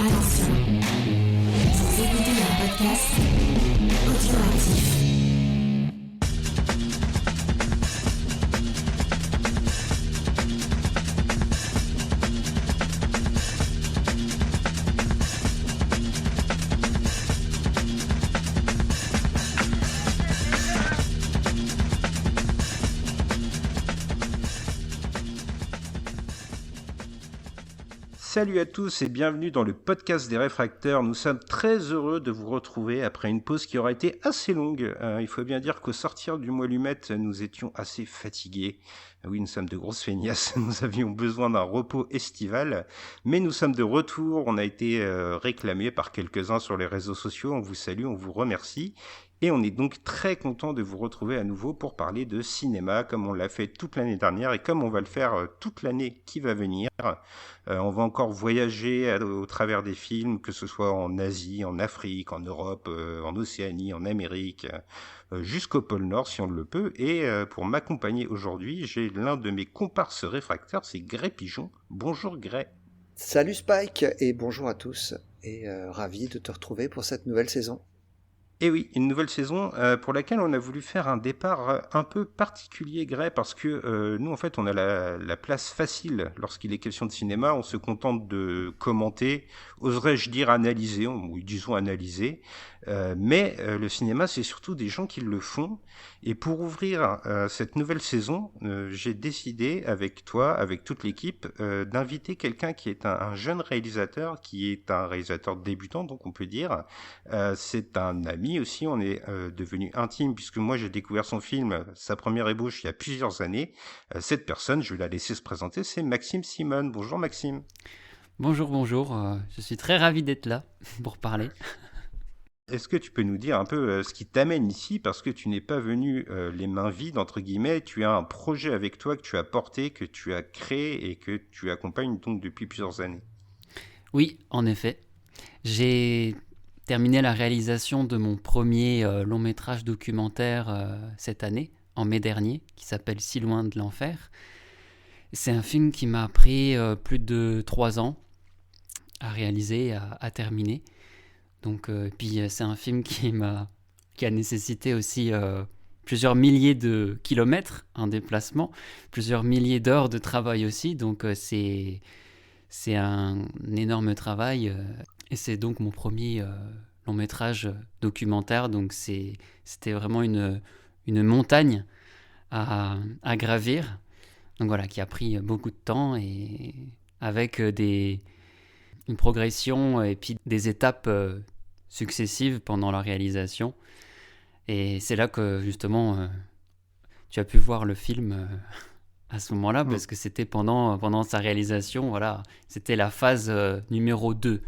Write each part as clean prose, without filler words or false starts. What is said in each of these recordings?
Attention, vous écoutez un podcast audioactif. Salut à tous et bienvenue dans le podcast des réfracteurs. Nous sommes très heureux de vous retrouver après une pause qui aura été assez longue. Il faut bien dire qu'au sortir du mois Lumette, nous étions assez fatigués. Oui, nous sommes de grosses feignasses, nous avions besoin d'un repos estival, mais nous sommes de retour. On a été réclamés par quelques-uns sur les réseaux sociaux. On vous salue, on vous remercie. Et on est donc très content de vous retrouver à nouveau pour parler de cinéma, comme on l'a fait toute l'année dernière et comme on va le faire toute l'année qui va venir. On va encore voyager au travers des films, que ce soit en Asie, en Afrique, en Europe, en Océanie, en Amérique, jusqu'au pôle Nord si on le peut. Et pour m'accompagner aujourd'hui, j'ai l'un de mes comparses réfractaires, c'est Gray Pigeon. Bonjour Gray. Salut Spike et bonjour à tous. Et ravi de te retrouver pour cette nouvelle saison. Et oui, une nouvelle saison pour laquelle on a voulu faire un départ un peu particulier, Gray, parce que nous, en fait, on a la place facile lorsqu'il est question de cinéma. On se contente de commenter, oserais-je dire analyser, ou disons analyser. Mais le cinéma, c'est surtout des gens qui le font. Et pour ouvrir cette nouvelle saison, j'ai décidé avec toi, avec toute l'équipe, d'inviter quelqu'un qui est un jeune réalisateur, qui est un réalisateur débutant, donc on peut dire. C'est un ami aussi, on est devenu intime puisque moi j'ai découvert son film, sa première ébauche, il y a plusieurs années. Cette personne, je vais la laisser se présenter, c'est Maxime Simone. Bonjour Maxime. Bonjour, je suis très ravi d'être là pour parler. Est-ce que tu peux nous dire un peu ce qui t'amène ici, parce que tu n'es pas venu les mains vides, entre guillemets, tu as un projet avec toi que tu as porté, que tu as créé et que tu accompagnes donc depuis plusieurs années. Oui, en effet, j'ai terminé la réalisation de mon premier long métrage documentaire cette année, en mai dernier, qui s'appelle Si loin de l'enfer. C'est un film qui m'a pris plus de 3 ans à réaliser, à terminer. Donc, puis c'est un film qui a nécessité aussi plusieurs milliers de kilomètres en déplacement, plusieurs milliers d'heures de travail aussi. Donc c'est un énorme travail et c'est donc mon premier long métrage documentaire. Donc c'était vraiment une montagne à gravir. Donc voilà, qui a pris beaucoup de temps et avec une progression et puis des étapes successives pendant la réalisation. Et c'est là que justement tu as pu voir le film à ce moment-là, parce que c'était pendant sa réalisation, voilà, c'était la phase numéro 2.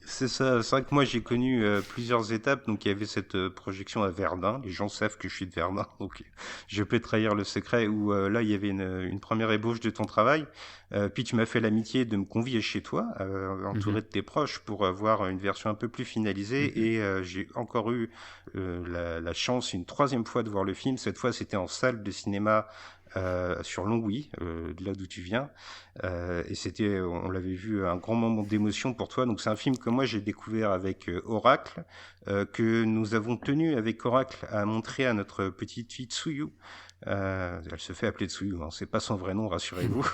C'est ça, c'est vrai que moi j'ai connu plusieurs étapes, donc il y avait cette projection à Verdun, les gens savent que je suis de Verdun, donc je peux trahir le secret, où là il y avait une première ébauche de ton travail, puis tu m'as fait l'amitié de me convier chez toi, entouré de tes proches, pour voir une version un peu plus finalisée, et j'ai encore eu la chance une troisième fois de voir le film. Cette fois c'était en salle de cinéma sur Longwy, de là d'où tu viens, et c'était, on l'avait vu, un grand moment d'émotion pour toi. Donc c'est un film que moi j'ai découvert avec Oracle, que nous avons tenu avec Oracle à montrer à notre petite fille Tsuyu. Elle se fait appeler Tsuyu, hein, c'est pas son vrai nom, rassurez-vous,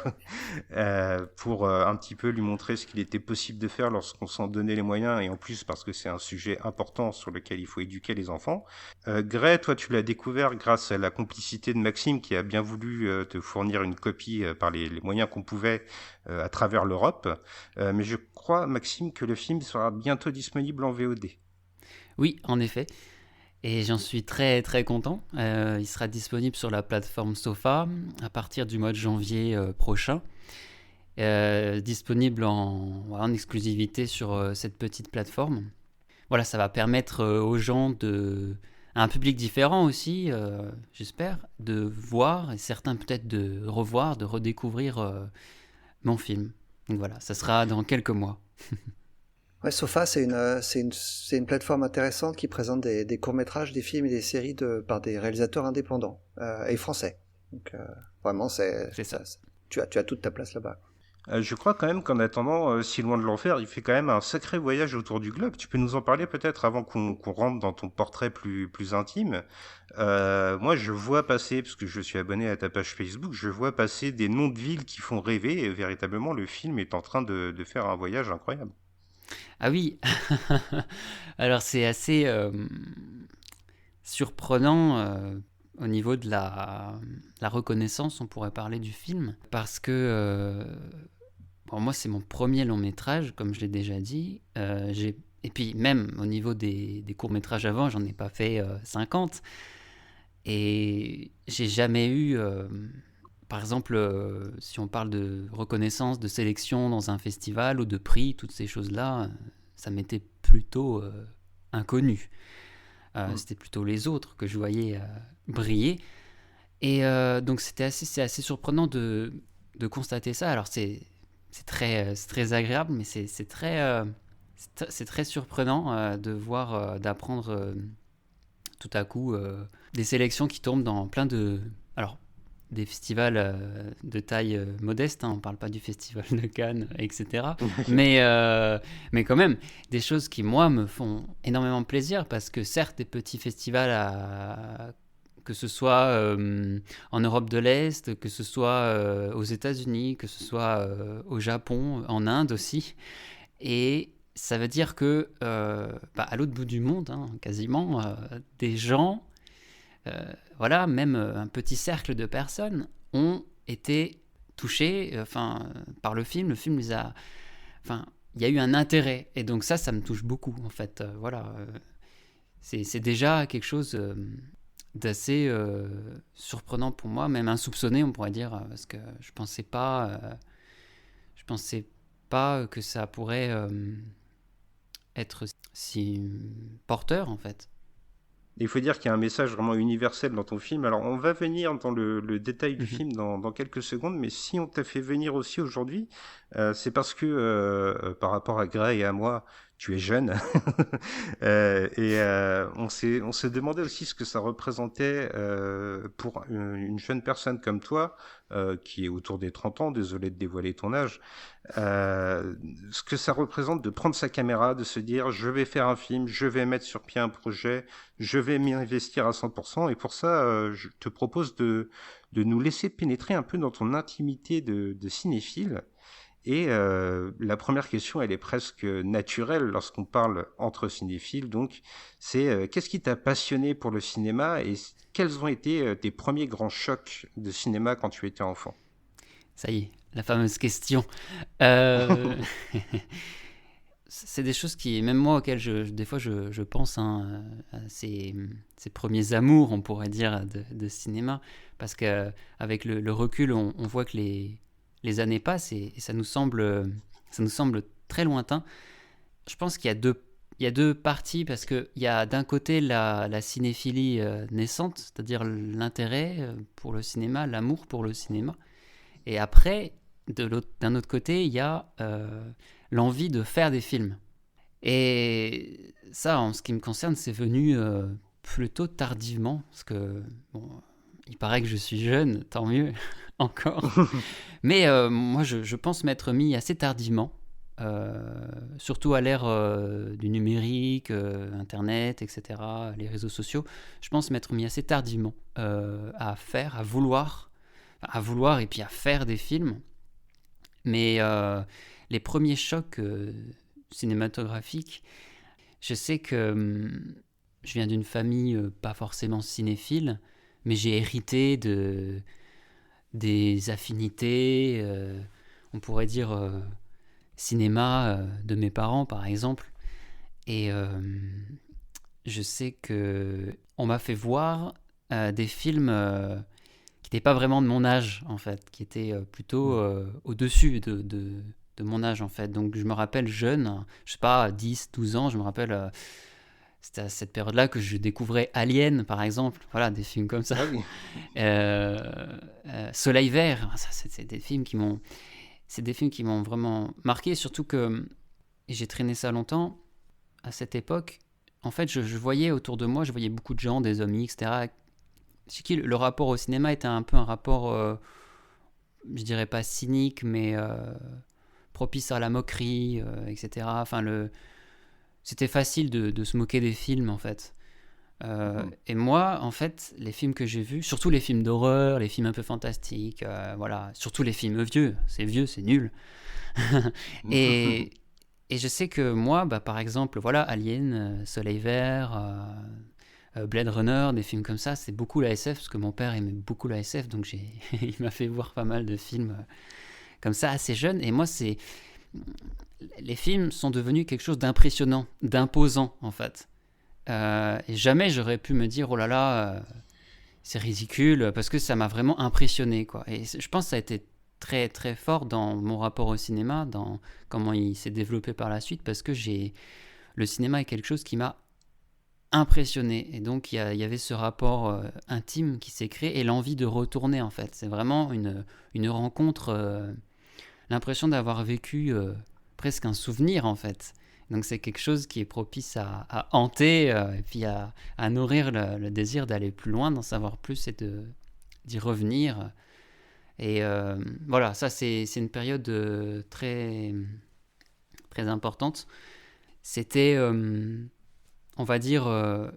pour un petit peu lui montrer ce qu'il était possible de faire lorsqu'on s'en donnait les moyens, et en plus parce que c'est un sujet important sur lequel il faut éduquer les enfants. Gray, toi tu l'as découvert grâce à la complicité de Maxime, qui a bien voulu te fournir une copie par les moyens qu'on pouvait à travers l'Europe, mais je crois, Maxime, que le film sera bientôt disponible en VOD. Oui, en effet. Et j'en suis très très content. Il sera disponible sur la plateforme Sofa à partir du mois de janvier prochain. Disponible en exclusivité sur cette petite plateforme. Voilà, ça va permettre aux gens à un public différent aussi, j'espère, de voir, et certains peut-être de revoir, de redécouvrir mon film. Donc voilà, ça sera dans quelques mois. Ouais, Sofa, c'est une plateforme intéressante qui présente des courts-métrages, des films et des séries par des réalisateurs indépendants et français. Donc vraiment, C'est ça. tu as toute ta place là-bas. Je crois quand même qu'en attendant, si loin de l'enfer, il fait quand même un sacré voyage autour du globe. Tu peux nous en parler peut-être avant qu'on rentre dans ton portrait plus intime. Moi, je vois passer, parce que je suis abonné à ta page Facebook, je vois passer des noms de villes qui font rêver, et véritablement, le film est en train de faire un voyage incroyable. Ah oui, alors c'est assez surprenant au niveau de la reconnaissance, on pourrait parler du film, parce que bon, moi c'est mon premier long métrage, comme je l'ai déjà dit. Et puis même au niveau des courts métrages avant, j'en ai pas fait 50. Et j'ai jamais eu, par exemple, si on parle de reconnaissance, de sélection dans un festival ou de prix, toutes ces choses-là, ça m'était plutôt inconnu. Mm. C'était plutôt les autres que je voyais briller. Et donc c'est assez surprenant de constater ça. Alors c'est très agréable, mais c'est très surprenant de voir, d'apprendre tout à coup des sélections qui tombent dans plein de... Alors, des festivals de taille modeste, hein, on ne parle pas du festival de Cannes, etc. Mais quand même, des choses qui, moi, me font énormément plaisir, parce que certes, des petits festivals, que ce soit en Europe de l'Est, que ce soit aux États-Unis, que ce soit au Japon, en Inde aussi, et ça veut dire que, à l'autre bout du monde, hein, quasiment, des gens, voilà, même un petit cercle de personnes, ont été touchés par le film. Le film les a... Enfin, il y a eu un intérêt. Et donc ça me touche beaucoup, en fait. Voilà. C'est déjà quelque chose d'assez surprenant pour moi, même insoupçonné, on pourrait dire, parce que je pensais pas que ça pourrait être si porteur, en fait. Il faut dire qu'il y a un message vraiment universel dans ton film. Alors, on va venir dans le détail du Mhm. film dans quelques secondes, mais si on t'a fait venir aussi aujourd'hui, c'est parce que par rapport à Gray et à moi, tu es jeune. On s'est demandé aussi ce que ça représentait pour une jeune personne comme toi, qui est autour des 30 ans, désolé de dévoiler ton âge, ce que ça représente de prendre sa caméra, de se dire je vais faire un film, je vais mettre sur pied un projet, je vais m'y investir à 100%. Et pour ça, je te propose de nous laisser pénétrer un peu dans ton intimité de cinéphile. Et la première question, elle est presque naturelle lorsqu'on parle entre cinéphiles. Donc, c'est qu'est-ce qui t'a passionné pour le cinéma et quels ont été tes premiers grands chocs de cinéma quand tu étais enfant? Ça y est, la fameuse question. Euh, c'est des choses qui, même moi, auxquelles des fois je pense, hein, à ces premiers amours, on pourrait dire, de cinéma. Parce qu'avec le recul, on voit que les années passent et ça nous semble très lointain. Je pense il y a deux parties, parce qu'il y a d'un côté la cinéphilie naissante, c'est-à-dire l'intérêt pour le cinéma, l'amour pour le cinéma. Et après, d'un autre côté, il y a l'envie de faire des films. Et ça, en ce qui me concerne, c'est venu plutôt tardivement, parce que, bon, il paraît que je suis jeune, tant mieux, encore. Mais moi, je pense m'être mis assez tardivement, surtout à l'ère du numérique, Internet, etc., les réseaux sociaux. Je pense m'être mis assez tardivement à vouloir et puis à faire des films. Mais les premiers chocs cinématographiques, je sais que je viens d'une famille pas forcément cinéphile, mais j'ai hérité des affinités, on pourrait dire cinéma de mes parents par exemple. Et je sais que on m'a fait voir des films qui n'étaient pas vraiment de mon âge en fait, qui étaient plutôt au-dessus de mon âge en fait. Donc je me rappelle jeune, je sais pas, 10, 12 ans, je me rappelle, c'était à cette période-là que je découvrais Alien par exemple, voilà, des films comme ça. Ah oui. Soleil Vert, ça, c'est des films qui m'ont... C'est des films qui m'ont vraiment marqué, surtout que j'ai traîné ça longtemps. À cette époque, en fait, je voyais autour de moi, je voyais beaucoup de gens, des amis, etc., chez qui le rapport au cinéma était un peu un rapport je dirais pas cynique, mais propice à la moquerie, etc. Enfin, c'était facile de se moquer des films, en fait. Et moi, en fait, les films que j'ai vus, surtout les films d'horreur, les films un peu fantastiques, voilà, surtout les films vieux, c'est nul. et, et je sais que moi, par exemple, voilà, Alien, Soleil Vert, Blade Runner, des films comme ça, c'est beaucoup la SF, parce que mon père aimait beaucoup la SF, donc il m'a fait voir pas mal de films comme ça, assez jeune. Et moi, les films sont devenus quelque chose d'impressionnant, d'imposant, en fait. Et jamais j'aurais pu me dire, oh là là, c'est ridicule, parce que ça m'a vraiment impressionné, quoi. Et je pense que ça a été très très fort dans mon rapport au cinéma, dans comment il s'est développé par la suite, parce que le cinéma est quelque chose qui m'a impressionné. Et donc il y avait ce rapport intime qui s'est créé et l'envie de retourner, en fait. C'est vraiment une rencontre, l'impression d'avoir vécu presque un souvenir, en fait. Donc c'est quelque chose qui est propice à hanter et puis à nourrir le désir d'aller plus loin, d'en savoir plus et d'y revenir. Et voilà, ça c'est une période très, très importante. C'était, on va dire, un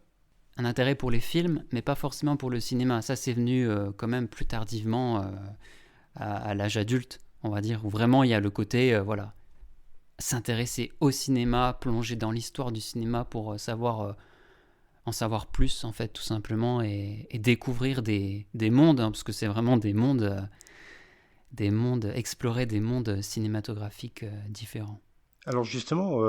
intérêt pour les films, mais pas forcément pour le cinéma. Ça c'est venu quand même plus tardivement à l'âge adulte, on va dire, où vraiment il y a le côté, voilà, s'intéresser au cinéma, plonger dans l'histoire du cinéma pour en savoir plus, en fait, tout simplement, et découvrir des mondes, hein, parce que c'est vraiment des mondes, explorer des mondes cinématographiques différents. Alors justement,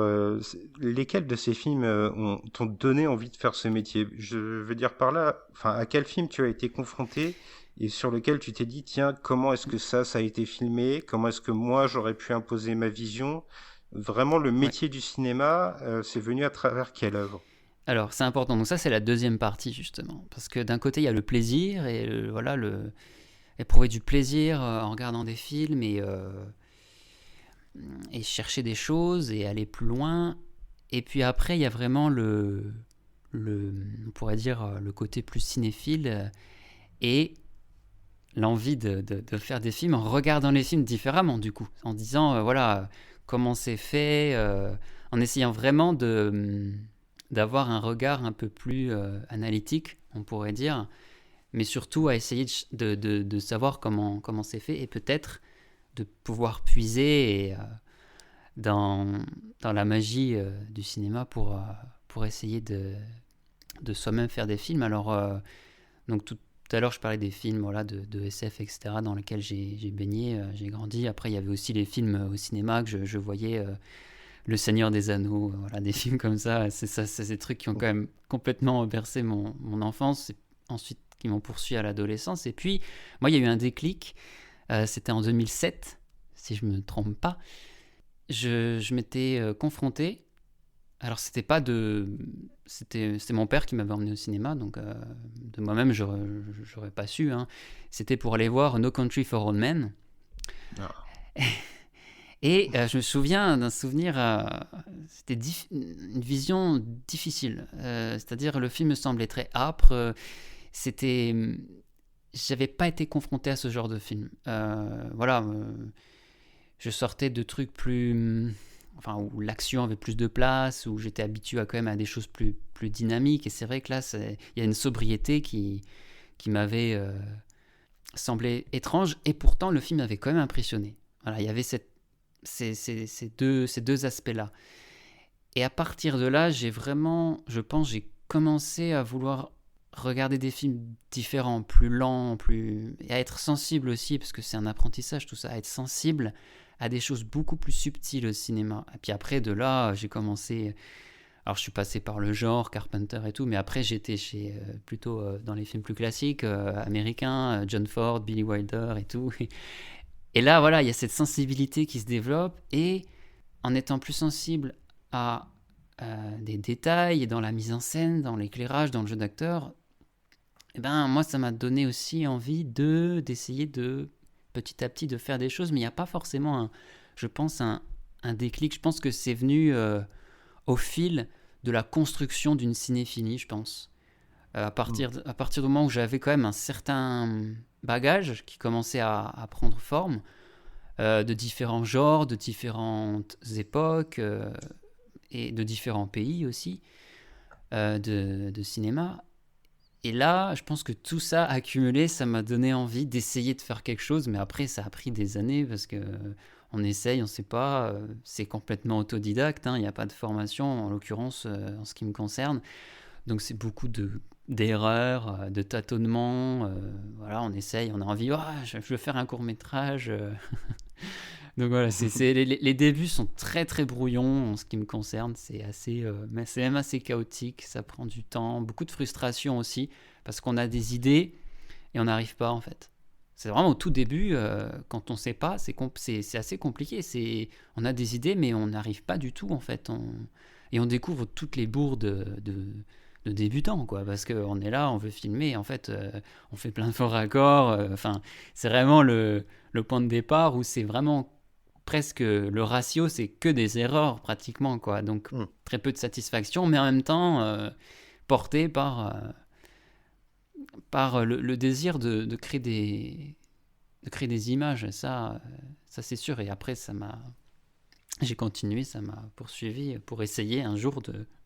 lesquels de ces films t'ont donné envie de faire ce métier? Je veux dire par là, enfin, à quel film tu as été confronté et sur lequel tu t'es dit, tiens, comment est-ce que ça a été filmé? Comment est-ce que moi j'aurais pu imposer ma vision? Vraiment, le métier du cinéma, c'est venu à travers quelle œuvre? Alors, c'est important. Donc ça, c'est la deuxième partie, justement. Parce que d'un côté, il y a le plaisir, et voilà, éprouver du plaisir en regardant des films, et chercher des choses, et aller plus loin. Et puis après, il y a vraiment on pourrait dire, le côté plus cinéphile, et l'envie de faire des films en regardant les films différemment, du coup. En disant, voilà... comment c'est fait, en essayant vraiment d'avoir un regard un peu plus analytique, on pourrait dire, mais surtout à essayer de savoir comment c'est fait, et peut-être de pouvoir puiser dans la magie du cinéma pour essayer de soi-même faire des films. Alors, donc tout à l'heure, je parlais des films, voilà, de SF, etc., dans lesquels j'ai baigné, j'ai grandi. Après, il y avait aussi les films au cinéma que je voyais, Le Seigneur des Anneaux, voilà, des films comme ça. C'est des trucs qui ont quand même complètement bercé mon enfance, et ensuite qui m'ont poursuivi à l'adolescence. Et puis, moi, il y a eu un déclic, c'était en 2007, si je ne me trompe pas. Je m'étais confronté. Alors, c'était mon père qui m'avait emmené au cinéma, donc de moi-même, j'aurais pas su, hein. C'était pour aller voir No Country for Old Men. Oh. Et je me souviens d'un souvenir, c'était une vision difficile. C'est-à-dire, le film me semblait très âpre. J'avais pas été confronté à ce genre de film. Voilà, je sortais de trucs plus... Enfin, où l'action avait plus de place, où j'étais habitué quand même à des choses plus dynamiques. Et c'est vrai que là, il y a une sobriété qui m'avait semblé étrange. Et pourtant, le film m'avait quand même impressionné. Voilà, il y avait ces deux aspects-là. Et à partir de là, j'ai commencé à vouloir regarder des films différents, plus lents, et à être sensible aussi, parce que c'est un apprentissage tout ça, à être sensible à des choses beaucoup plus subtiles au cinéma. Et puis après, de là, j'ai commencé... Alors, je suis passé par le genre, Carpenter et tout, mais après, j'étais plutôt dans les films plus classiques, américains, John Ford, Billy Wilder et tout. Et là, voilà, il y a cette sensibilité qui se développe, et en étant plus sensible à des détails, dans la mise en scène, dans l'éclairage, dans le jeu d'acteur, eh ben, moi, ça m'a donné aussi envie d'essayer petit à petit de faire des choses, mais il n'y a pas forcément un déclic. Je pense que c'est venu au fil de la construction d'une cinéphilie, je pense. À partir du moment où j'avais quand même un certain bagage qui commençait à prendre forme, de différents genres, de différentes époques et de différents pays aussi, de cinéma. Et là, je pense que tout ça accumulé, ça m'a donné envie d'essayer de faire quelque chose, mais après, ça a pris des années parce que on essaye, on ne sait pas, c'est complètement autodidacte, hein, il n'y a pas de formation, en l'occurrence, en ce qui me concerne. Donc c'est beaucoup d'erreurs, de tâtonnements, voilà, on essaye, on a envie, je veux faire un court-métrage. Donc voilà, les débuts sont très très brouillons en ce qui me concerne, mais c'est même assez chaotique, ça prend du temps, beaucoup de frustration aussi, parce qu'on a des idées et on n'arrive pas en fait. C'est vraiment au tout début, quand on ne sait pas, c'est assez compliqué. On a des idées mais on n'arrive pas du tout en fait, et on découvre toutes les bourdes de débutants, quoi, parce qu'on est là, on veut filmer, en fait, on fait plein de faux raccords, c'est vraiment le point de départ où c'est vraiment presque le ratio, c'est que des erreurs pratiquement, quoi, donc très peu de satisfaction, mais en même temps porté par le désir de créer des images, ça c'est sûr, et après j'ai continué, ça m'a poursuivi pour essayer un jour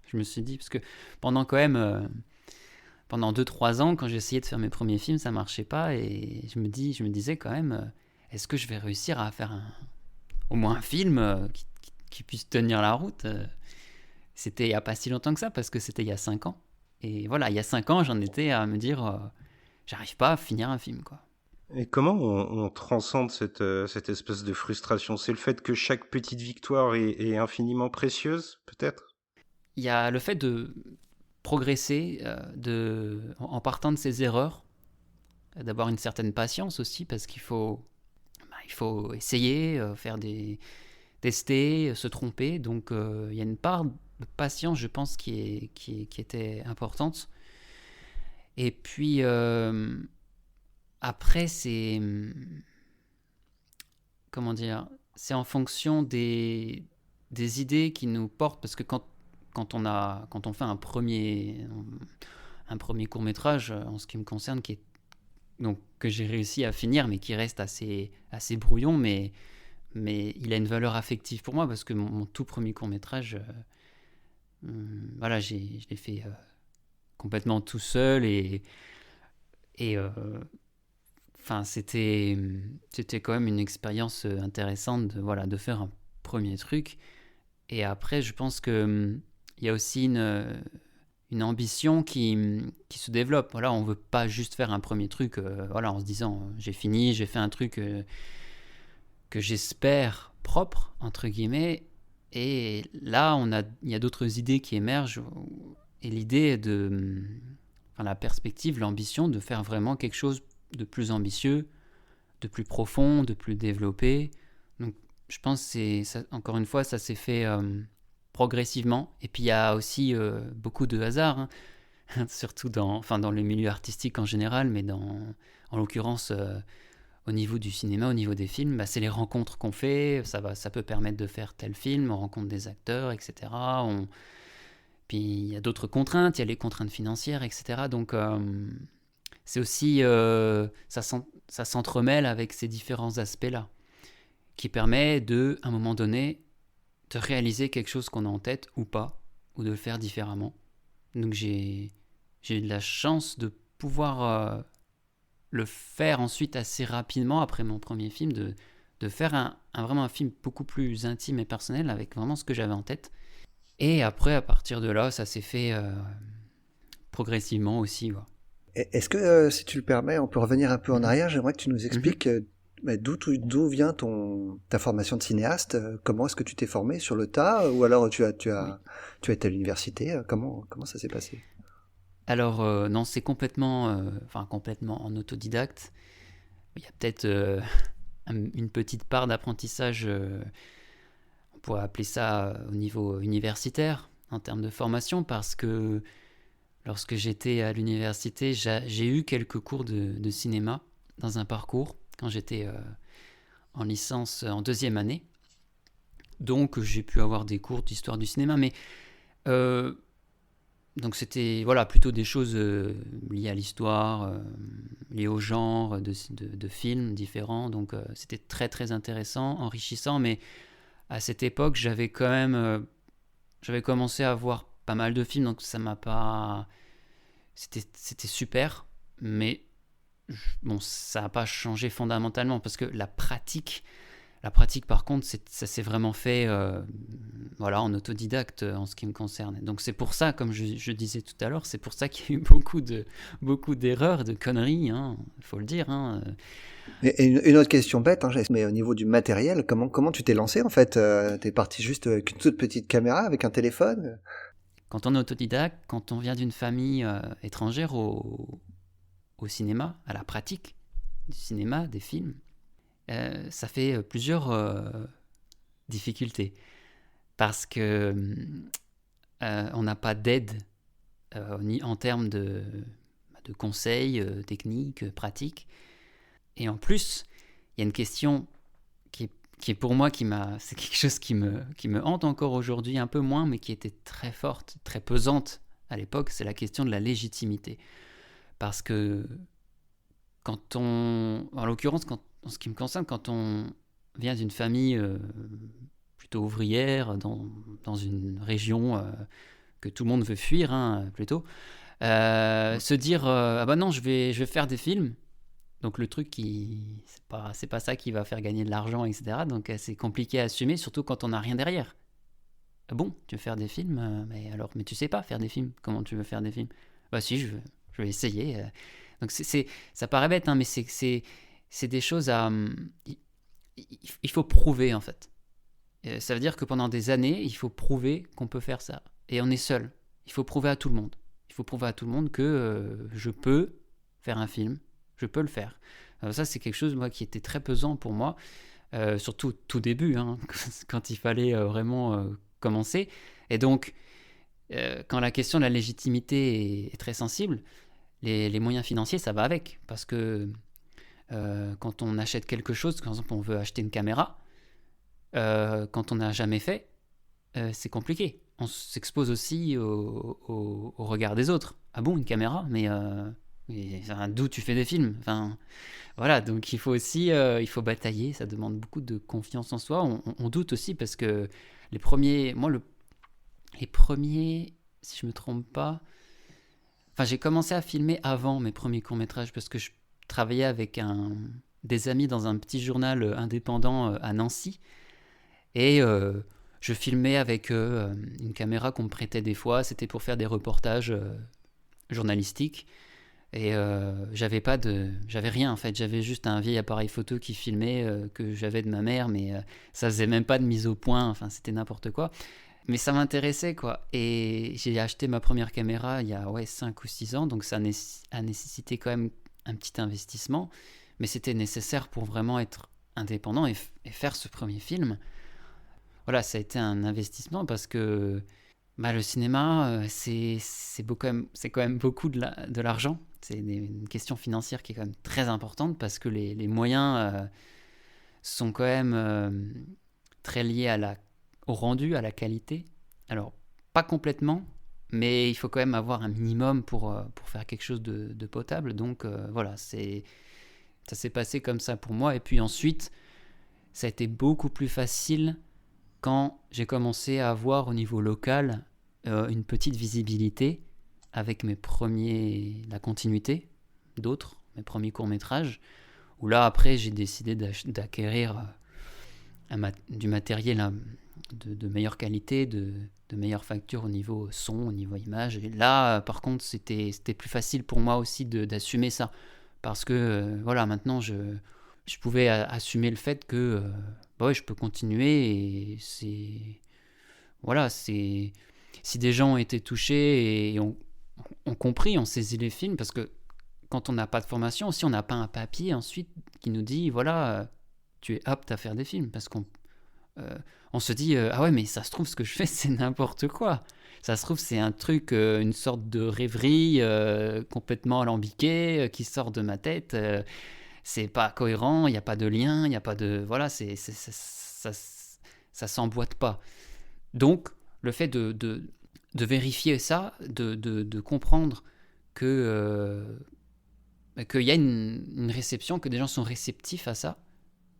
je me suis dit, parce que pendant 2-3 ans, quand j'essayais de faire mes premiers films, ça marchait pas, et je me disais quand même, est-ce que je vais réussir à faire au moins un film qui puisse tenir la route. C'était il n'y a pas si longtemps que ça, parce que c'était il y a 5 ans. Et voilà, il y a 5 ans, j'en étais à me dire, j'arrive pas à finir un film, quoi. Et comment on transcende cette espèce de frustration? C'est le fait que chaque petite victoire est infiniment précieuse, peut-être? Il y a le fait de progresser en partant de ses erreurs, d'avoir une certaine patience aussi, parce qu'il faut essayer, tester, se tromper. Donc il y a une part de patience, je pense, qui était importante. Et puis après, c'est comment dire, c'est en fonction des idées qui nous portent, parce que quand on fait un premier court-métrage, en ce qui me concerne, que j'ai réussi à finir, mais qui reste assez brouillon, mais il a une valeur affective pour moi, parce que mon tout premier court-métrage, voilà, je l'ai fait complètement tout seul, et c'était quand même une expérience intéressante de faire un premier truc. Et après, je pense que il y a aussi une ambition qui se développe. Voilà, on veut pas juste faire un premier truc en se disant j'ai fini, j'ai fait un truc que j'espère propre, entre guillemets, et là il y a d'autres idées qui émergent, et l'idée la perspective, l'ambition de faire vraiment quelque chose de plus ambitieux, de plus profond, de plus développé. Donc je pense que encore une fois, ça s'est fait progressivement. Et puis il y a aussi beaucoup de hasard, hein, surtout dans le milieu artistique en général, mais en l'occurrence au niveau du cinéma, au niveau des films, c'est les rencontres qu'on fait, ça peut permettre de faire tel film, on rencontre des acteurs, etc. Puis il y a d'autres contraintes, il y a les contraintes financières, etc. Donc c'est aussi, ça s'entremêle avec ces différents aspects-là, qui permet à un moment donné, de réaliser quelque chose qu'on a en tête ou pas, ou de le faire différemment. Donc j'ai eu de la chance de pouvoir le faire ensuite assez rapidement, après mon premier film, de faire vraiment un film beaucoup plus intime et personnel, avec vraiment ce que j'avais en tête. Et après, à partir de là, ça s'est fait progressivement aussi. Ouais. Est-ce que, si tu le permets, on peut revenir un peu en arrière? J'aimerais que tu nous expliques d'où vient ta formation de cinéaste. Comment est-ce que tu t'es formé sur le tas, ou alors tu as été à l'université? Comment ça s'est passé? Alors non, c'est complètement en autodidacte. Il y a peut-être une petite part d'apprentissage, on pourrait appeler ça au niveau universitaire, en termes de formation, parce que lorsque j'étais à l'université, j'ai eu quelques cours de cinéma dans un parcours, quand j'étais en licence en 2e année. Donc j'ai pu avoir des cours d'histoire du cinéma, mais Donc c'était voilà, plutôt des choses liées à l'histoire, liées au genre de films différents. Donc c'était très très intéressant, enrichissant. Mais à cette époque, j'avais commencé à voir pas mal de films, donc ça m'a pas... C'était super, mais bon, ça n'a pas changé fondamentalement parce que la pratique par contre, ça s'est vraiment fait voilà, en autodidacte en ce qui me concerne. Donc c'est pour ça, comme je disais tout à l'heure, c'est pour ça qu'il y a eu beaucoup d'erreurs, de conneries, hein, faut le dire. Hein. Et une autre question bête, hein, mais au niveau du matériel, comment tu t'es lancé en fait? T'es parti juste avec une toute petite caméra, avec un téléphone? Quand on est autodidacte, quand on vient d'une famille étrangère au cinéma, à la pratique du cinéma, des films, ça fait plusieurs difficultés. Parce que on n'a pas d'aide en termes de conseils techniques, pratiques. Et en plus, il y a une question qui est pour moi, c'est quelque chose qui me hante encore aujourd'hui, un peu moins, mais qui était très forte, très pesante à l'époque, c'est la question de la légitimité. Parce que en l'occurrence, en ce qui me concerne, quand on vient d'une famille plutôt ouvrière, dans une région que tout le monde veut fuir, hein, plutôt, se dire ah bah non, je vais faire des films. Donc le truc c'est pas ça qui va faire gagner de l'argent, etc. Donc c'est compliqué à assumer, surtout quand on n'a rien derrière. Ah bon, tu veux faire des films, mais tu sais pas faire des films. Comment tu veux faire des films? Bah si, je vais essayer. Donc ça paraît bête, hein, mais c'est des choses à... il faut prouver en fait. Ça veut dire que pendant des années, il faut prouver qu'on peut faire ça. Et on est seul. Il faut prouver à tout le monde. Il faut prouver à tout le monde que je peux faire un film. Je peux le faire. Alors ça, c'est quelque chose moi, qui était très pesant pour moi, surtout tout début, hein, quand il fallait vraiment commencer. Et donc, quand la question de la légitimité est très sensible, les moyens financiers, ça va avec. Parce que quand on achète quelque chose, par exemple, on veut acheter une caméra, quand on n'a jamais fait, c'est compliqué. On s'expose aussi au regard des autres. Ah bon, une caméra? Mais d'où tu fais des films? Enfin, voilà, donc il faut aussi il faut batailler, ça demande beaucoup de confiance en soi. On doute aussi parce que les premiers, si je me trompe pas, enfin j'ai commencé à filmer avant mes premiers courts-métrages parce que je travaillais avec des amis dans un petit journal indépendant à Nancy et je filmais avec eux une caméra qu'on me prêtait des fois, c'était pour faire des reportages journalistiques. Et j'avais rien en fait, j'avais juste un vieil appareil photo qui filmait que j'avais de ma mère, mais ça faisait même pas de mise au point, enfin c'était n'importe quoi. Mais ça m'intéressait quoi. Et j'ai acheté ma première caméra il y a 5 ou 6 ans, donc ça a nécessité quand même un petit investissement, mais c'était nécessaire pour vraiment être indépendant et faire ce premier film. Voilà, ça a été un investissement parce que le cinéma, c'est quand même beaucoup de l'argent. C'est une question financière qui est quand même très importante parce que les moyens sont quand même très liés au rendu, à la qualité. Alors, pas complètement, mais il faut quand même avoir un minimum pour faire quelque chose de potable. Donc voilà, ça s'est passé comme ça pour moi. Et puis ensuite, ça a été beaucoup plus facile quand j'ai commencé à avoir au niveau local une petite visibilité avec la continuité d'autres, mes premiers courts-métrages, où là après j'ai décidé d'acquérir du matériel de meilleure qualité, de meilleure facture au niveau son, au niveau image. Et là par contre c'était plus facile pour moi aussi d'assumer ça, parce que voilà, maintenant je pouvais assumer le fait que je peux continuer et si des gens ont été touchés et ont compris, ont saisi les films, parce que quand on n'a pas de formation aussi, on n'a pas un papier ensuite qui nous dit voilà, tu es apte à faire des films, parce qu'on se dit ah ouais, mais ça se trouve ce que je fais c'est n'importe quoi, ça se trouve c'est un truc, une sorte de rêverie complètement alambiquée qui sort de ma tête, c'est pas cohérent, il n'y a pas de lien, il n'y a pas de... Voilà, ça s'emboîte pas. Donc, le fait de vérifier ça, de comprendre que qu'il y a une réception, que des gens sont réceptifs à ça.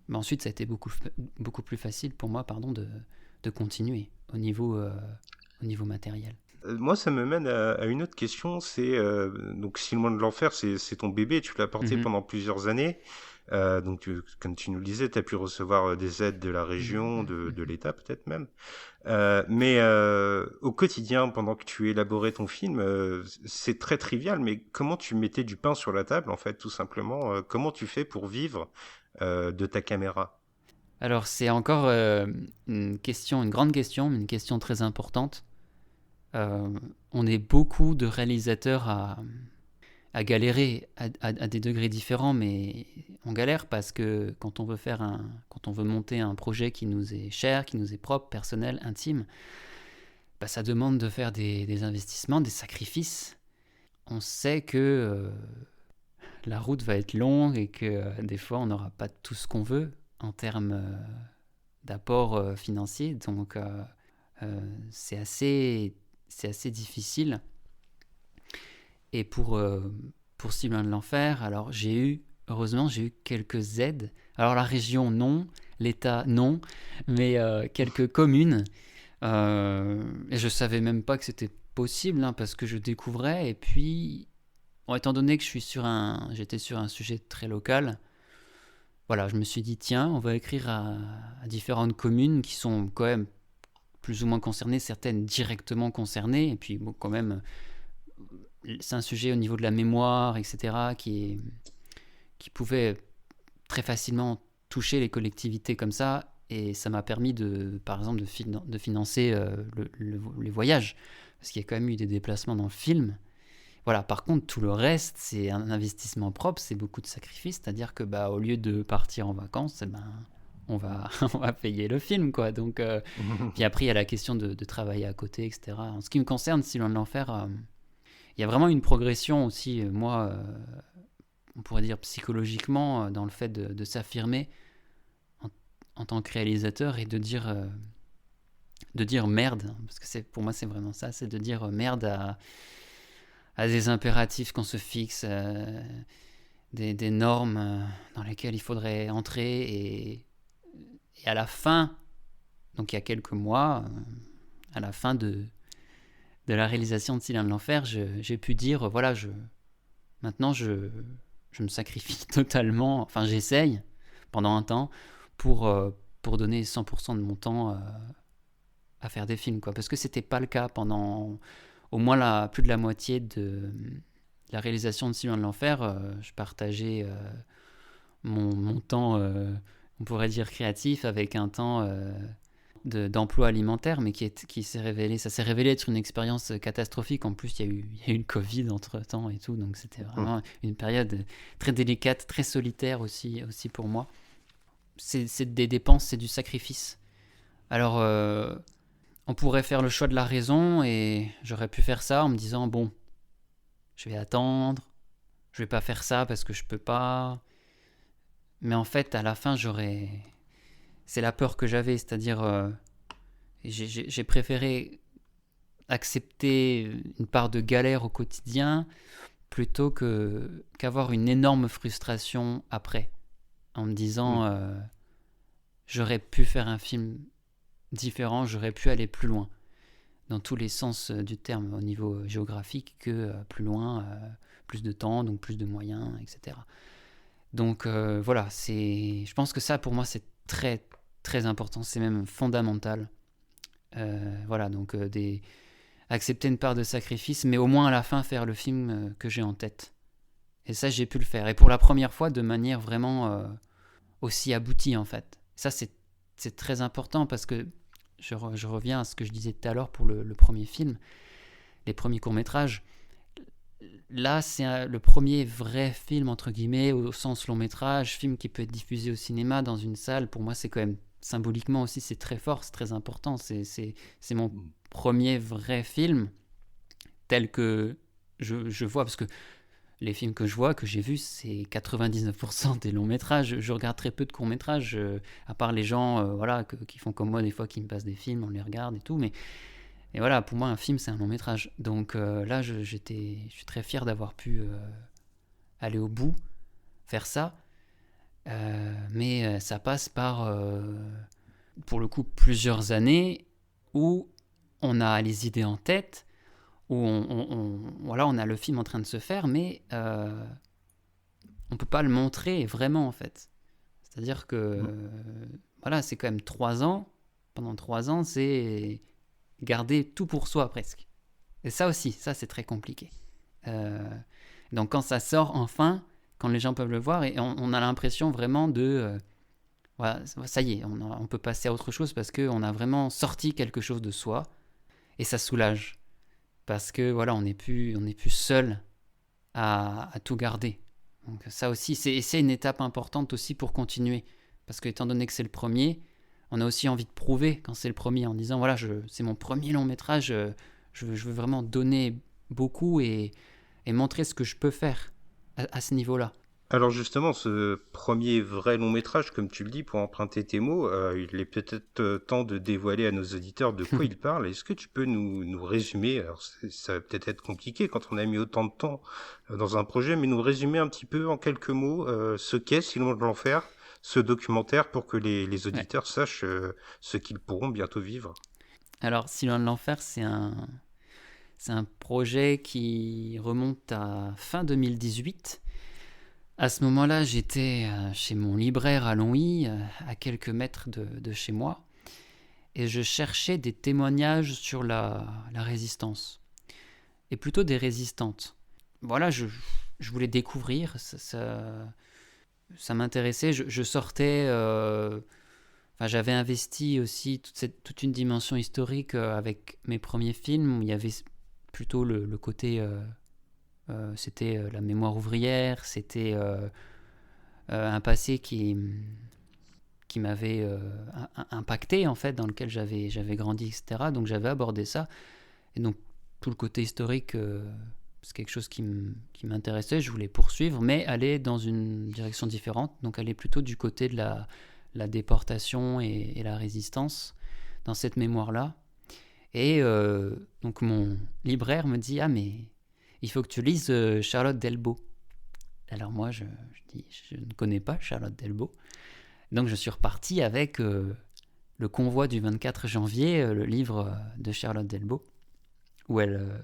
Mais ensuite, ça a été beaucoup plus facile pour moi, de continuer au niveau matériel. Moi, ça me mène à une autre question. C'est donc Si loin de l'enfer, c'est ton bébé. Tu l'as porté pendant plusieurs années. Donc, comme tu nous le disais, tu as pu recevoir des aides de la région, de l'État peut-être même. Mais au quotidien, pendant que tu élaborais ton film, c'est très trivial, mais comment tu mettais du pain sur la table, en fait, tout simplement comment tu fais pour vivre de ta caméra? Alors, c'est encore une grande question, mais une question très importante. On est beaucoup de réalisateurs à galérer à des degrés différents, mais on galère parce que quand on veut monter un projet qui nous est cher, qui nous est propre, personnel, intime, bah, ça demande de faire des investissements, des sacrifices. On sait que la route va être longue et que des fois on n'aura pas tout ce qu'on veut en termes d'apport financier, donc c'est assez difficile. Et pour Si loin de l'enfer, alors heureusement j'ai eu quelques aides. Alors la région non, l'État non, mais quelques communes. Et je savais même pas que c'était possible, hein, parce que je découvrais. Et puis, étant donné que j'étais sur un sujet très local, voilà, je me suis dit tiens, on va écrire à différentes communes qui sont quand même plus ou moins concernées, certaines directement concernées, et puis bon, quand même, c'est un sujet au niveau de la mémoire, etc., qui pouvait très facilement toucher les collectivités comme ça, et ça m'a permis, par exemple, de financer les voyages, parce qu'il y a quand même eu des déplacements dans le film. Voilà, par contre, tout le reste, c'est un investissement propre, c'est beaucoup de sacrifices, c'est-à-dire que au lieu de partir en vacances, on va payer le film, quoi. Donc, puis après, il y a la question de travailler à côté, etc. En ce qui me concerne, Si loin de l'enfer, il y a vraiment une progression aussi, moi, on pourrait dire psychologiquement, dans le fait de s'affirmer en tant que réalisateur et de dire merde, parce que pour moi, c'est vraiment ça, c'est de dire merde à des impératifs qu'on se fixe, des normes dans lesquelles il faudrait entrer, et à la fin, donc il y a quelques mois, à la fin de la réalisation de Si loin de l'enfer, j'ai pu dire, voilà, maintenant je me sacrifie totalement, enfin j'essaye pendant un temps pour donner 100% de mon temps à faire des films, quoi. Parce que c'était pas le cas pendant au moins plus de la moitié de la réalisation de Si loin de l'enfer. Je partageais mon temps, on pourrait dire créatif, avec un temps d'emploi alimentaire, mais ça s'est révélé être une expérience catastrophique. En plus, il y a eu le Covid entre-temps et tout, donc c'était vraiment une période très délicate, très solitaire aussi pour moi. C'est des dépenses, c'est du sacrifice. Alors, on pourrait faire le choix de la raison, et j'aurais pu faire ça en me disant, bon, je vais attendre, je vais pas faire ça parce que je peux pas. Mais en fait, à la fin, c'est la peur que j'avais, c'est-à-dire j'ai préféré accepter une part de galère au quotidien plutôt qu'avoir une énorme frustration après, en me disant j'aurais pu faire un film différent, j'aurais pu aller plus loin dans tous les sens du terme, au niveau géographique, que plus loin, plus de temps, donc plus de moyens, etc. Donc voilà, je pense que ça pour moi c'est très très important, c'est même fondamental. Voilà, donc accepter une part de sacrifice, mais au moins à la fin faire le film que j'ai en tête. Et ça, j'ai pu le faire, et pour la première fois de manière vraiment aussi aboutie, en fait. Ça, c'est très important, parce que je reviens à ce que je disais tout à l'heure pour le premier film, les premiers courts-métrages. Là, c'est le premier vrai film, entre guillemets, au sens long-métrage, film qui peut être diffusé au cinéma, dans une salle. Pour moi, c'est quand même, symboliquement aussi, c'est très fort, c'est très important. C'est mon premier vrai film, tel que je vois, parce que les films que je vois, que j'ai vus, c'est 99% des longs-métrages. Je regarde très peu de courts-métrages, à part les gens voilà, qui font comme moi, des fois, qui me passent des films, on les regarde et tout, mais Et voilà, pour moi, un film, c'est un long métrage. Donc là, je suis très fier d'avoir pu aller au bout, faire ça. Mais ça passe par, pour le coup, plusieurs années où on a les idées en tête, où voilà, on a le film en train de se faire, mais on ne peut pas le montrer vraiment, en fait. C'est-à-dire que, voilà, c'est quand même 3 ans. Pendant 3 ans, c'est garder tout pour soi, presque. Et ça aussi, ça, c'est très compliqué. Donc, quand ça sort enfin, quand les gens peuvent le voir, et on a l'impression vraiment de... voilà, ça y est, on peut passer à autre chose parce qu'on a vraiment sorti quelque chose de soi. Et ça soulage. Parce que, voilà, on n'est plus seul à tout garder. Donc ça aussi, c'est une étape importante aussi pour continuer. Parce que étant donné que c'est le premier, on a aussi envie de prouver quand c'est le premier, en disant, voilà, c'est mon premier long métrage, je veux vraiment donner beaucoup et montrer ce que je peux faire à ce niveau-là. Alors justement, ce premier vrai long métrage, comme tu le dis, pour emprunter tes mots, il est peut-être temps de dévoiler à nos auditeurs de quoi il parle. Est-ce que tu peux nous résumer, alors ça va peut-être être compliqué quand on a mis autant de temps dans un projet, mais nous résumer un petit peu en quelques mots ce qu'est Silence de l'Enfer, ce documentaire, pour que les auditeurs sachent ce qu'ils pourront bientôt vivre. Alors, Silence de l'Enfer, c'est un projet qui remonte à fin 2018. À ce moment-là, j'étais chez mon libraire à Longwy, à quelques mètres de chez moi, et je cherchais des témoignages sur la résistance, et plutôt des résistantes. Voilà, je voulais découvrir, ça m'intéressait, je sortais... Enfin, j'avais investi aussi toute une dimension historique avec mes premiers films, où il y avait plutôt le côté... c'était la mémoire ouvrière, c'était un passé qui m'avait impacté, en fait, dans lequel j'avais grandi, etc. Donc j'avais abordé ça. Et donc tout le côté historique, c'est quelque chose qui m'intéressait, je voulais poursuivre, mais aller dans une direction différente, donc aller plutôt du côté de la déportation et la résistance, dans cette mémoire-là. Et donc mon libraire me dit « Ah, mais... il faut que tu lises Charlotte Delbo. » Alors moi, je dis, je ne connais pas Charlotte Delbo. Donc je suis reparti avec Le Convoi du 24 janvier, le livre de Charlotte Delbo, où elle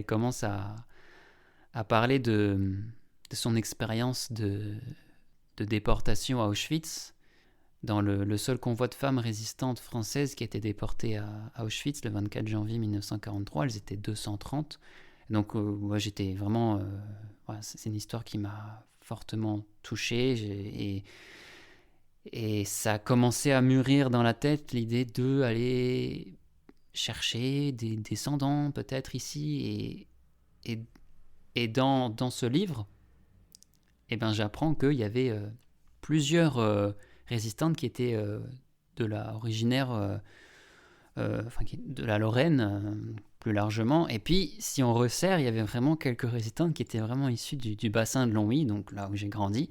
commence à parler de son expérience de déportation à Auschwitz, dans le seul convoi de femmes résistantes françaises qui a été déporté à Auschwitz le 24 janvier 1943. Elles étaient 230. Donc moi j'étais vraiment... voilà, c'est une histoire qui m'a fortement touché, et ça a commencé à mûrir dans la tête l'idée d'aller chercher des descendants peut-être ici, et dans ce livre, eh ben, j'apprends qu'il y avait plusieurs résistantes qui étaient originaires de la Lorraine, plus largement. Et puis, si on resserre, il y avait vraiment quelques résistantes qui étaient vraiment issues du bassin de Longwy, donc là où j'ai grandi.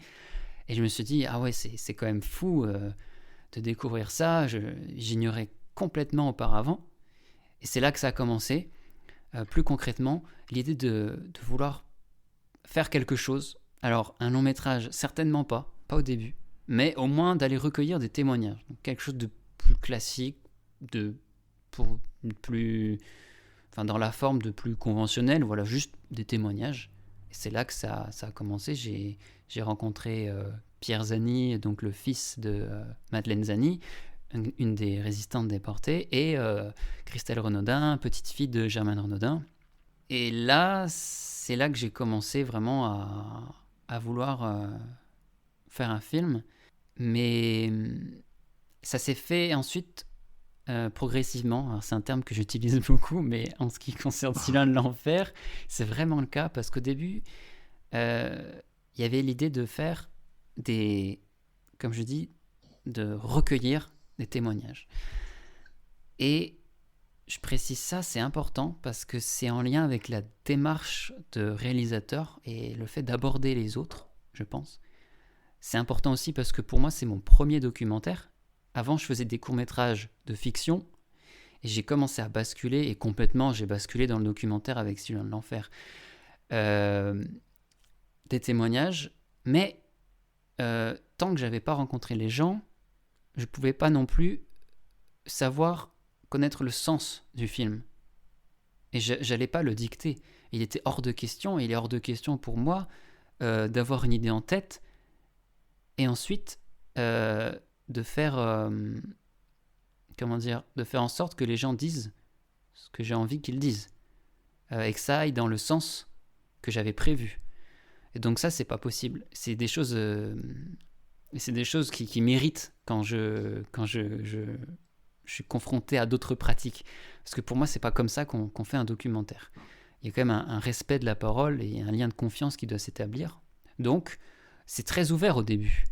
Et je me suis dit, ah ouais, c'est quand même fou de découvrir ça. J'ignorais complètement auparavant. Et c'est là que ça a commencé. Plus concrètement, l'idée de vouloir faire quelque chose. Alors, un long métrage, certainement pas au début, mais au moins d'aller recueillir des témoignages. Donc, quelque chose de plus classique, dans la forme de plus conventionnelle, voilà, juste des témoignages. Et c'est là que ça a commencé. J'ai rencontré Pierre Zani, donc le fils de Madeleine Zani, une des résistantes déportées, et Christelle Renaudin, petite fille de Germaine Renaudin. Et là, c'est là que j'ai commencé vraiment à vouloir faire un film. Mais ça s'est fait ensuite progressivement. Alors, c'est un terme que j'utilise beaucoup, mais en ce qui concerne Silence de l'Enfer, c'est vraiment le cas, parce qu'au début, il y avait l'idée de faire comme je dis, de recueillir des témoignages. Et je précise ça, c'est important, parce que c'est en lien avec la démarche de réalisateur et le fait d'aborder les autres, je pense. C'est important aussi parce que pour moi, c'est mon premier documentaire. Avant, je faisais des courts-métrages de fiction, Et j'ai commencé à basculer, et complètement, j'ai basculé dans le documentaire avec Sylvain de l'Enfer. Des témoignages, mais tant que j'avais pas rencontré les gens, je pouvais pas non plus connaître le sens du film. Et j'allais pas le dicter. Il était hors de question, et il est hors de question pour moi d'avoir une idée en tête, et ensuite de faire de faire en sorte que les gens disent ce que j'ai envie qu'ils disent, et que ça aille dans le sens que j'avais prévu. Et donc ça, c'est pas possible. C'est des choses qui méritent quand je suis confronté à d'autres pratiques. Parce que pour moi, c'est pas comme ça qu'on fait un documentaire. Il y a quand même un respect de la parole et un lien de confiance qui doit s'établir. Donc, c'est très ouvert au début.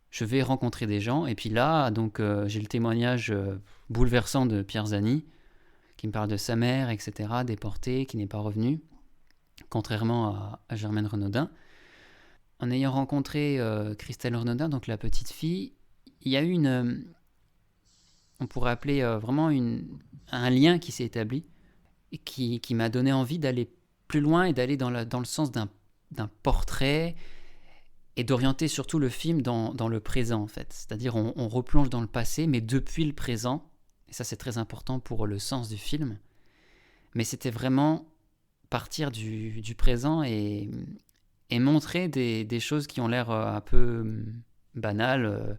Je vais rencontrer des gens, et puis là, donc, j'ai le témoignage bouleversant de Pierre Zani, qui me parle de sa mère, etc., déportée, qui n'est pas revenue, contrairement à Germaine Renaudin. En ayant rencontré Christelle Renaudin, donc la petite fille, il y a eu on pourrait appeler vraiment un lien qui s'est établi, et qui m'a donné envie d'aller plus loin et d'aller dans le sens d'un portrait, et d'orienter surtout le film dans le présent, en fait. C'est-à-dire on replonge dans le passé, mais depuis le présent, et ça c'est très important pour le sens du film, mais c'était vraiment partir du présent et montrer des choses qui ont l'air un peu banales,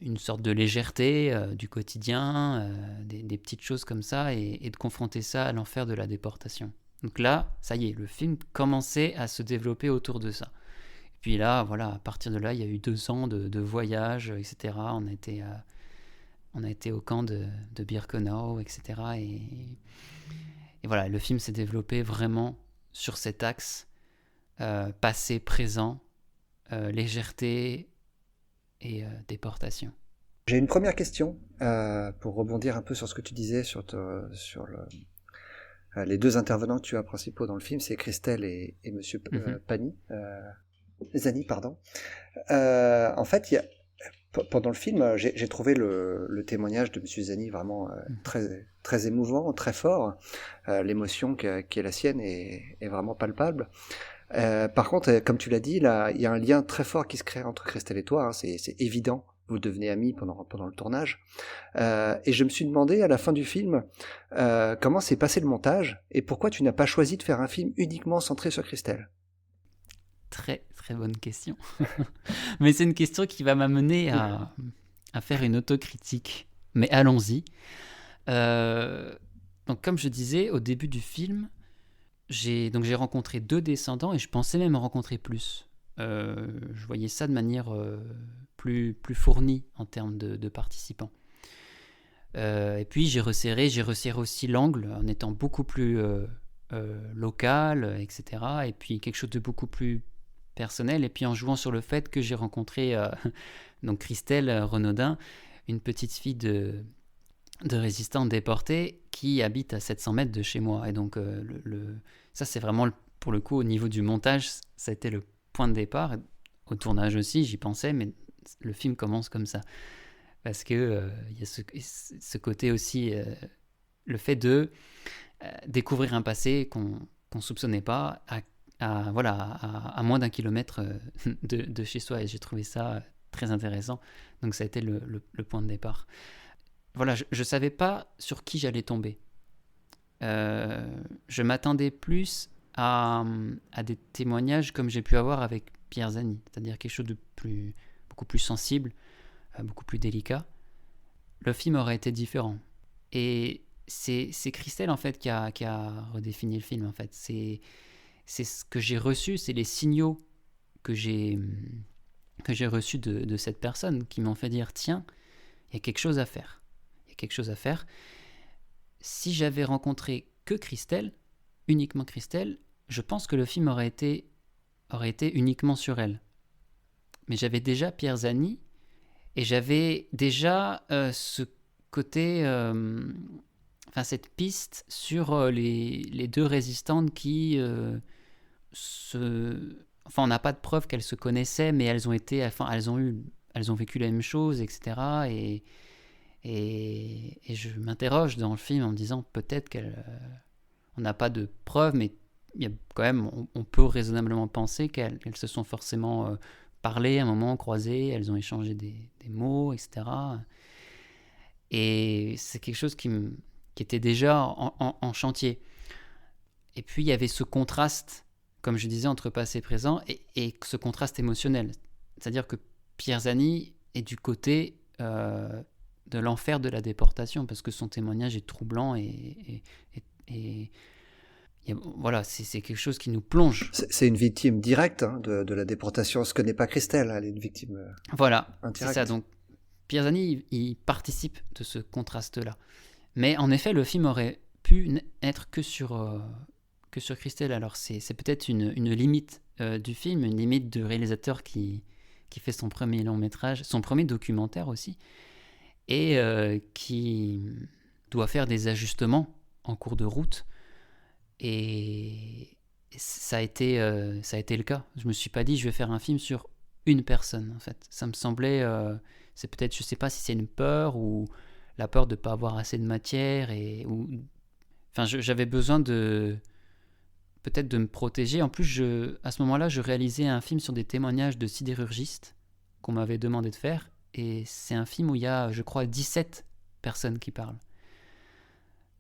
une sorte de légèreté du quotidien, des petites choses comme ça, et de confronter ça à l'enfer de la déportation. Donc là, ça y est, le film commençait à se développer autour de ça. Et puis là, voilà, à partir de là, il y a eu 2 ans de voyages, etc. On a été au camp de Birkenau, etc. Et voilà, le film s'est développé vraiment sur cet axe, passé, présent, légèreté et déportation. J'ai une première question pour rebondir un peu sur ce que tu disais sur les 2 intervenants que tu as principaux dans le film, c'est Christelle et Monsieur Zani, pardon. En fait, pendant le film, j'ai trouvé le témoignage de Monsieur Zani vraiment très, très émouvant, très fort. L'émotion qui est la sienne est vraiment palpable. Par contre, comme tu l'as dit, là, il y a un lien très fort qui se crée entre Christelle et toi, hein, c'est évident. Vous devenez amis pendant le tournage. Et je me suis demandé à la fin du film comment s'est passé le montage et pourquoi tu n'as pas choisi de faire un film uniquement centré sur Christelle. Très très bonne question. Mais c'est une question qui va m'amener à faire une autocritique. Mais allons-y. Donc comme je disais, au début du film, j'ai rencontré 2 descendants, et je pensais même en rencontrer plus. Je voyais ça de manière plus fournie en termes de participants. Et puis j'ai resserré aussi l'angle en étant beaucoup plus local, etc. Et puis quelque chose de beaucoup plus personnel, et puis en jouant sur le fait que j'ai rencontré donc Christelle Renaudin, une petite fille de résistante déportée qui habite à 700 mètres de chez moi. Et donc ça c'est vraiment pour le coup au niveau du montage, ça a été le point de départ. Au tournage aussi j'y pensais, mais le film commence comme ça parce que il y a ce côté aussi, le fait de découvrir un passé qu'on soupçonnait pas à moins d'1 kilomètre de chez soi, et j'ai trouvé ça très intéressant. Donc ça a été le point de départ. Voilà, je ne savais pas sur qui j'allais tomber. Je m'attendais plus à des témoignages comme j'ai pu avoir avec Pierre Zani, c'est-à-dire quelque chose de beaucoup plus sensible, beaucoup plus délicat. Le film aurait été différent. Et c'est Christelle en fait qui a redéfini le film en fait. C'est ce que j'ai reçu, c'est les signaux que j'ai reçus de cette personne qui m'ont fait dire tiens, il y a quelque chose à faire. Si j'avais rencontré que Christelle, uniquement Christelle, je pense que le film aurait été uniquement sur elle. Mais j'avais déjà Pierre Zani, et j'avais déjà ce côté, cette piste sur les 2 résistantes qui on n'a pas de preuve qu'elles se connaissaient, mais elles ont vécu la même chose, etc. Et Et je m'interroge dans le film en me disant peut-être on n'a pas de preuves, mais il y a quand même, on peut raisonnablement penser qu'elles se sont forcément parlé à un moment, croisées, elles ont échangé des mots, etc. Et c'est quelque chose qui était déjà en chantier. Et puis il y avait ce contraste, comme je disais, entre passé et présent, et ce contraste émotionnel. C'est-à-dire que Pierzani est du côté de l'enfer de la déportation, parce que son témoignage est troublant voilà, c'est quelque chose qui nous plonge. C'est une victime directe de la déportation, ce que n'est pas Christelle, elle est une victime Voilà, indirecte. c'est ça. Donc Pierzani, il participe de ce contraste-là. Mais en effet, le film aurait pu être que sur Christelle. Alors c'est peut-être une limite du film, une limite de réalisateur qui fait son premier long métrage, son premier documentaire aussi, et qui doit faire des ajustements en cours de route. Et ça a été le cas. Je me suis pas dit je vais faire un film sur une personne, en fait. Ça me semblait, c'est peut-être, je sais pas si c'est une peur ou la peur de pas avoir assez de matière, enfin j'avais besoin peut-être de me protéger. En plus, à ce moment-là, je réalisais un film sur des témoignages de sidérurgistes qu'on m'avait demandé de faire, et c'est un film où il y a, je crois, 17 personnes qui parlent.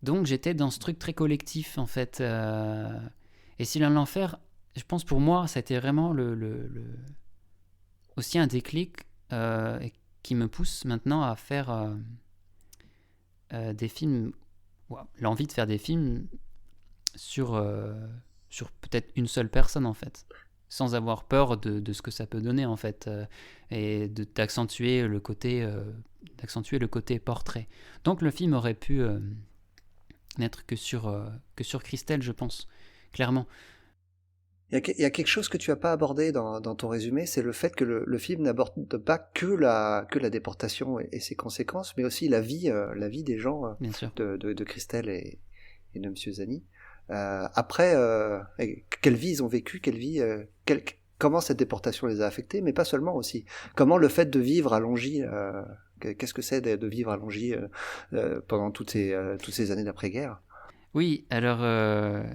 Donc j'étais dans ce truc très collectif, en fait. Et Sylvain de l'Enfer, je pense pour moi, ça a été vraiment aussi un déclic qui me pousse maintenant à faire des films, l'envie de faire des films sur peut-être une seule personne, en fait, sans avoir peur de ce que ça peut donner, en fait, et d'accentuer le côté portrait. Donc le film aurait pu n'être que sur Christelle, je pense, clairement. Il y a quelque chose que tu n'as pas abordé dans ton résumé, c'est le fait que le film n'aborde pas que la déportation et ses conséquences, mais aussi la vie des gens, Bien sûr. de Christelle et de Monsieur Zani. Après, quelle vie ils ont vécu, comment cette déportation les a affectés, mais pas seulement aussi. Comment le fait de vivre à Longwy, qu'est-ce que c'est de vivre à Longwy pendant toutes ces années d'après-guerre? Oui, alors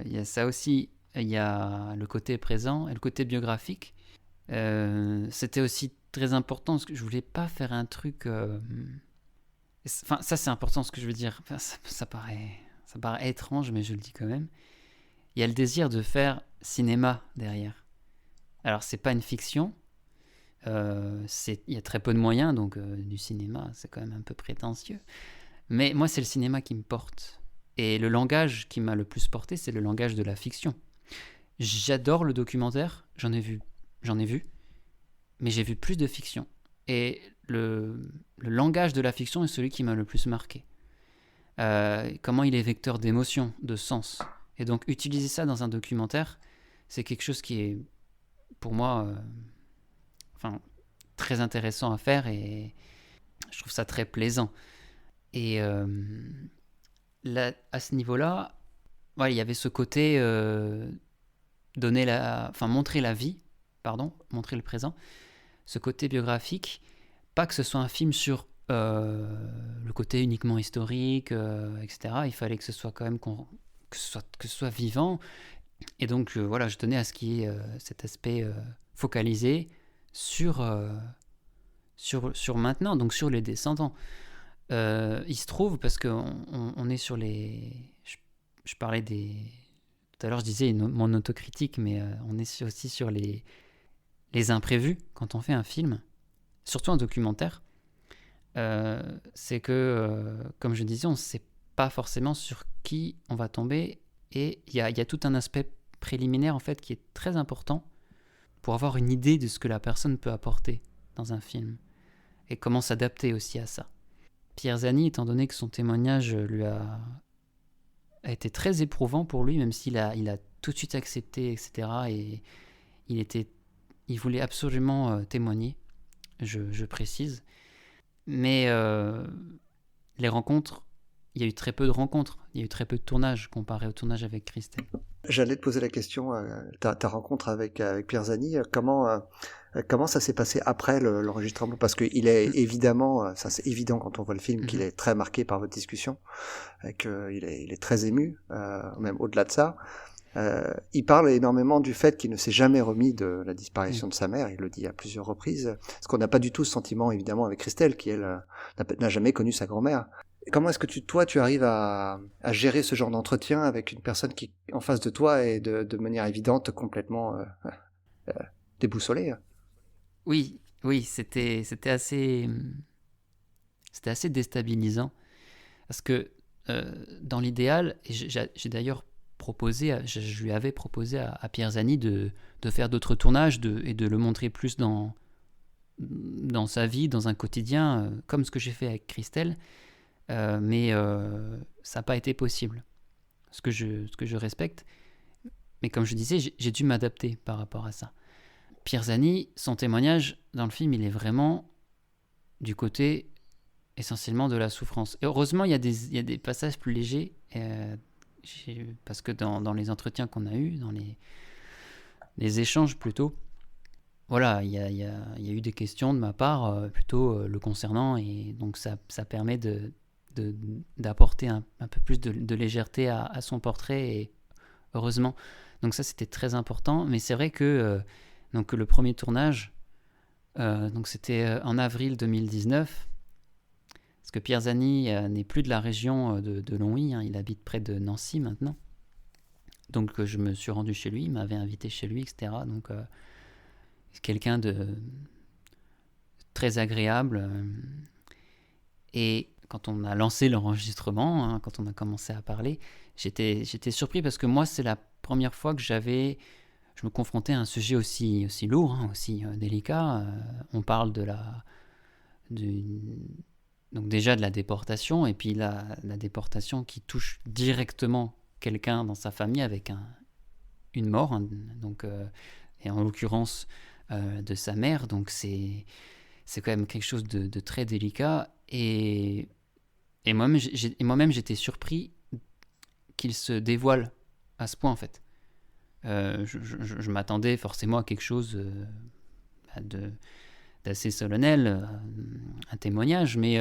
il y a ça aussi. Il y a le côté présent et le côté biographique. C'était aussi très important parce que je voulais pas faire un truc. Enfin, ça c'est important ce que je veux dire. Enfin, ça paraît étrange, mais je le dis quand même. Il y a le désir de faire cinéma derrière. Alors c'est pas une fiction. Il y a très peu de moyens, donc du cinéma, c'est quand même un peu prétentieux. Mais moi, c'est le cinéma qui me porte. Et le langage qui m'a le plus porté, c'est le langage de la fiction. J'adore le documentaire, j'en ai vu, mais j'ai vu plus de fiction. Et le langage de la fiction est celui qui m'a le plus marqué. Comment il est vecteur d'émotion, de sens. Et donc utiliser ça dans un documentaire, c'est quelque chose qui est, pour moi, très intéressant à faire, et je trouve ça très plaisant. Et là, à ce niveau-là, il y avait ce côté montrer la vie, montrer le présent, ce côté biographique, pas que ce soit un film sur le côté uniquement historique, etc. Il fallait que ce soit quand même que ce soit vivant, et donc je tenais à ce qu'il y ait cet aspect focalisé sur maintenant, donc sur les descendants. Il se trouve, parce qu'on est sur les... Je parlais des... Tout à l'heure, je disais mon autocritique, mais on est aussi sur les imprévus quand on fait un film, surtout un documentaire. C'est que, comme je disais, on ne sait pas forcément sur qui on va tomber, et il y a tout un aspect préliminaire, en fait, qui est très important pour avoir une idée de ce que la personne peut apporter dans un film, et comment s'adapter aussi à ça. Pierzani, étant donné que son témoignage a été très éprouvant pour lui, même s'il a tout de suite accepté, etc. Et il voulait absolument témoigner, je précise. Mais les rencontres il y a eu très peu de rencontres, il y a eu très peu de tournages comparé au tournage avec Christelle. J'allais te poser la question, ta rencontre avec Pierre Zani, comment ça s'est passé après l'enregistrement? Parce qu'il est évidemment, ça c'est évident quand on voit le film, qu'il est très marqué par votre discussion, et qu'il est très ému, même au-delà de ça. Il parle énormément du fait qu'il ne s'est jamais remis de la disparition de sa mère, il le dit à plusieurs reprises, parce qu'on n'a pas du tout ce sentiment évidemment avec Christelle, qui elle n'a jamais connu sa grand-mère. Comment est-ce que tu arrives à gérer ce genre d'entretien avec une personne qui, en face de toi, est de manière évidente complètement déboussolée? Oui, c'était assez déstabilisant. Parce que dans l'idéal, et j'ai d'ailleurs proposé, je lui avais proposé à Pierre Zani de faire d'autres tournages et de le montrer plus dans sa vie, dans un quotidien, comme ce que j'ai fait avec Christelle. Mais ça n'a pas été possible, ce que je respecte. Mais comme je disais, j'ai dû m'adapter par rapport à ça. Pierre Zani, son témoignage dans le film, il est vraiment du côté essentiellement de la souffrance. Et heureusement, il y a des passages plus légers, parce que dans les entretiens qu'on a eus, dans les échanges plutôt, voilà, il y a eu des questions de ma part plutôt le concernant, et donc ça permet d'apporter un peu plus de légèreté à son portrait, et heureusement. Donc ça, c'était très important. Mais c'est vrai que donc le premier tournage, donc c'était en avril 2019, parce que Pierre Zani n'est plus de la région de Longwy, il habite près de Nancy maintenant. Donc je me suis rendu chez lui, il m'avait invité chez lui, etc. Donc c'est quelqu'un de très agréable. Et quand on a lancé l'enregistrement, quand on a commencé à parler, j'étais surpris parce que moi, c'est la première fois que je me confrontais à un sujet aussi lourd, aussi délicat. On parle donc déjà de la déportation, et puis la déportation qui touche directement quelqu'un dans sa famille avec une mort, donc, et en l'occurrence de sa mère. Donc c'est quand même quelque chose de très délicat. Et moi-même, j'étais surpris qu'il se dévoile à ce point, en fait. Je m'attendais forcément à quelque chose d'assez solennel, un témoignage, mais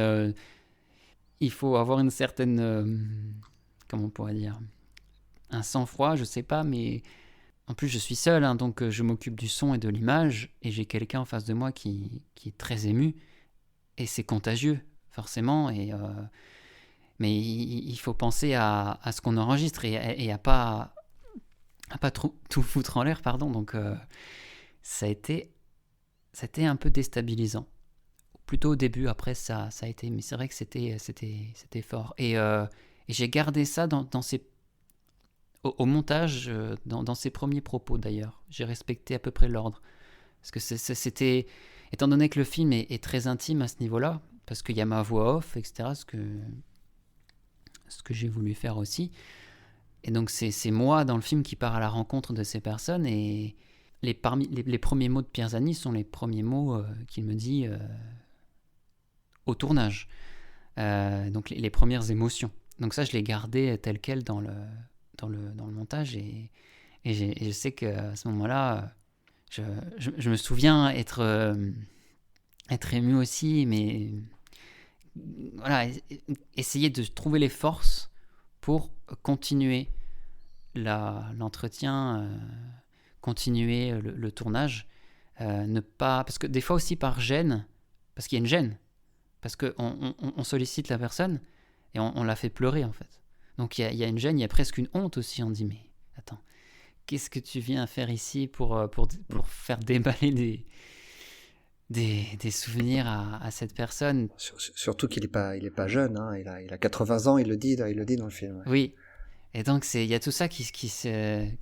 il faut avoir une certaine... comment on pourrait dire, un sang-froid, je sais pas, mais en plus je suis seul, donc je m'occupe du son et de l'image, et j'ai quelqu'un en face de moi qui est très ému, et c'est contagieux, forcément, mais il faut penser à ce qu'on enregistre, et à pas tout foutre en l'air, pardon. Donc ça a été un peu déstabilisant. Plutôt au début, après ça a été, mais c'est vrai que c'était fort. Et j'ai gardé ça au montage, dans ses premiers propos d'ailleurs. J'ai respecté à peu près l'ordre. Parce que c'était, étant donné que le film est très intime à ce niveau-là, parce qu'il y a ma voix off, etc., ce que j'ai voulu faire aussi. Et donc c'est moi dans le film qui part à la rencontre de ces personnes, et les premiers mots de Pierre Zani sont les premiers mots qu'il me dit au tournage. Donc les premières émotions. Donc ça, je l'ai gardé tel quel dans le montage, et je sais qu'à ce moment-là, je me souviens être ému aussi, mais voilà, essayer de trouver les forces pour continuer l'entretien, continuer le tournage, ne pas, parce que des fois aussi par gêne, parce qu'il y a une gêne, parce qu'on sollicite la personne et on la fait pleurer en fait. Donc il y a une gêne, il y a presque une honte aussi. On dit mais attends, qu'est-ce que tu viens faire ici pour faire déballer des souvenirs à cette personne. Surtout qu'il est pas jeune, il a 80 ans, il le dit dans le film. Ouais. Oui, et donc il y a tout ça c'est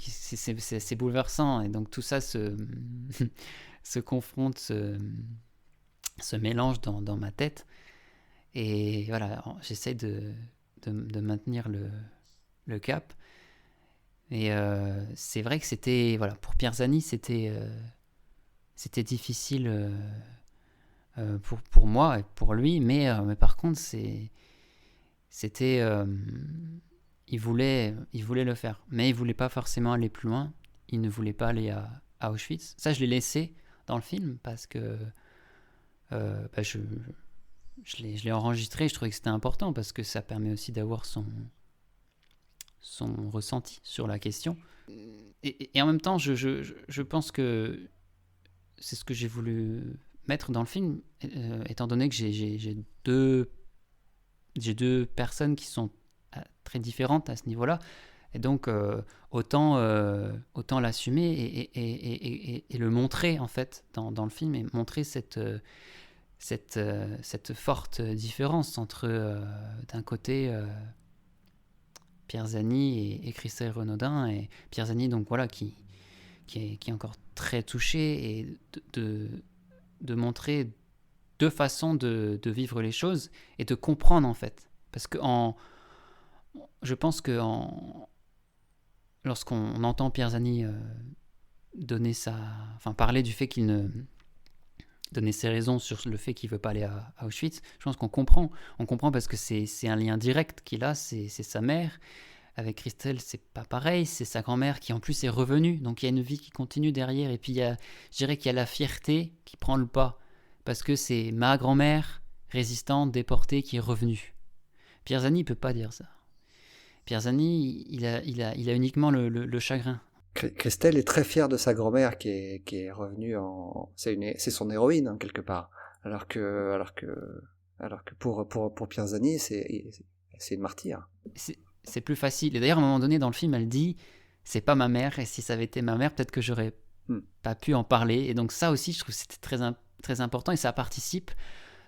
bouleversant, et donc tout ça se confronte, se mélange dans ma tête, et voilà, j'essaie de maintenir le cap, et c'est vrai que c'était, voilà, pour Pierre Zani, c'était difficile pour moi et pour lui, mais par contre c'était... il voulait le faire, mais il voulait pas forcément aller plus loin. Il ne voulait pas aller à Auschwitz. Ça, je l'ai laissé dans le film parce que je l'ai enregistré. Je trouvais que c'était important parce que ça permet aussi d'avoir son ressenti sur la question. Et en même temps, je pense que c'est ce que j'ai voulu mettre dans le film, étant donné que j'ai deux personnes qui sont très différentes à ce niveau-là. Et donc, autant l'assumer et le montrer, en fait, dans le film, et montrer cette forte différence entre, d'un côté, Pierzani et Christelle Renaudin. Et Pierzani, donc voilà, qui est encore très touché, et de montrer deux façons de vivre les choses et de comprendre, en fait. Parce que je pense que lorsqu'on entend Pierzani parler du fait qu'il ne donner ses raisons sur le fait qu'il ne veut pas aller à Auschwitz, je pense qu'on comprend. On comprend parce que c'est un lien direct qu'il a, c'est sa mère. Avec Christelle, c'est pas pareil, c'est sa grand-mère qui en plus est revenue, donc il y a une vie qui continue derrière, et puis je dirais qu'il y a la fierté qui prend le pas, parce que c'est ma grand-mère résistante, déportée, qui est revenue. Pierzani ne peut pas dire ça. Pierzani, il a uniquement le chagrin. Christelle est très fière de sa grand-mère qui est revenue c'est son héroïne, hein, quelque part. Alors que pour Pierzani, c'est une martyre. C'est plus facile. Et d'ailleurs, à un moment donné, dans le film, elle dit « c'est pas ma mère, et si ça avait été ma mère, peut-être que j'aurais pas pu en parler ». Et donc ça aussi, je trouve que c'était très, très important, et ça participe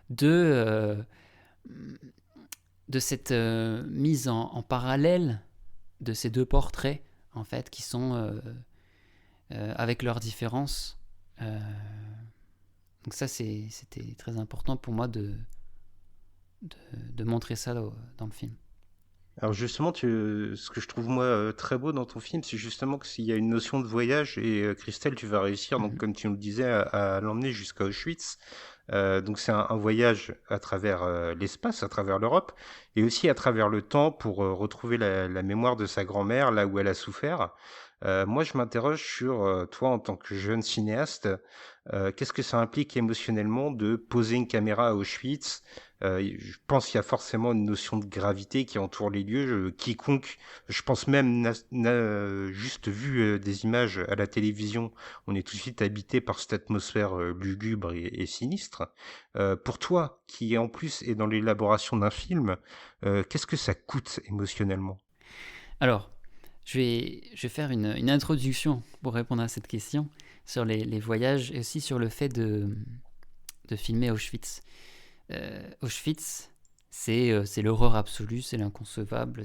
de cette mise en parallèle de ces deux portraits, en fait, qui sont avec leurs différences. Donc ça, c'était très important pour moi de montrer ça dans le film. Alors justement, ce que je trouve moi très beau dans ton film, c'est justement qu'il y a une notion de voyage, et Christelle, tu vas réussir, donc comme tu nous le disais, à l'emmener jusqu'à Auschwitz. Donc c'est un voyage à travers l'espace, à travers l'Europe, et aussi à travers le temps pour retrouver la mémoire de sa grand-mère, là où elle a souffert. Moi, je m'interroge sur toi en tant que jeune cinéaste. Qu'est-ce que ça implique émotionnellement de poser une caméra à Auschwitz? Je pense qu'il y a forcément une notion de gravité qui entoure les lieux. Quiconque, je pense même, juste vu des images à la télévision, on est tout de suite habité par cette atmosphère lugubre et sinistre. Pour toi, qui en plus est dans l'élaboration d'un film, qu'est-ce que ça coûte émotionnellement? Alors, je vais faire une introduction pour répondre à cette question sur les voyages, et aussi sur le fait de filmer Auschwitz. Auschwitz, c'est l'horreur absolue, c'est l'inconcevable,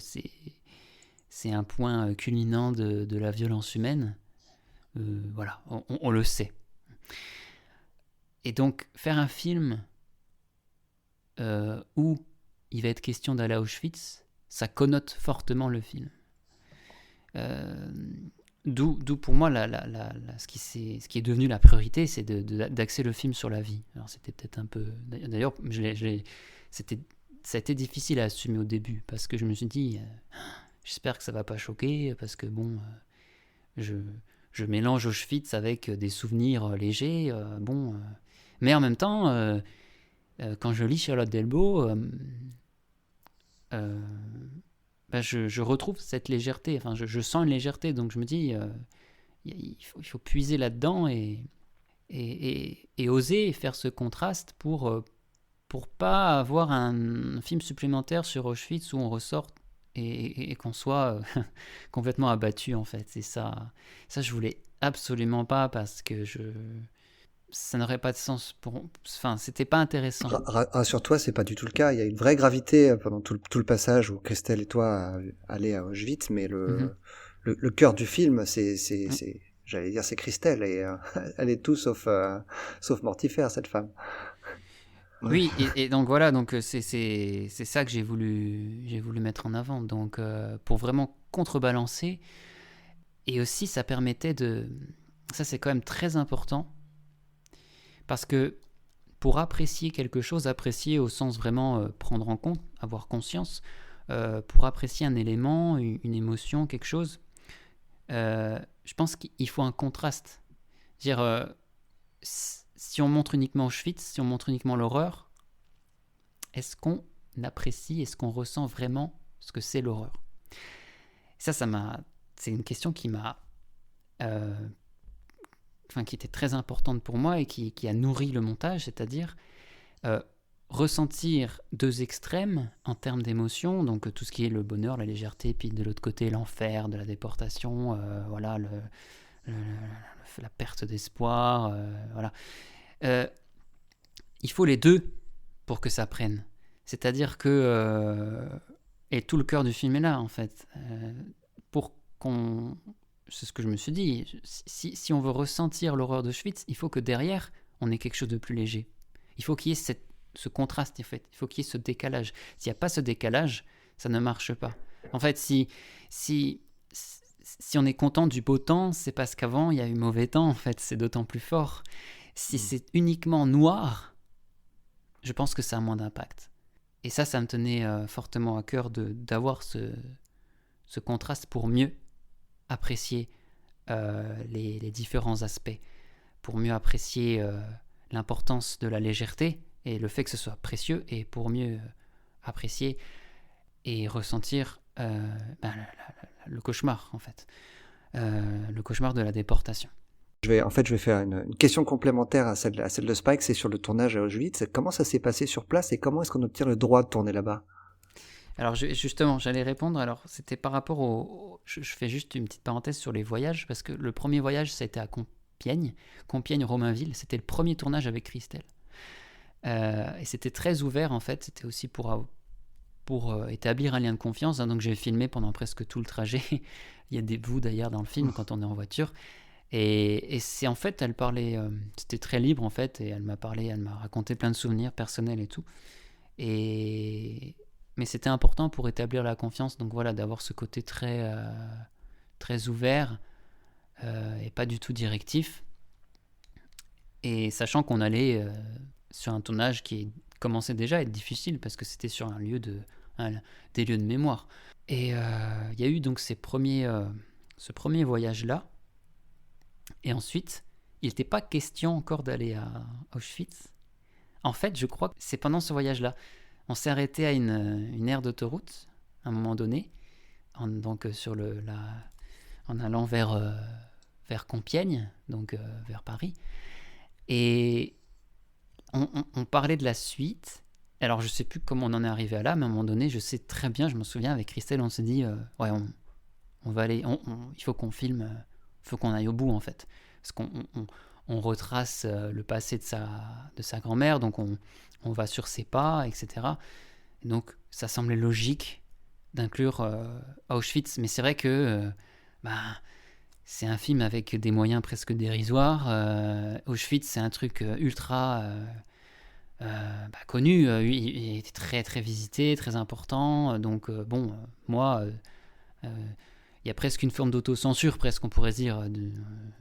c'est un point culminant de la violence humaine. Voilà, on le sait. Et donc, faire un film où il va être question d'aller à Auschwitz, ça connote fortement le film. D'où pour moi ce qui est devenu la priorité, c'est d'axer le film sur la vie. Alors c'était peut-être un peu... D'ailleurs, ça a été difficile à assumer au début, parce que je me suis dit, j'espère que ça va pas choquer, parce que bon, je mélange Auschwitz avec des souvenirs légers, mais en même temps, quand je lis Charlotte Delbo, je retrouve cette légèreté, enfin je sens une légèreté, donc je me dis il faut puiser là-dedans et oser faire ce contraste pour pas avoir un film supplémentaire sur Auschwitz où on ressort et qu'on soit complètement abattu, en fait. C'est ça je voulais absolument pas, parce que ça n'aurait pas de sens c'était pas intéressant. Rassure-toi, c'est pas du tout le cas. Il y a une vraie gravité pendant tout le passage où Christelle et toi allez à Auschwitz, mais le cœur du film, j'allais dire, c'est Christelle, et elle est tout sauf mortifère, cette femme. Oui, et donc voilà, donc c'est ça que j'ai voulu mettre en avant, donc pour vraiment contrebalancer. Et aussi, ça permettait ça c'est quand même très important, parce que pour apprécier quelque chose, apprécier au sens vraiment prendre en compte, avoir conscience, pour apprécier un élément, une émotion, quelque chose, je pense qu'il faut un contraste. Dire, si on montre uniquement Auschwitz, si on montre uniquement l'horreur, est-ce qu'on apprécie, est-ce qu'on ressent vraiment ce que c'est l'horreur ? C'est une question qui m'a, qui était très importante pour moi et qui a nourri le montage, c'est-à-dire ressentir deux extrêmes en termes d'émotions, donc tout ce qui est le bonheur, la légèreté, puis de l'autre côté l'enfer, de la déportation, voilà, la perte d'espoir, voilà. Il faut les deux pour que ça prenne. C'est-à-dire que et tout le cœur du film est là en fait. C'est ce que je me suis dit. Si on veut ressentir l'horreur d'Auschwitz, il faut que derrière on ait quelque chose de plus léger. Il faut qu'il y ait ce contraste en fait. Il faut qu'il y ait ce décalage. S'il n'y a pas ce décalage, ça ne marche pas. En fait, si on est content du beau temps, c'est parce qu'avant il y a eu mauvais temps. En fait, c'est d'autant plus fort. Si c'est uniquement noir, je pense que ça a moins d'impact. Et ça me tenait fortement à cœur d'avoir ce contraste pour mieux apprécier les différents aspects, pour mieux apprécier l'importance de la légèreté et le fait que ce soit précieux, et pour mieux apprécier et ressentir le cauchemar, en fait. Le cauchemar de la déportation. Je vais faire une question complémentaire à celle de Spike, c'est sur le tournage à Auschwitz. Comment ça s'est passé sur place et comment est-ce qu'on obtient le droit de tourner là-bas ? Alors justement, j'allais répondre. Alors c'était par rapport je fais juste une petite parenthèse sur les voyages, parce que le premier voyage, c'était à Compiègne-Romainville. C'était le premier tournage avec Christelle. Et c'était très ouvert, en fait. C'était aussi pour établir un lien de confiance. Hein, donc j'ai filmé pendant presque tout le trajet. Il y a des bouts d'ailleurs dans le film quand on est en voiture. Et c'est en fait, elle parlait, c'était très libre en fait, et elle m'a raconté plein de souvenirs personnels et tout. Mais c'était important pour établir la confiance, donc voilà, d'avoir ce côté très, très ouvert et pas du tout directif. Et sachant qu'on allait sur un tournage qui commençait déjà à être difficile parce que c'était sur des lieux de mémoire. Et il y a eu donc ce premier voyage-là. Et ensuite, il n'était pas question encore d'aller à Auschwitz. En fait, je crois que c'est pendant ce voyage-là. On s'est arrêté à une aire d'autoroute, à un moment donné, en allant vers Compiègne, donc vers Paris. Et on parlait de la suite. Alors, je ne sais plus comment on en est arrivé à là, mais à un moment donné, je sais très bien, je me souviens, avec Christelle, on s'est dit, ouais, on va aller, il faut qu'on filme, il faut qu'on aille au bout, en fait. Parce qu'on retrace le passé de sa grand-mère, donc on va sur ses pas, etc. Et donc, ça semblait logique d'inclure Auschwitz, mais c'est vrai que c'est un film avec des moyens presque dérisoires. Auschwitz, c'est un truc ultra connu, il était très très visité, très important. Donc moi, il y a presque une forme d'autocensure, presque on pourrait dire,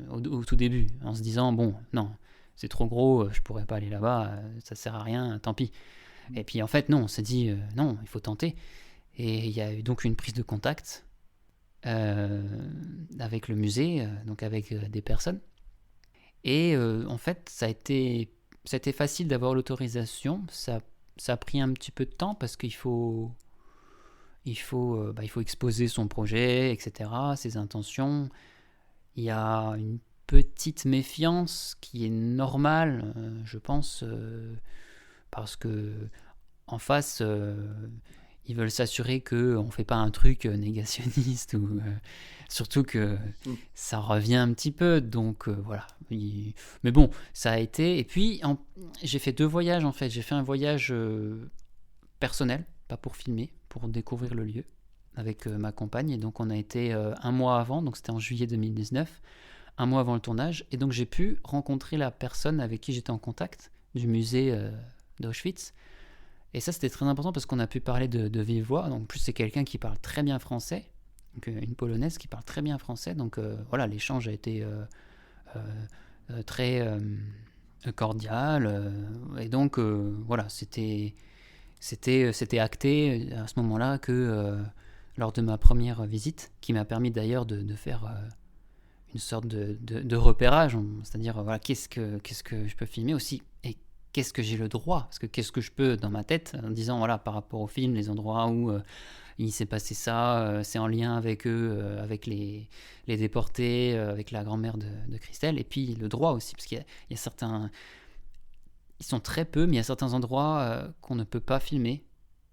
au tout début, en se disant bon, non, c'est trop gros, je pourrais pas aller là-bas, ça sert à rien, tant pis. Et puis en fait non, on s'est dit non, il faut tenter. Et il y a eu donc une prise de contact avec le musée, donc avec des personnes. Et en fait, ça a été facile d'avoir l'autorisation. Ça a pris un petit peu de temps parce qu'il faut exposer son projet, etc., ses intentions. Il y a une petite méfiance qui est normale, je pense, parce que en face, ils veulent s'assurer qu'on ne fait pas un truc négationniste, ou surtout que ça revient un petit peu, donc voilà. Mais bon, ça a été. Et puis, j'ai fait 2 voyages, en fait. J'ai fait un voyage personnel, pas pour filmer, pour découvrir le lieu, avec ma compagne. Et donc, on a été un mois avant, donc c'était en juillet 2019, un mois avant le tournage. Et donc, j'ai pu rencontrer la personne avec qui j'étais en contact, du musée d'Auschwitz. Et ça, c'était très important parce qu'on a pu parler de vive voix. Donc, en plus, c'est quelqu'un qui parle très bien français, donc une Polonaise qui parle très bien français. Donc, voilà, l'échange a été très cordial. Et donc, voilà, c'était acté à ce moment-là que lors de ma première visite, qui m'a permis d'ailleurs de faire une sorte de repérage, c'est-à-dire voilà, qu'est-ce que je peux filmer aussi et qu'est-ce que j'ai le droit, parce que qu'est-ce que je peux dans ma tête en disant voilà, par rapport au film, les endroits où il s'est passé ça, c'est en lien avec eux, avec les déportés, avec la grand-mère de Christelle, et puis le droit aussi, parce qu'il y a certains, ils sont très peu, mais il y a certains endroits qu'on ne peut pas filmer.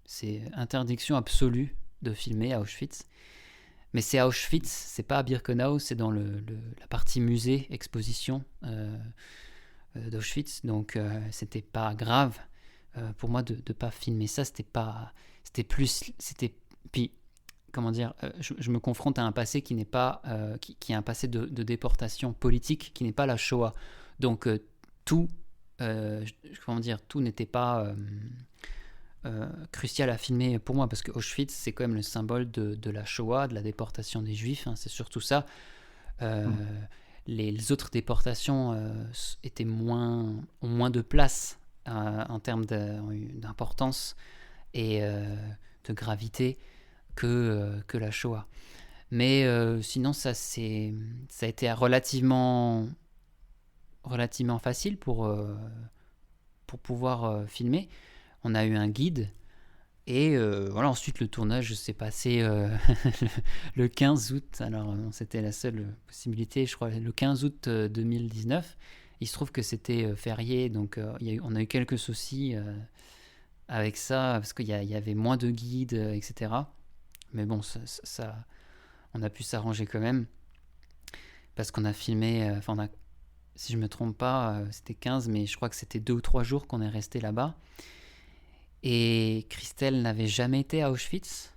C'est interdiction absolue de filmer à Auschwitz. Mais c'est à Auschwitz, c'est pas à Birkenau, c'est dans la partie musée, exposition d'Auschwitz. Donc c'était pas grave pour moi de pas filmer ça. Puis comment dire, je me confronte à un passé qui n'est pas, qui est un passé de déportation politique, qui n'est pas la Shoah. Donc tout n'était pas crucial à filmer pour moi, parce que Auschwitz, c'est quand même le symbole de la Shoah, de la déportation des Juifs, hein, c'est surtout ça. Les autres déportations ont moins de place en termes d'importance et de gravité que la Shoah. Mais sinon, ça a été relativement facile pour pouvoir filmer. On a eu un guide et voilà, ensuite le tournage s'est passé le 15 août. Alors c'était la seule possibilité, je crois, le 15 août 2019. Il se trouve que c'était férié, donc on a eu quelques soucis avec ça, parce qu'il y avait moins de guides, etc. Mais bon, ça, on a pu s'arranger quand même, parce qu'on a filmé, si je me trompe pas, c'était 15, mais je crois que c'était 2 ou 3 jours qu'on est resté là-bas. Et Christelle n'avait jamais été à Auschwitz.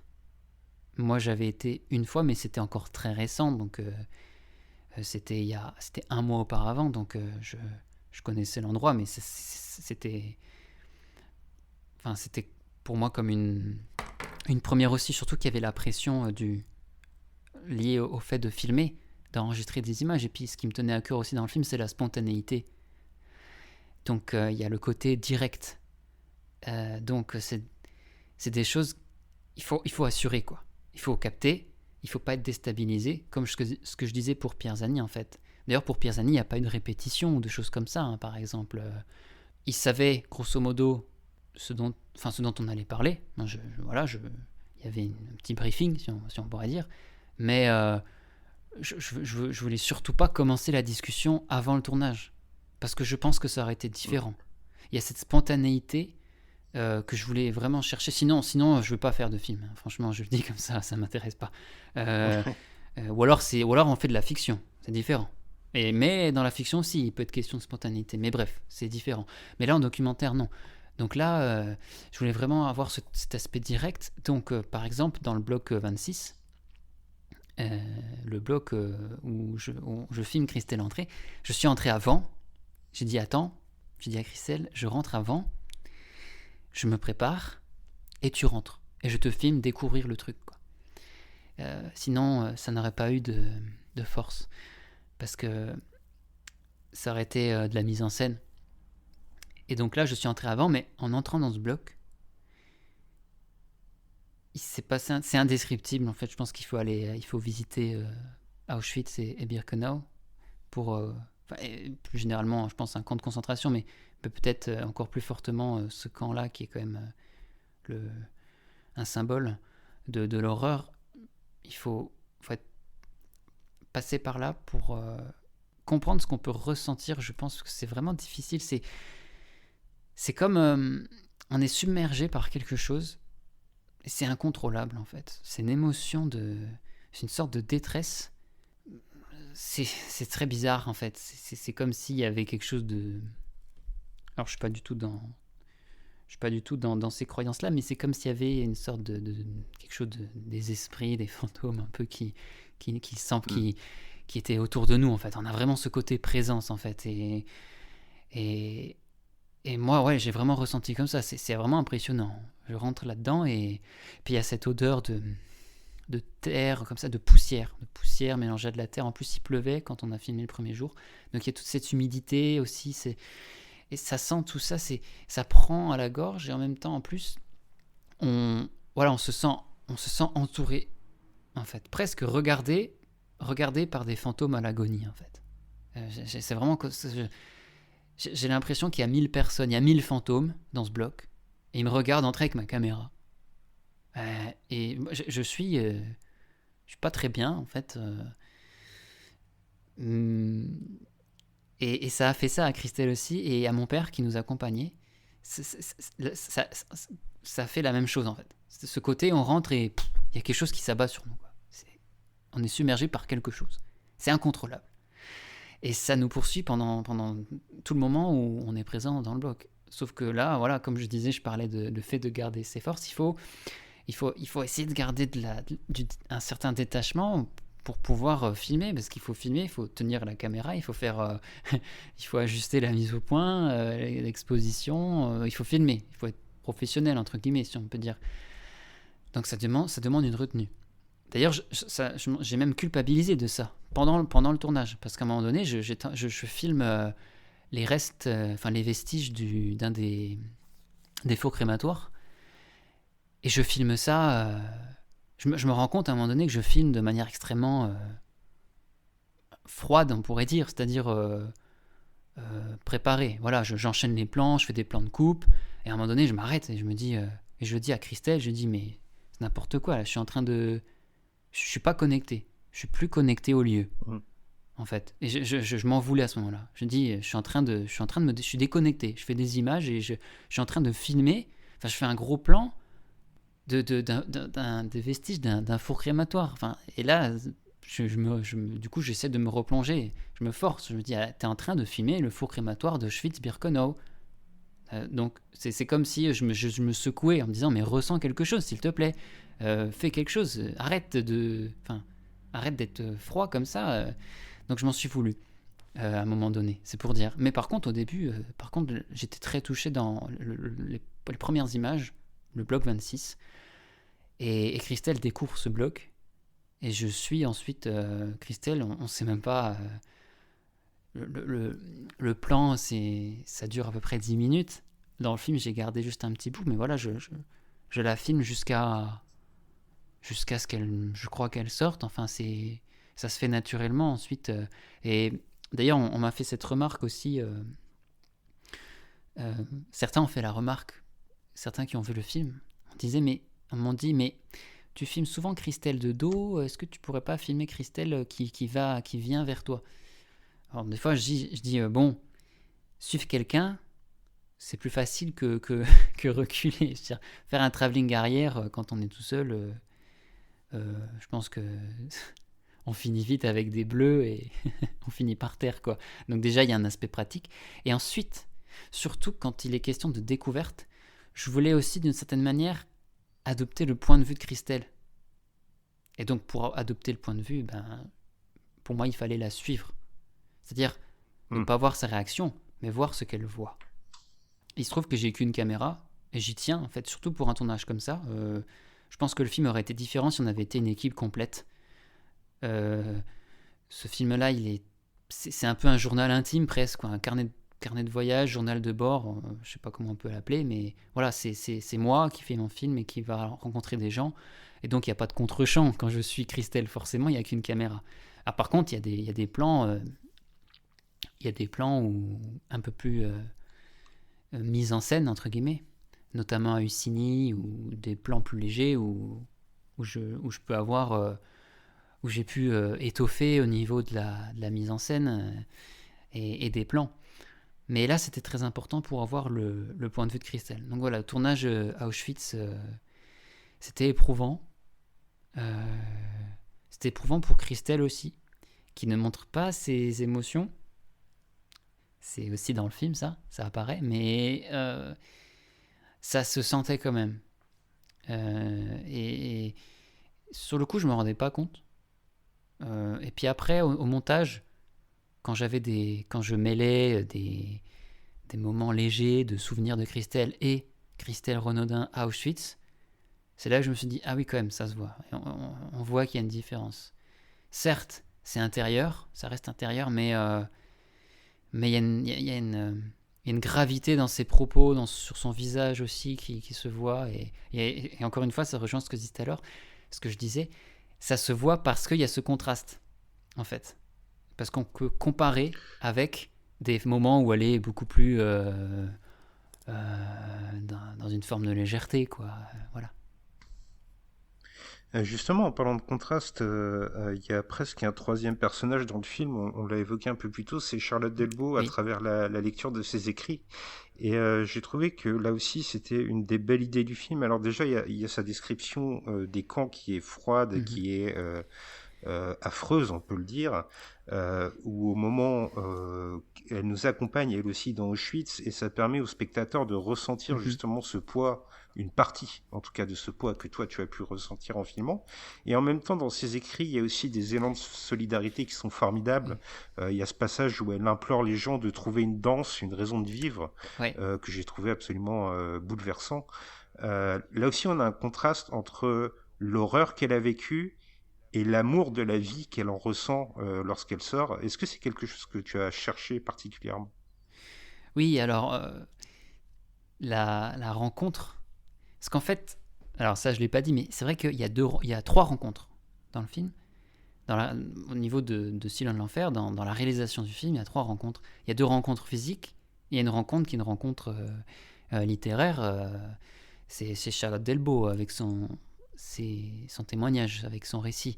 Moi, j'avais été une fois, mais c'était encore très récent, donc c'était 1 mois auparavant, donc je connaissais l'endroit, mais c'était pour moi comme une première aussi, surtout qu'il y avait la pression liée au fait de filmer, d'enregistrer des images, et puis ce qui me tenait à cœur aussi dans le film, c'est la spontanéité. Donc il y a le côté direct. Donc c'est des choses, il faut assurer, quoi. Il faut capter, il faut pas être déstabilisé, comme ce que je disais pour Pierzani, en fait. D'ailleurs, pour Pierzani, il n'y a pas eu de répétition ou de choses comme ça, hein, par exemple. Il savait, grosso modo, ce dont on allait parler. Il y avait un petit briefing, si on pourrait dire. Mais je voulais surtout pas commencer la discussion avant le tournage, parce que je pense que ça aurait été différent. Il y a cette spontanéité que je voulais vraiment chercher. Sinon, je veux pas faire de film. Franchement, je le dis comme ça m'intéresse pas. Ou alors on fait de la fiction. C'est différent. Mais dans la fiction aussi, il peut être question de spontanéité. Mais bref, c'est différent. Mais là, en documentaire, non. Donc là, je voulais vraiment avoir cet aspect direct. Donc, par exemple, dans le bloc 26, le bloc où je filme Christelle entrée, je suis entré avant. J'ai dit attends, j'ai dit à Christelle, je rentre avant, je me prépare et tu rentres. Et je te filme découvrir le truc, quoi. Sinon, ça n'aurait pas eu de force. Parce que ça aurait été de la mise en scène. Et donc là, je suis entré avant, mais en entrant dans ce bloc, il s'est passé c'est indescriptible, en fait. Je pense qu'il faut visiter Auschwitz et Birkenau pour, plus généralement, je pense, un camp de concentration, mais peut-être encore plus fortement ce camp-là, qui est quand même un symbole de l'horreur. Il faut passer par là pour comprendre ce qu'on peut ressentir. Je pense que c'est vraiment difficile. C'est comme on est submergé par quelque chose et c'est incontrôlable, en fait. C'est une émotion c'est une sorte de détresse. C'est très bizarre, en fait. C'est comme s'il y avait quelque chose de... Alors je suis pas du tout dans ces croyances-là, mais c'est comme s'il y avait une sorte de quelque chose des esprits, des fantômes un peu qui étaient autour de nous, en fait. On a vraiment ce côté présence, en fait, et moi, ouais, j'ai vraiment ressenti comme ça. C'est vraiment impressionnant. Je rentre là-dedans et puis il y a cette odeur de terre, comme ça, de poussière mélangée à de la terre. En plus, il pleuvait quand on a filmé le premier jour, donc il y a toute cette humidité aussi. et ça sent tout ça, ça prend à la gorge, et en même temps, en plus, on se sent entouré, en fait, presque regardé par des fantômes à l'agonie, en fait. C'est vraiment que j'ai l'impression qu'il y a 1000 personnes, il y a 1000 fantômes dans ce bloc, et ils me regardent entrer avec ma caméra. Et moi, je suis pas très bien, en fait. Et ça a fait ça à Christelle aussi, et à mon père qui nous accompagnait. Ça fait la même chose, en fait. C'est ce côté, on rentre et il y a quelque chose qui s'abat sur nous, quoi. On est submergé par quelque chose. C'est incontrôlable. Et ça nous poursuit pendant tout le moment où on est présent dans le bloc. Sauf que là, voilà, comme je disais, je parlais de fait de garder ses forces. Il faut essayer de garder un certain détachement pour pouvoir filmer, parce qu'il faut filmer, il faut tenir la caméra, il faut il faut ajuster la mise au point, l'exposition, il faut filmer, il faut être professionnel, entre guillemets, si on peut dire. Donc ça demande une retenue. D'ailleurs, j'ai même culpabilisé de ça pendant le tournage, parce qu'à un moment donné, je filme les restes, les vestiges d'un des fours crématoires, et je filme ça. Je me rends compte à un moment donné que je filme de manière extrêmement froide, on pourrait dire, c'est-à-dire préparée. Voilà, j'enchaîne les plans, je fais des plans de coupe, et à un moment donné, je m'arrête et je me dis, et je dis à Christelle, mais c'est n'importe quoi, là, je suis pas connecté, je suis plus connecté au lieu, en fait. Et je m'en voulais à ce moment-là. Je dis, je suis déconnecté, je fais des images et je suis en train de filmer, je fais un gros plan des vestiges d'un four crématoire. Et là, du coup, j'essaie de me replonger. Je me force. Je me dis, t'es en train de filmer le four crématoire d'Auschwitz-Birkenau. Donc, c'est comme si je me secouais en me disant, mais ressens quelque chose, s'il te plaît. Fais quelque chose. Arrête d'être froid comme ça. Donc, je m'en suis voulu à un moment donné. C'est pour dire. Mais par contre, au début, j'étais très touché dans les premières images, le bloc 26. Et Christelle découvre ce bloc, et je suis ensuite Christelle, on ne sait même pas, le plan, ça dure à peu près 10 minutes. Dans le film, j'ai gardé juste un petit bout, mais voilà, je la filme jusqu'à ce je crois qu'elle sorte. Ça se fait naturellement ensuite. Et d'ailleurs, on m'a fait cette remarque aussi. Certains ont fait la remarque, certains qui ont vu le film, on m'ont dit, mais tu filmes souvent Christelle de dos, est-ce que tu pourrais pas filmer Christelle qui vient vers toi? Alors des fois je dis bon, suivre quelqu'un, c'est plus facile que reculer. C'est-à-dire, faire un travelling arrière quand on est tout seul, je pense que on finit vite avec des bleus et on finit par terre, quoi. Donc déjà, il y a un aspect pratique. Et ensuite, surtout quand il est question de découverte, je voulais aussi d'une certaine manière adopter le point de vue de Christelle. Et donc pour adopter le point de vue, pour moi il fallait la suivre. C'est-à-dire ne pas voir sa réaction, mais voir ce qu'elle voit. Il se trouve que j'ai qu'une caméra, et j'y tiens en fait, surtout pour un tournage comme ça. Je pense que le film aurait été différent si on avait été une équipe complète. Ce film-là, c'est un peu un journal intime presque, quoi, un carnet de voyage, journal de bord, je sais pas comment on peut l'appeler, mais voilà, c'est moi qui fais mon film et qui va rencontrer des gens, et donc il n'y a pas de contre-champ quand je suis Christelle, forcément il n'y a qu'une caméra. Ah, par contre il y a des plans où un peu plus mise en scène entre guillemets, notamment à Hussigny, ou des plans plus légers où je peux avoir où j'ai pu étoffer au niveau de la mise en scène et des plans. Mais là, c'était très important pour avoir le point de vue de Christelle. Donc voilà, le tournage à Auschwitz, c'était éprouvant. C'était éprouvant pour Christelle aussi, qui ne montre pas ses émotions. C'est aussi dans le film, ça apparaît, mais ça se sentait quand même. Et sur le coup, je ne me rendais pas compte. Et puis après, au montage, quand je mêlais des moments légers de souvenirs de Christelle et Christelle Renaudin à Auschwitz, c'est là que je me suis dit, ah oui, quand même, ça se voit. Et on voit qu'il y a une différence. Certes, c'est intérieur, ça reste intérieur, mais il y a il y a une gravité dans ses propos, sur son visage aussi qui se voit. Et encore une fois, ça rejoint ce que je disais tout à l'heure, ce que je disais. Ça se voit parce qu'il y a ce contraste, en fait. Parce qu'on peut comparer avec des moments où elle est beaucoup plus dans une forme de légèreté, quoi. Voilà. Justement, en parlant de contraste, il y a presque un troisième personnage dans le film, on l'a évoqué un peu plus tôt, c'est Charlotte Delbo à Oui. travers la lecture de ses écrits. Et j'ai trouvé que là aussi, c'était une des belles idées du film. Alors déjà, il y a sa description des camps qui est froide, qui est affreuse, on peut le dire, où au moment elle nous accompagne elle aussi dans Auschwitz, et ça permet au spectateur de ressentir justement ce poids, une partie en tout cas de ce poids que toi tu as pu ressentir en filmant. Et en même temps, dans ses écrits, il y a aussi des élans de solidarité qui sont formidables. Il y a ce passage où elle implore les gens de trouver une danse, une raison de vivre, Ouais. que j'ai trouvé absolument bouleversant. Là aussi, on a un contraste entre l'horreur qu'elle a vécue et l'amour de la vie qu'elle en ressent lorsqu'elle sort. Est-ce que c'est quelque chose que tu as cherché particulièrement ? Oui, alors, la rencontre. Parce qu'en fait, alors ça, je ne l'ai pas dit, mais c'est vrai qu'il y a 3 rencontres dans le film. Au niveau de Sillon de l'Enfer, dans la réalisation du film, il y a 3 rencontres. Il y a 2 rencontres physiques, il y a une rencontre qui est une rencontre littéraire. C'est Charlotte Delbo avec son témoignage, avec son récit.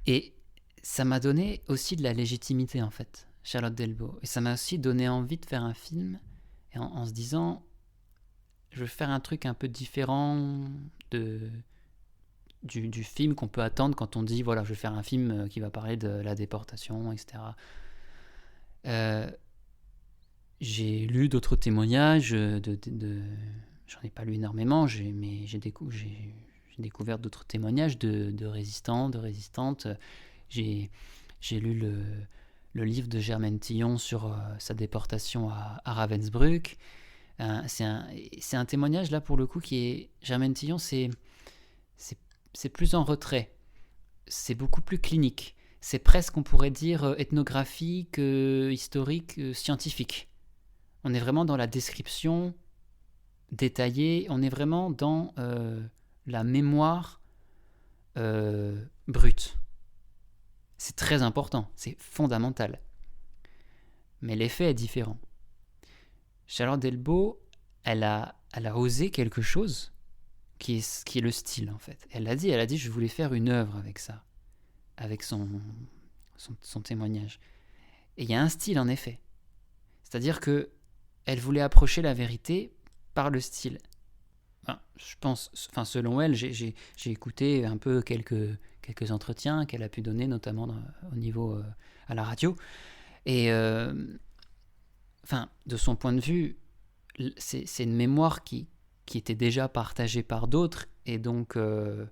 Et ça m'a donné aussi de la légitimité, en fait, Charlotte Delbo. Et ça m'a aussi donné envie de faire un film, et en se disant, je veux faire un truc un peu différent du film qu'on peut attendre quand on dit, voilà, je vais faire un film qui va parler de la déportation, etc. J'ai lu d'autres témoignages, j'en ai pas lu énormément, mais j'ai découvert d'autres témoignages de résistants, de résistantes. J'ai lu le livre de Germaine Tillon sur sa déportation à Ravensbrück. C'est un témoignage là pour le coup qui est... Germaine Tillon, c'est plus en retrait, c'est beaucoup plus clinique, c'est presque, on pourrait dire, ethnographique, historique, scientifique. On est vraiment dans la description détaillée, on est vraiment dans la mémoire brute. C'est très important, c'est fondamental. Mais l'effet est différent. Charlotte Delbo, elle a osé quelque chose qui est le style, en fait. Elle a dit, je voulais faire une œuvre avec ça, avec son témoignage. Et il y a un style, en effet. C'est-à-dire que elle voulait approcher la vérité par le style. Je pense, selon elle, j'ai écouté un peu quelques entretiens qu'elle a pu donner, notamment au niveau à la radio. Et de son point de vue, c'est une mémoire qui était déjà partagée par d'autres, et donc elle,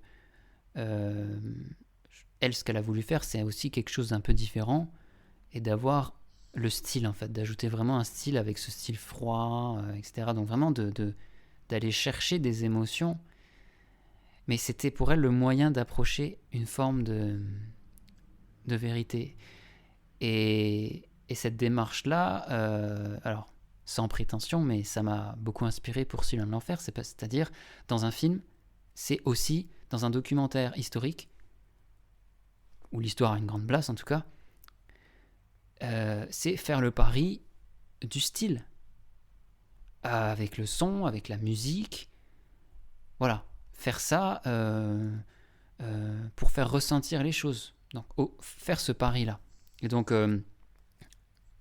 ce qu'elle a voulu faire, c'est aussi quelque chose d'un peu différent, et d'avoir le style, en fait, d'ajouter vraiment un style avec ce style froid, etc. Donc vraiment d'aller chercher des émotions, mais c'était pour elle le moyen d'approcher une forme de vérité. Et cette démarche-là, alors sans prétention, mais ça m'a beaucoup inspiré pour Sillon de l'Enfer, c'est-à-dire dans un film, c'est aussi dans un documentaire historique, où l'histoire a une grande place en tout cas, c'est faire le pari du style, avec le son, avec la musique, voilà, faire ça pour faire ressentir les choses, donc faire ce pari-là. Et donc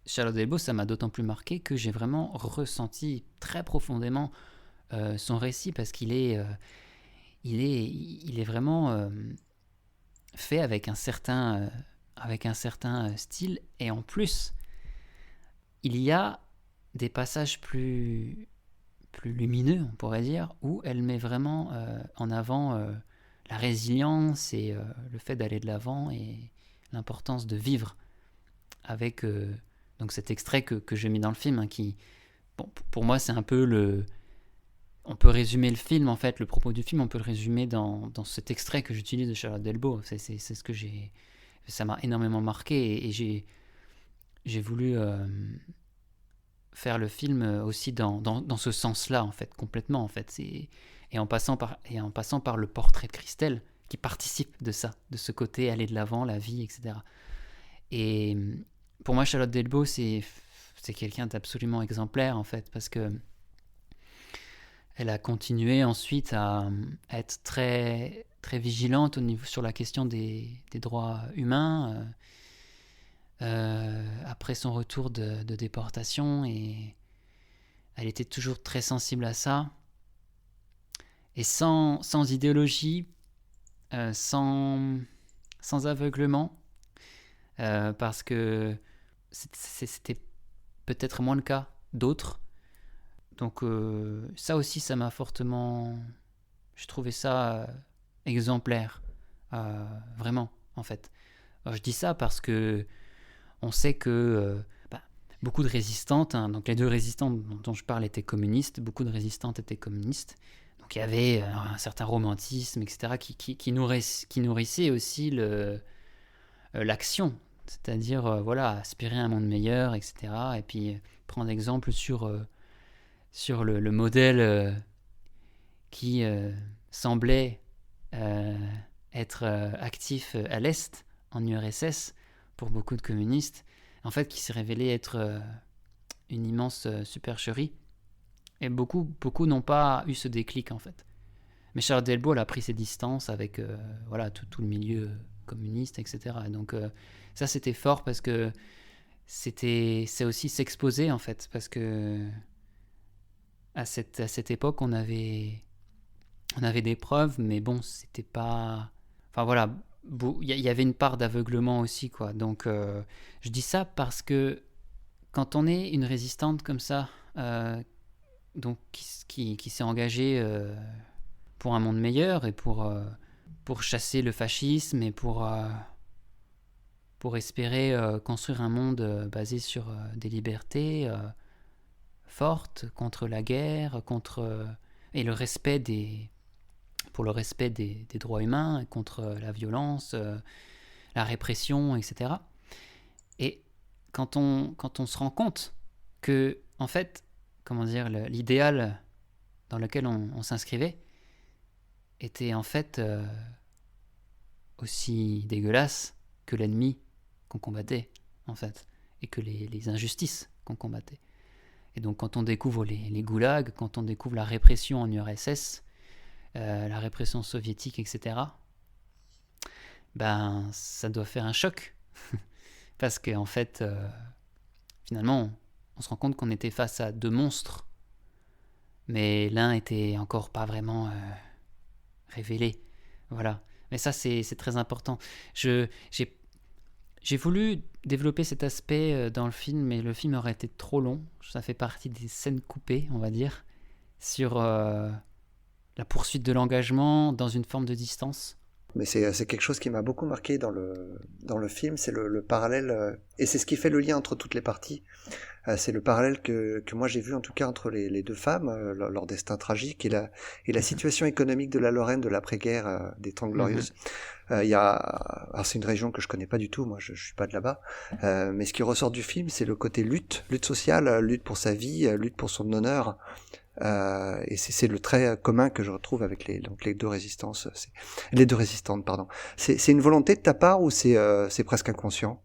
Charlotte Delbo, ça m'a d'autant plus marqué que j'ai vraiment ressenti très profondément son récit, parce qu'il est vraiment fait avec un certain style, et en plus il y a des passages plus lumineux, on pourrait dire, où elle met vraiment en avant la résilience et le fait d'aller de l'avant, et l'importance de vivre avec donc cet extrait que j'ai mis dans le film, hein, qui, bon, pour moi, c'est un peu on peut résumer le film, en fait, le propos du film, on peut le résumer dans cet extrait que j'utilise de Charlotte Delbo. C'est ce que ça m'a énormément marqué, et j'ai voulu faire le film aussi dans ce sens-là, en fait, complètement, en fait. Et en passant par le portrait de Christelle, qui participe de ça, de ce côté aller de l'avant, la vie, etc. Et pour moi, Charlotte Delbo, c'est quelqu'un d'absolument exemplaire, en fait, parce que elle a continué ensuite à être très, très vigilante sur la question des droits humains après son retour de déportation, et elle était toujours très sensible à ça. Et sans idéologie, sans aveuglement, parce que c'était peut-être moins le cas d'autres. Donc ça aussi, ça m'a fortement... Je trouvais ça exemplaire, vraiment, en fait. Alors, je dis ça parce que on sait que beaucoup de résistantes, donc les deux résistantes dont je parle étaient communistes, beaucoup de résistantes étaient communistes. Donc il y avait un certain romantisme, etc., qui nourrissait aussi l'action, c'est-à-dire voilà, aspirer à un monde meilleur, etc. Et puis prendre exemple sur le modèle qui semblait être actif à l'Est, en URSS, pour beaucoup de communistes, en fait, qui s'est révélé être une immense supercherie. Et beaucoup n'ont pas eu ce déclic, en fait. Mais Charlotte Delbo, elle a pris ses distances avec voilà, tout le milieu communiste, etc. Et donc ça, c'était fort parce que c'est aussi s'exposer, en fait, parce que à cette époque, on avait des preuves, mais bon, c'était pas... Enfin voilà, il y avait une part d'aveuglement aussi, quoi. Donc je dis ça parce que quand on est une résistante comme ça, donc qui s'est engagée pour un monde meilleur et pour chasser le fascisme et pour espérer construire un monde basé sur des libertés fortes, contre la guerre, et le respect pour le respect des droits humains, contre la violence, la répression, etc. Et quand on se rend compte que, en fait, comment dire, l'idéal dans lequel on s'inscrivait était en fait aussi dégueulasse que l'ennemi qu'on combattait, en fait, et que les injustices qu'on combattait. Et donc quand on découvre les goulags, quand on découvre la répression en URSS, la répression soviétique, etc., ben ça doit faire un choc. Parce qu'en fait, finalement, on se rend compte qu'on était face à deux monstres, mais l'un était encore pas vraiment révélé. Voilà. Mais ça, c'est très important. J'ai voulu développer cet aspect dans le film, mais le film aurait été trop long. Ça fait partie des scènes coupées, on va dire, sur la poursuite de l'engagement dans une forme de distance. Mais c'est quelque chose qui m'a beaucoup marqué dans le film, c'est le parallèle, et c'est ce qui fait le lien entre toutes les parties. C'est le parallèle que moi j'ai vu en tout cas entre les deux femmes, leur destin tragique et la situation économique de la Lorraine de l'après-guerre, des Trente Glorieuses. Alors c'est une région que je connais pas du tout, moi je suis pas de là-bas, mais ce qui ressort du film, c'est le côté lutte sociale, lutte pour sa vie, lutte pour son honneur. Et c'est le trait commun que je retrouve avec les deux résistances, les deux résistantes, pardon. C'est une volonté de ta part ou c'est presque inconscient?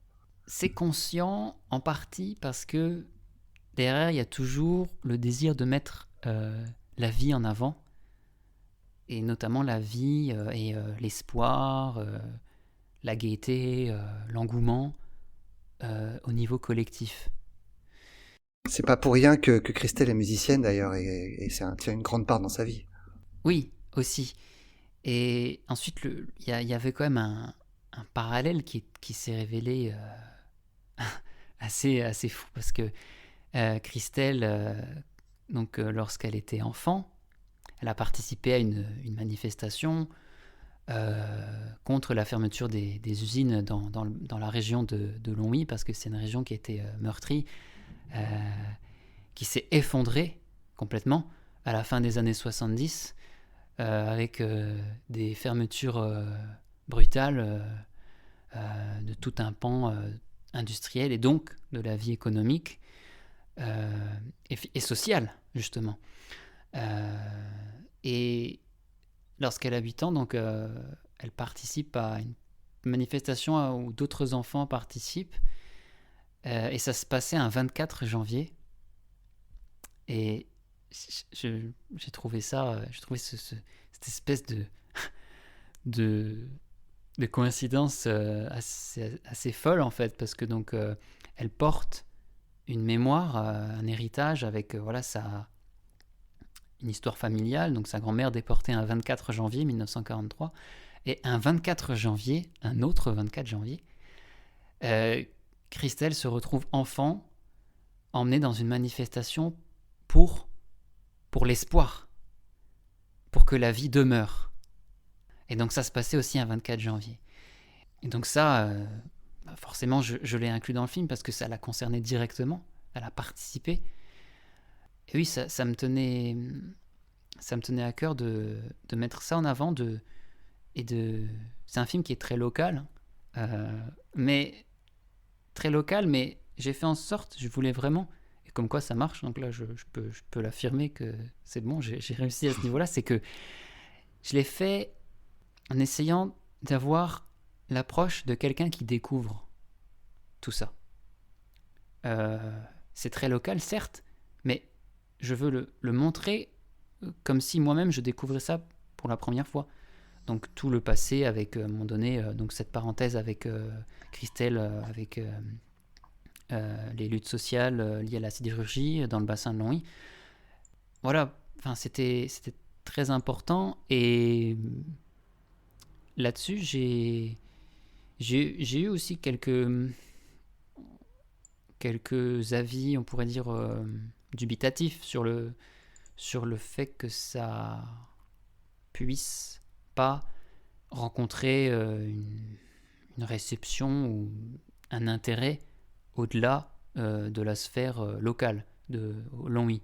C'est conscient en partie parce que derrière il y a toujours le désir de mettre la vie en avant, et notamment la vie et l'espoir, la gaieté, l'engouement au niveau collectif. C'est pas pour rien que Christelle est musicienne d'ailleurs, et tient une grande part dans sa vie. Oui, aussi. Et ensuite, il y avait quand même un parallèle qui s'est révélé assez fou, parce que Christelle, lorsqu'elle était enfant, elle a participé à une manifestation contre la fermeture des usines dans la région de Longwy, parce que c'est une région qui a été meurtrie, qui s'est effondrée complètement à la fin des années 70, avec des fermetures brutales de tout un pan industriel et donc de la vie économique. et sociale, justement. Et lorsqu'elle a 8 ans, donc, elle participe à une manifestation où d'autres enfants participent. Et ça se passait un 24 janvier. Et j'ai trouvé ça, j'ai trouvé cette espèce de coïncidence assez folle, en fait, parce que donc elle porte une mémoire, un héritage avec une histoire familiale. Donc sa grand-mère déportée un 24 janvier 1943, et un 24 janvier, un autre 24 janvier, Christelle se retrouve enfant, emmenée dans une manifestation pour l'espoir, pour que la vie demeure. Et donc ça se passait aussi un 24 janvier. Et donc ça, forcément, je l'ai inclus dans le film parce que ça l'a concernée directement, elle a participé. Et oui, ça me tenait à cœur de mettre ça en avant. C'est un film qui est très local, mais j'ai fait en sorte, je voulais vraiment, et comme quoi ça marche, donc là je peux l'affirmer que c'est bon, j'ai réussi à ce niveau-là, c'est que je l'ai fait en essayant d'avoir l'approche de quelqu'un qui découvre tout ça. C'est très local, certes, mais je veux le montrer comme si moi-même je découvrais ça pour la première fois. Donc tout le passé avec, à un moment donné, donc cette parenthèse avec Christelle, avec les luttes sociales liées à la sidérurgie dans le bassin de Longwy. Voilà, enfin, c'était très important. Et là-dessus, j'ai eu aussi quelques avis, on pourrait dire, dubitatifs sur le fait que ça puisse pas rencontrer une réception ou un intérêt au-delà de la sphère locale de Longwy.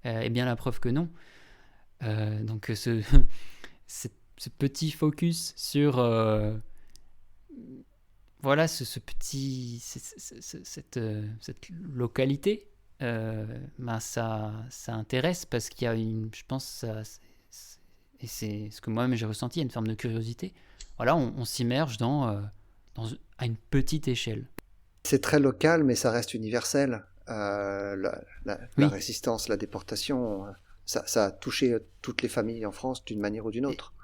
Et bien la preuve que non. Donc ce petit focus sur voilà cette localité, ça intéresse parce qu'il y a je pense et c'est ce que moi-même j'ai ressenti, il y a une forme de curiosité. Voilà, on s'immerge à une petite échelle. C'est très local, mais ça reste universel. La Oui. résistance, la déportation, ça a touché toutes les familles en France d'une manière ou d'une autre.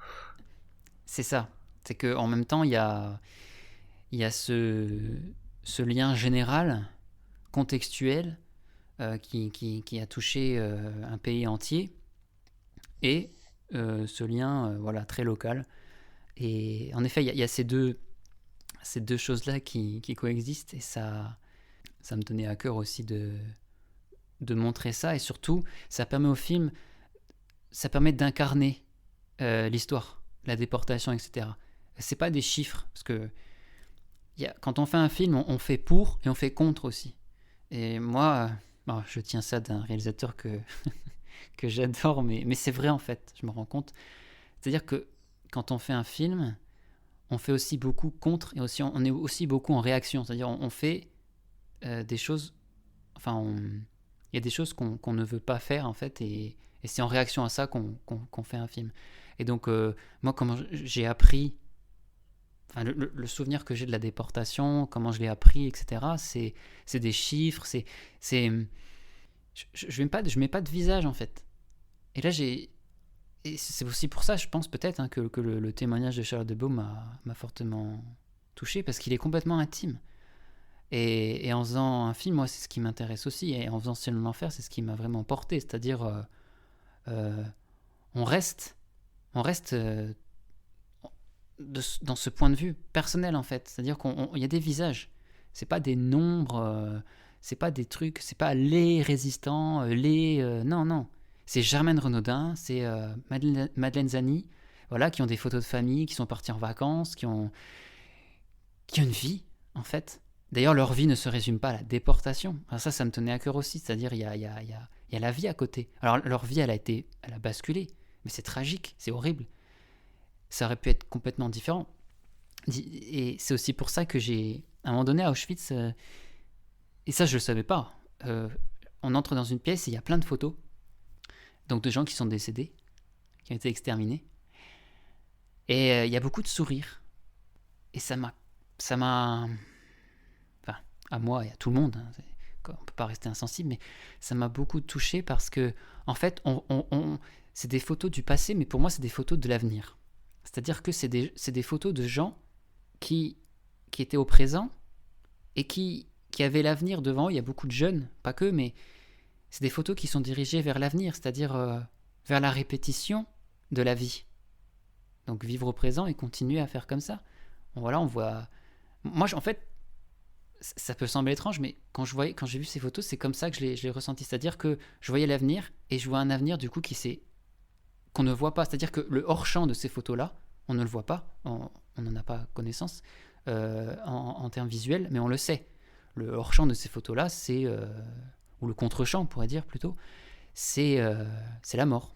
C'est ça. C'est qu'en même temps, il y a ce lien général, contextuel, qui a touché un pays entier, et ce lien très local. Et en effet, il y a ces deux choses-là qui coexistent, et ça me tenait à cœur aussi de montrer ça. Et surtout, ça permet au film, ça permet d'incarner l'histoire, la déportation, etc. C'est pas des chiffres, parce que quand on fait un film, on fait pour et on fait contre aussi. Et moi, je tiens ça d'un réalisateur que j'adore, mais c'est vrai en fait, je me rends compte. C'est-à-dire que quand on fait un film, on fait aussi beaucoup contre, et aussi on est aussi beaucoup en réaction. C'est-à-dire on fait des choses, il y a des choses qu'on ne veut pas faire en fait, et c'est en réaction à ça qu'on fait un film. Et donc moi, comment j'ai appris, le souvenir que j'ai de la déportation, comment je l'ai appris, etc., c'est des chiffres, je mets pas de visage en fait. Et là et c'est aussi pour ça, je pense peut-être que le témoignage de Charlotte Debeau m'a fortement touché, parce qu'il est complètement intime. Et en faisant un film, moi, c'est ce qui m'intéresse aussi. Et en faisant Ciel de l'enfer, c'est ce qui m'a vraiment porté. C'est-à-dire, on reste dans ce point de vue personnel, en fait. C'est-à-dire qu'il y a des visages. C'est pas des nombres, c'est pas des trucs, c'est pas les résistants, non. C'est Germaine Renaudin, c'est Madeleine Zani, voilà, qui ont des photos de famille, qui sont partis en vacances, qui ont une vie, en fait. D'ailleurs, leur vie ne se résume pas à la déportation. Alors ça me tenait à cœur aussi, c'est-à-dire il y a la vie à côté. Alors leur vie, elle a basculé, mais c'est tragique, c'est horrible. Ça aurait pu être complètement différent. Et c'est aussi pour ça que à un moment donné à Auschwitz, et ça je le savais pas, on entre dans une pièce et il y a plein de photos, donc de gens qui sont décédés, qui ont été exterminés. Et il y a beaucoup de sourires. Et ça m'a... Enfin, à moi et à tout le monde, hein, on ne peut pas rester insensible, mais ça m'a beaucoup touché parce que, en fait, c'est des photos du passé, mais pour moi, c'est des photos de l'avenir. C'est-à-dire que c'est des photos de gens qui étaient au présent et qui avaient l'avenir devant eux. Il y a beaucoup de jeunes, pas que, mais c'est des photos qui sont dirigées vers l'avenir, c'est-à-dire vers la répétition de la vie. Donc vivre au présent et continuer à faire comme ça. Bon, voilà, on voit... Moi, en fait, ça peut sembler étrange, mais quand j'ai vu ces photos, c'est comme ça que je l'ai ressenti. C'est-à-dire que je voyais l'avenir, et je vois un avenir du coup qu'on ne voit pas. C'est-à-dire que le hors-champ de ces photos-là, on ne le voit pas, on n'en a pas connaissance en termes visuels, mais on le sait. Le hors-champ de ces photos-là, ou le contre-champ, on pourrait dire plutôt, c'est la mort.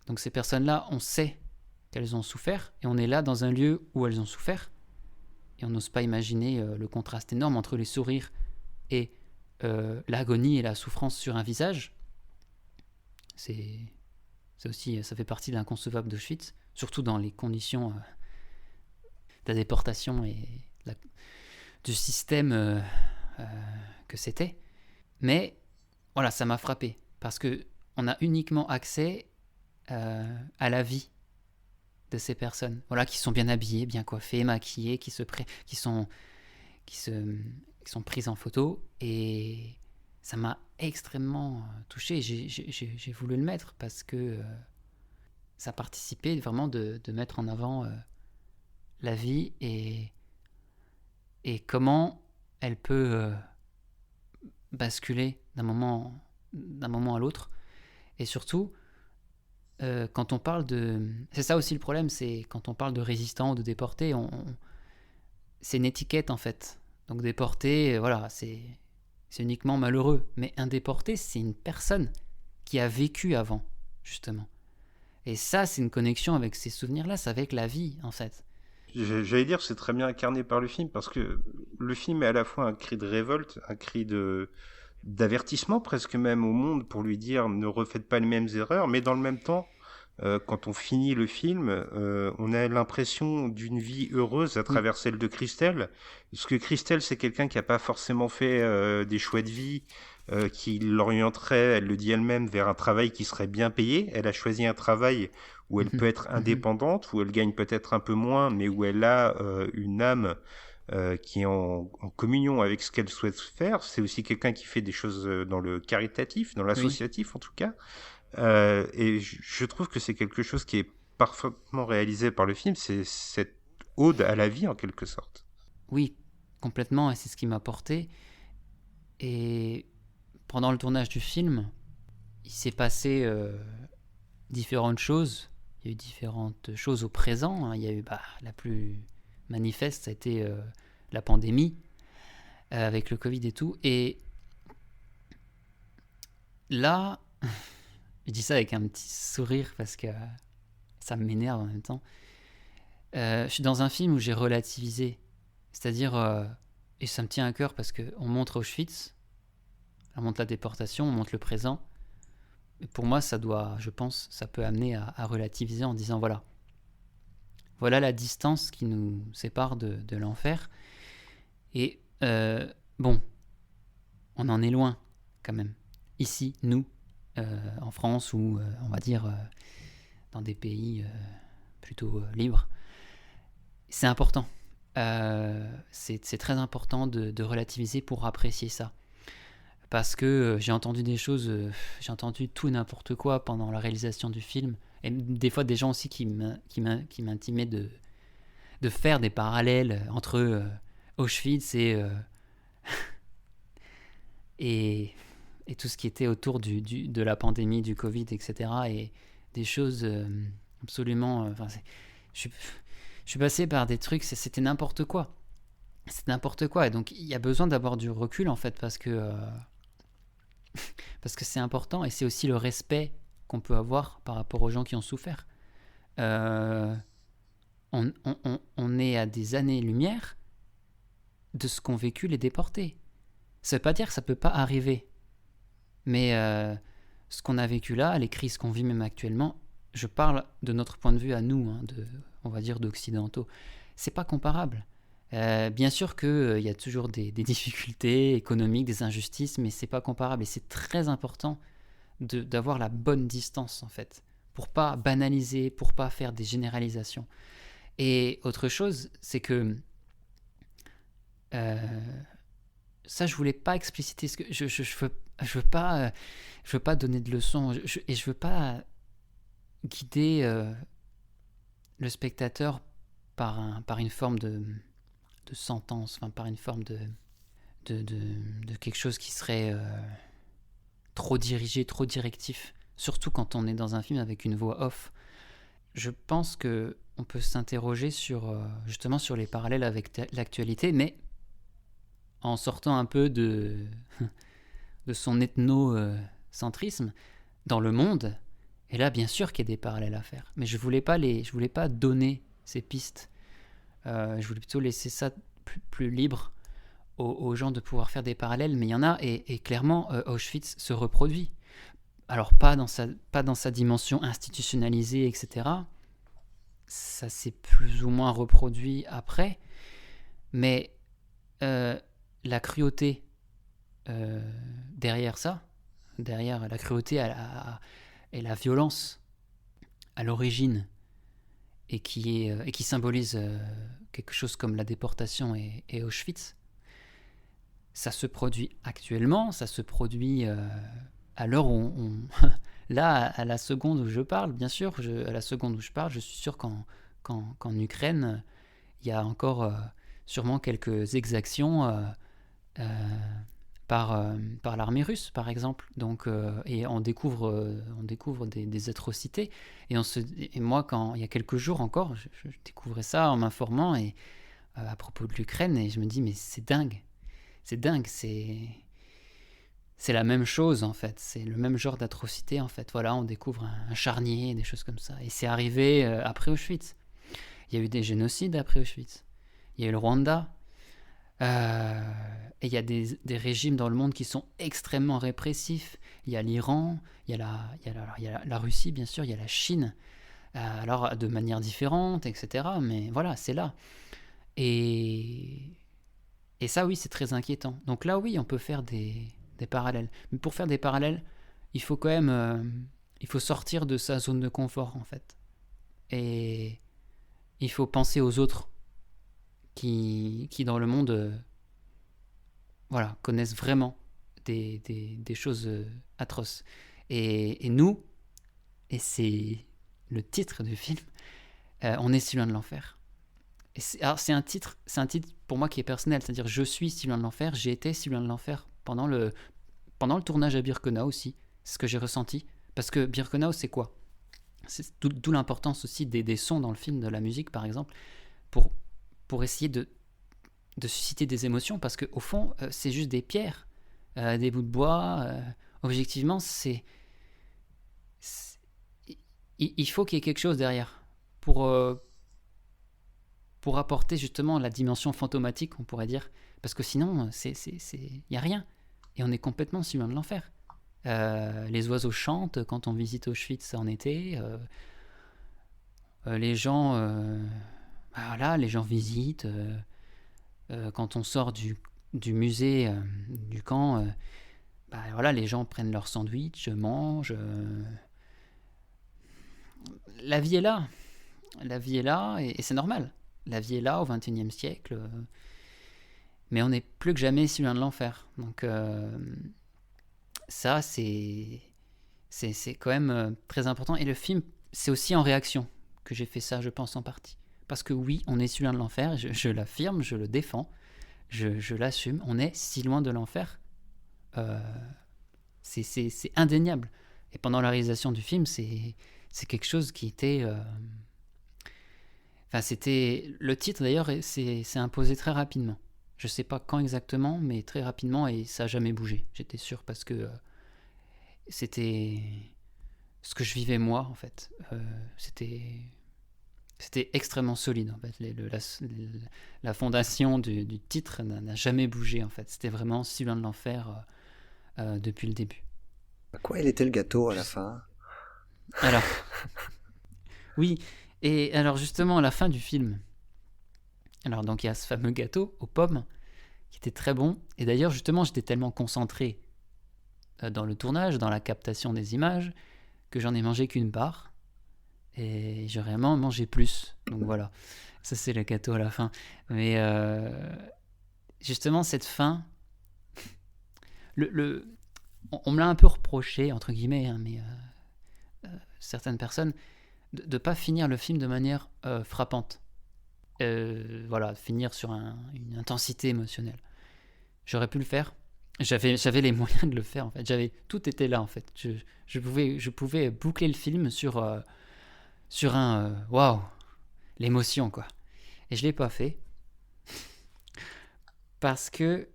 Donc ces personnes-là, on sait qu'elles ont souffert, et on est là dans un lieu où elles ont souffert, et on n'ose pas imaginer le contraste énorme entre les sourires et l'agonie et la souffrance sur un visage. C'est aussi, ça fait partie de l'inconcevable d'Auschwitz, surtout dans les conditions de la déportation et du système que c'était. Mais voilà, ça m'a frappé, parce qu'on a uniquement accès à la vie de ces personnes, voilà, qui sont bien habillées, bien coiffées, maquillées, qui sont prises en photo, et ça m'a extrêmement touché. J'ai voulu le mettre parce que ça participait vraiment de mettre en avant la vie et comment elle peut basculer d'un moment à l'autre, et surtout quand on parle de... C'est ça aussi le problème, c'est quand on parle de résistants ou de déportés, c'est une étiquette en fait. Donc déporté, voilà, c'est uniquement malheureux. Mais un déporté, c'est une personne qui a vécu avant, justement. Et ça, c'est une connexion avec ces souvenirs-là, c'est avec la vie, en fait. J'allais dire, c'est très bien incarné par le film, parce que le film est à la fois un cri de révolte, un cri d'avertissement presque même au monde, pour lui dire ne refaites pas les mêmes erreurs, mais dans le même temps, quand on finit le film, on a l'impression d'une vie heureuse à travers celle de Christelle, parce que Christelle, c'est quelqu'un qui n'a pas forcément fait des choix de vie qui l'orienterait, elle le dit elle-même, vers un travail qui serait bien payé. Elle a choisi un travail où elle peut être indépendante, où elle gagne peut-être un peu moins, mais où elle a une âme qui est en communion avec ce qu'elle souhaite faire. C'est aussi quelqu'un qui fait des choses dans le caritatif, dans l'associatif en tout cas. Et je trouve que c'est quelque chose qui est parfaitement réalisé par le film, c'est cette ode à la vie en quelque sorte. Oui, complètement, et c'est ce qui m'a porté. Et pendant le tournage du film, il s'est passé différentes choses. Il y a eu différentes choses au présent, hein. Il y a eu la plus manifeste, ça a été la pandémie avec le Covid et tout. Et là, je dis ça avec un petit sourire parce que ça m'énerve en même temps. Je suis dans un film où j'ai relativisé, c'est-à-dire, et ça me tient à cœur parce qu'on montre Auschwitz, on montre la déportation, on montre le présent. Et pour moi, je pense, ça peut amener à relativiser en disant voilà la distance qui nous sépare de l'enfer. Et bon, on en est loin quand même. Ici, nous, en France, ou on va dire dans des pays plutôt libres, c'est important. C'est très important de relativiser pour apprécier ça. Parce que j'ai entendu des choses, j'ai entendu tout et n'importe quoi pendant la réalisation du film. Et des fois, des gens aussi qui m'intimaient de faire des parallèles entre Auschwitz et tout ce qui était autour de la pandémie, du Covid, etc. Et des choses absolument... je suis passé par des trucs, c'était n'importe quoi. C'est n'importe quoi. Et donc, il y a besoin d'avoir du recul, en fait, parce que c'est important. Et c'est aussi le respect qu'on peut avoir par rapport aux gens qui ont souffert. On est à des années-lumière de ce qu'ont vécu les déportés. Ça veut pas dire que ça peut pas arriver Mais ce qu'on a vécu là, les crises qu'on vit même actuellement, je parle de notre point de vue à nous, hein, on va dire d'occidentaux. C'est pas comparable. Bien sûr qu'il y a toujours des difficultés économiques, des injustices, mais c'est pas comparable. Et c'est très important d'avoir la bonne distance, en fait, pour pas banaliser, pour pas faire des généralisations. Et autre chose, c'est que ça, je voulais pas expliciter ce que je veux pas donner de leçons et je veux pas guider le spectateur par une forme de sentence, enfin par une forme de quelque chose qui serait trop dirigé, trop directif, surtout quand on est dans un film avec une voix off. Je pense que on peut s'interroger justement sur les parallèles avec l'actualité, mais en sortant un peu de son ethnocentrisme dans le monde. Et là, bien sûr qu'il y a des parallèles à faire, mais je voulais pas donner ces pistes. Je voulais plutôt laisser ça plus libre aux gens de pouvoir faire des parallèles, mais il y en a, et clairement, Auschwitz se reproduit. Alors, pas dans sa dimension institutionnalisée, etc. Ça s'est plus ou moins reproduit après, mais la cruauté derrière ça, derrière la cruauté et la violence à l'origine, et qui symbolise quelque chose comme la déportation et Auschwitz, ça se produit actuellement, ça se produit à l'heure où là, à la seconde où je parle, bien sûr, à la seconde où je parle, je suis sûr qu'en Ukraine, il y a encore sûrement quelques exactions par l'armée russe, par exemple. Donc, et on découvre des atrocités. Et moi, il y a quelques jours encore, je découvrais ça en m'informant à propos de l'Ukraine, et je me dis, mais c'est dingue. C'est dingue, c'est la même chose, en fait. C'est le même genre d'atrocité, en fait. Voilà, on découvre un charnier, des choses comme ça. Et c'est arrivé après Auschwitz. Il y a eu des génocides après Auschwitz. Il y a eu le Rwanda. Et il y a des régimes dans le monde qui sont extrêmement répressifs. Il y a l'Iran, il y a la Russie, bien sûr, il y a la Chine. Alors, de manière différente, etc. Mais voilà, c'est là. Et ça, oui, c'est très inquiétant. Donc là, oui, on peut faire des parallèles. Mais pour faire des parallèles, il faut quand même il faut sortir de sa zone de confort, en fait. Et il faut penser aux autres qui dans le monde voilà, connaissent vraiment des choses atroces. Et nous, et c'est le titre du film, on est si loin de l'enfer. Alors c'est un titre pour moi qui est personnel, c'est-à-dire je suis si loin de l'enfer, j'ai été si loin de l'enfer pendant le tournage à Birkenau aussi, c'est ce que j'ai ressenti, parce que Birkenau c'est quoi ? C'est d'où l'importance aussi des sons dans le film, de la musique par exemple, pour essayer de susciter des émotions, parce qu'au fond c'est juste des pierres, des bouts de bois, objectivement il faut qu'il y ait quelque chose derrière pour apporter justement la dimension fantomatique, on pourrait dire, parce que sinon, il n'y a rien, et on est complètement si loin de l'enfer. Les oiseaux chantent quand on visite Auschwitz en été, les gens voilà, les gens visitent, quand on sort du musée du camp, voilà, les gens prennent leur sandwich, mangent, la vie est là, et c'est normal. La vie est là au XXIe siècle, mais on est plus que jamais si loin de l'enfer. Donc ça, c'est quand même très important. Et le film, c'est aussi en réaction que j'ai fait ça, je pense, en partie. Parce que oui, on est si loin de l'enfer, je l'affirme, je le défends, je l'assume, on est si loin de l'enfer. C'est indéniable. Et pendant la réalisation du film, c'est quelque chose qui était... Enfin, c'était le titre d'ailleurs, c'est imposé très rapidement. Je sais pas quand exactement, mais très rapidement, et ça a jamais bougé. J'étais sûr parce que c'était ce que je vivais moi en fait. C'était extrêmement solide en fait. La fondation du titre n'a jamais bougé en fait. C'était vraiment si loin de l'enfer depuis le début. Quoi, il était le gâteau à la fin? Alors, oui, et alors justement, à la fin du film, alors donc il y a ce fameux gâteau aux pommes qui était très bon, et d'ailleurs, justement, j'étais tellement concentré dans le tournage, dans la captation des images, que j'en ai mangé qu'une part, et j'ai vraiment mangé plus. Donc voilà, ça c'est le gâteau à la fin. Mais justement, cette fin, on me l'a un peu reproché, entre guillemets, hein, mais certaines personnes, de ne pas finir le film de manière frappante. Voilà, finir sur une intensité émotionnelle. J'aurais pu le faire. J'avais les moyens de le faire, en fait. Tout était là, en fait. Je pouvais boucler le film sur un waouh, l'émotion, quoi. Et je l'ai pas fait parce que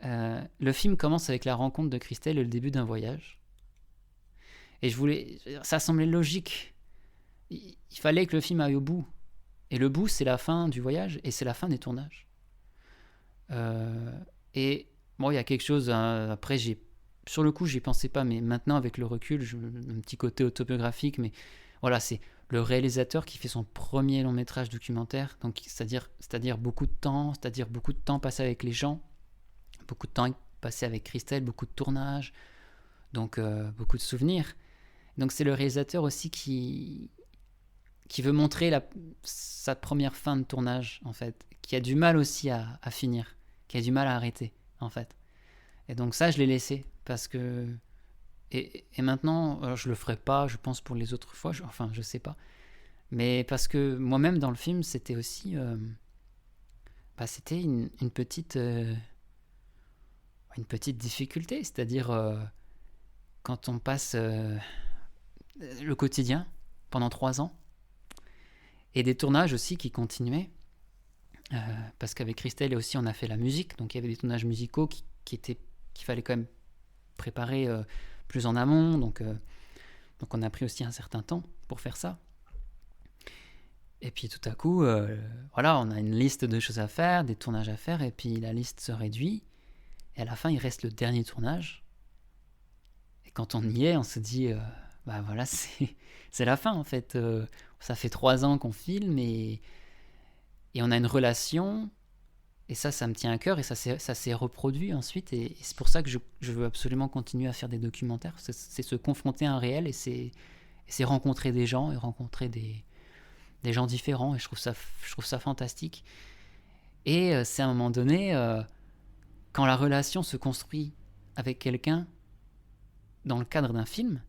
le film commence avec la rencontre de Christelle et le début d'un voyage. Et ça semblait logique. Il fallait que le film aille au bout. Et le bout, c'est la fin du voyage et c'est la fin des tournages. Et bon, il y a quelque chose. Après, sur le coup, j'y pensais pas, mais maintenant, avec le recul, un petit côté autobiographique, mais voilà, c'est le réalisateur qui fait son premier long métrage documentaire, donc c'est-à-dire beaucoup de temps passé avec les gens, beaucoup de temps passé avec Christelle, beaucoup de tournages, donc beaucoup de souvenirs. Donc c'est le réalisateur aussi qui veut montrer sa première fin de tournage, en fait, qui a du mal aussi à finir, qui a du mal à arrêter, en fait. Et donc ça, je l'ai laissé, parce que... Et maintenant, je le ferai pas, je pense, pour les autres fois, enfin, je sais pas. Mais parce que moi-même, dans le film, c'était aussi... c'était une petite difficulté, c'est-à-dire quand on passe le quotidien pendant 3 ans, et des tournages aussi qui continuaient, parce qu'avec Christelle aussi on a fait la musique, donc il y avait des tournages musicaux qu'il fallait quand même préparer plus en amont, donc on a pris aussi un certain temps pour faire ça. Et puis tout à coup, voilà, on a une liste de choses à faire, des tournages à faire, et puis la liste se réduit, et à la fin il reste le dernier tournage, et quand on y est, on se dit... voilà, c'est la fin, en fait. Ça fait 3 ans qu'on filme et on a une relation, et ça me tient à cœur, et ça s'est reproduit ensuite, et c'est pour ça que je veux absolument continuer à faire des documentaires. C'est se confronter à un réel, et c'est rencontrer des gens, et rencontrer des gens différents, et je trouve ça fantastique. Et c'est à un moment donné, quand la relation se construit avec quelqu'un dans le cadre d'un film,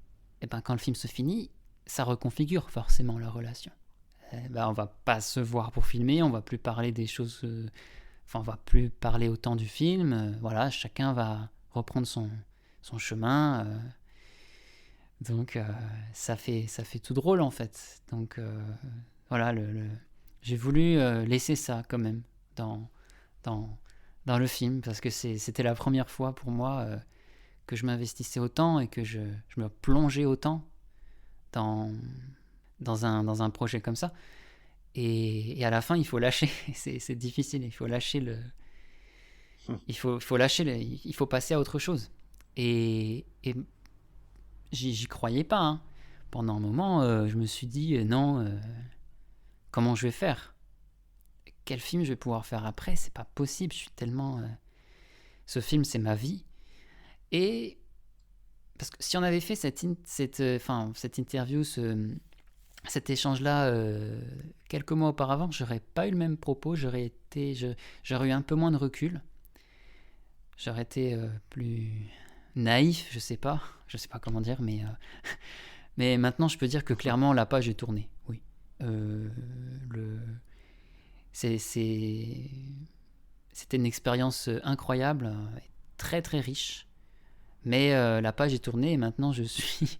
et quand le film se finit, ça reconfigure forcément la relation. On va pas se voir pour filmer, on va plus parler des choses... on va plus parler autant du film. Voilà, chacun va reprendre son chemin. Donc, ça fait tout drôle, en fait. Donc, voilà, j'ai voulu laisser ça, quand même, dans le film, parce que c'était la première fois pour moi... que je m'investissais autant et que je me plongeais autant dans un projet comme ça. Et à la fin, il faut lâcher. C'est difficile. Il faut lâcher il faut passer à autre chose. Et j'y croyais pas. Hein. Pendant un moment, je me suis dit non. Comment je vais faire? Quel film je vais pouvoir faire après? C'est pas possible. Je suis tellement. Ce film, c'est ma vie. Et parce que si on avait fait cette interview, cet échange-là quelques mois auparavant, j'aurais pas eu le même propos, j'aurais eu un peu moins de recul, j'aurais été plus naïf, je sais pas comment dire, mais maintenant je peux dire que clairement la page est tournée, oui. C'était une expérience incroyable, très très riche. Mais la page est tournée et maintenant je suis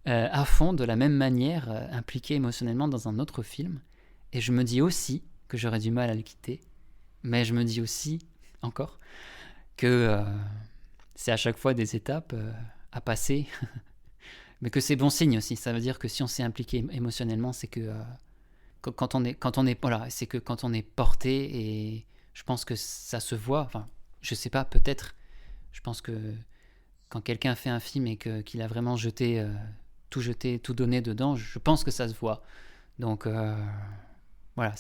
à fond de la même manière, impliqué émotionnellement dans un autre film. Et je me dis aussi que j'aurais du mal à le quitter. Mais je me dis aussi, encore, que c'est à chaque fois des étapes à passer. Mais que c'est bon signe aussi. Ça veut dire que si on s'est impliqué émotionnellement, c'est que quand on est porté, et je pense que ça se voit. Enfin, je sais pas, peut-être. Je pense que quand quelqu'un fait un film et qu'il a vraiment jeté, tout donné dedans, je pense que ça se voit. Donc voilà,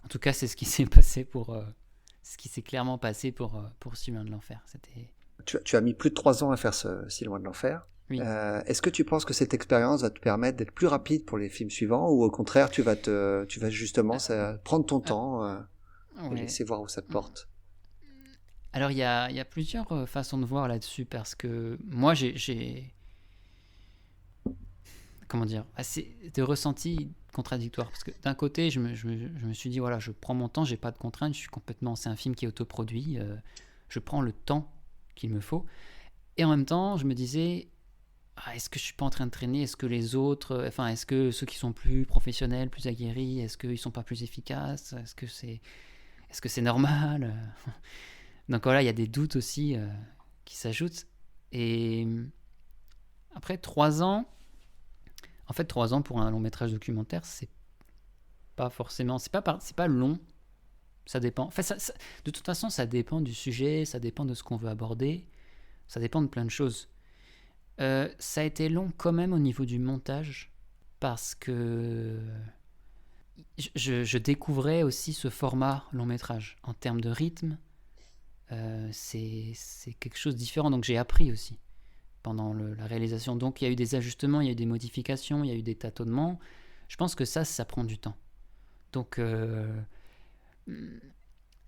en tout cas c'est ce qui s'est passé ce qui s'est clairement passé pour Si loin de l'enfer. Tu as mis plus de 3 ans à faire Si loin de l'enfer. Oui. Est-ce que tu penses que cette expérience va te permettre d'être plus rapide pour les films suivants, ou au contraire tu vas justement prendre ton temps et Ouais. laisser voir où ça te porte? Alors il y a plusieurs façons de voir là-dessus, parce que moi j'ai comment dire, assez de ressentis contradictoires, parce que d'un côté je me suis dit voilà, je prends mon temps, j'ai pas de contraintes, c'est un film qui est autoproduit, je prends le temps qu'il me faut, et en même temps je me disais est-ce que je suis pas en train de traîner, est-ce que les autres, est-ce que ceux qui sont plus professionnels, plus aguerris, est-ce qu'ils sont pas plus efficaces, est-ce que c'est normal? Donc voilà, il y a des doutes aussi qui s'ajoutent. Et après 3 ans, en fait 3 ans pour un long métrage documentaire, c'est pas forcément, c'est pas long, ça dépend. Enfin, de toute façon, ça dépend du sujet, ça dépend de ce qu'on veut aborder, ça dépend de plein de choses. Ça a été long quand même au niveau du montage, parce que je découvrais aussi ce format long métrage en termes de rythme. C'est quelque chose de différent, donc j'ai appris aussi pendant la réalisation. Donc il y a eu des ajustements, il y a eu des modifications, il y a eu des tâtonnements. Je pense que ça prend du temps. Donc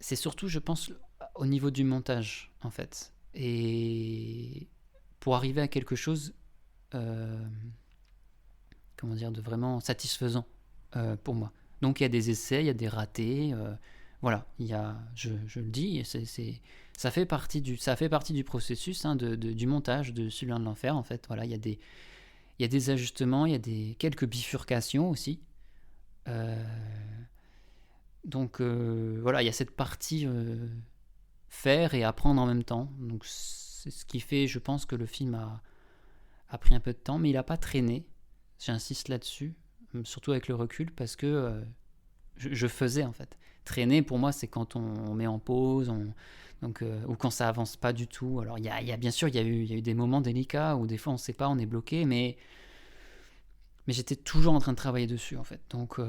c'est surtout, je pense, au niveau du montage en fait, et pour arriver à quelque chose comment dire, de vraiment satisfaisant pour moi. Donc il y a des essais, il y a des ratés, voilà, je le dis, ça fait partie du processus du montage de Si loin de l'enfer, en fait. Voilà, il y a des ajustements, il y a quelques bifurcations aussi. Donc voilà, il y a cette partie faire et apprendre en même temps. Donc c'est ce qui fait, je pense, que le film a pris un peu de temps, mais il n'a pas traîné. J'insiste là-dessus, surtout avec le recul, parce que je faisais en fait. Traîner pour moi, c'est quand on met en pause, ou quand ça avance pas du tout. Alors bien sûr, il y a eu des moments délicats où des fois on sait pas, on est bloqué, mais j'étais toujours en train de travailler dessus en fait. Donc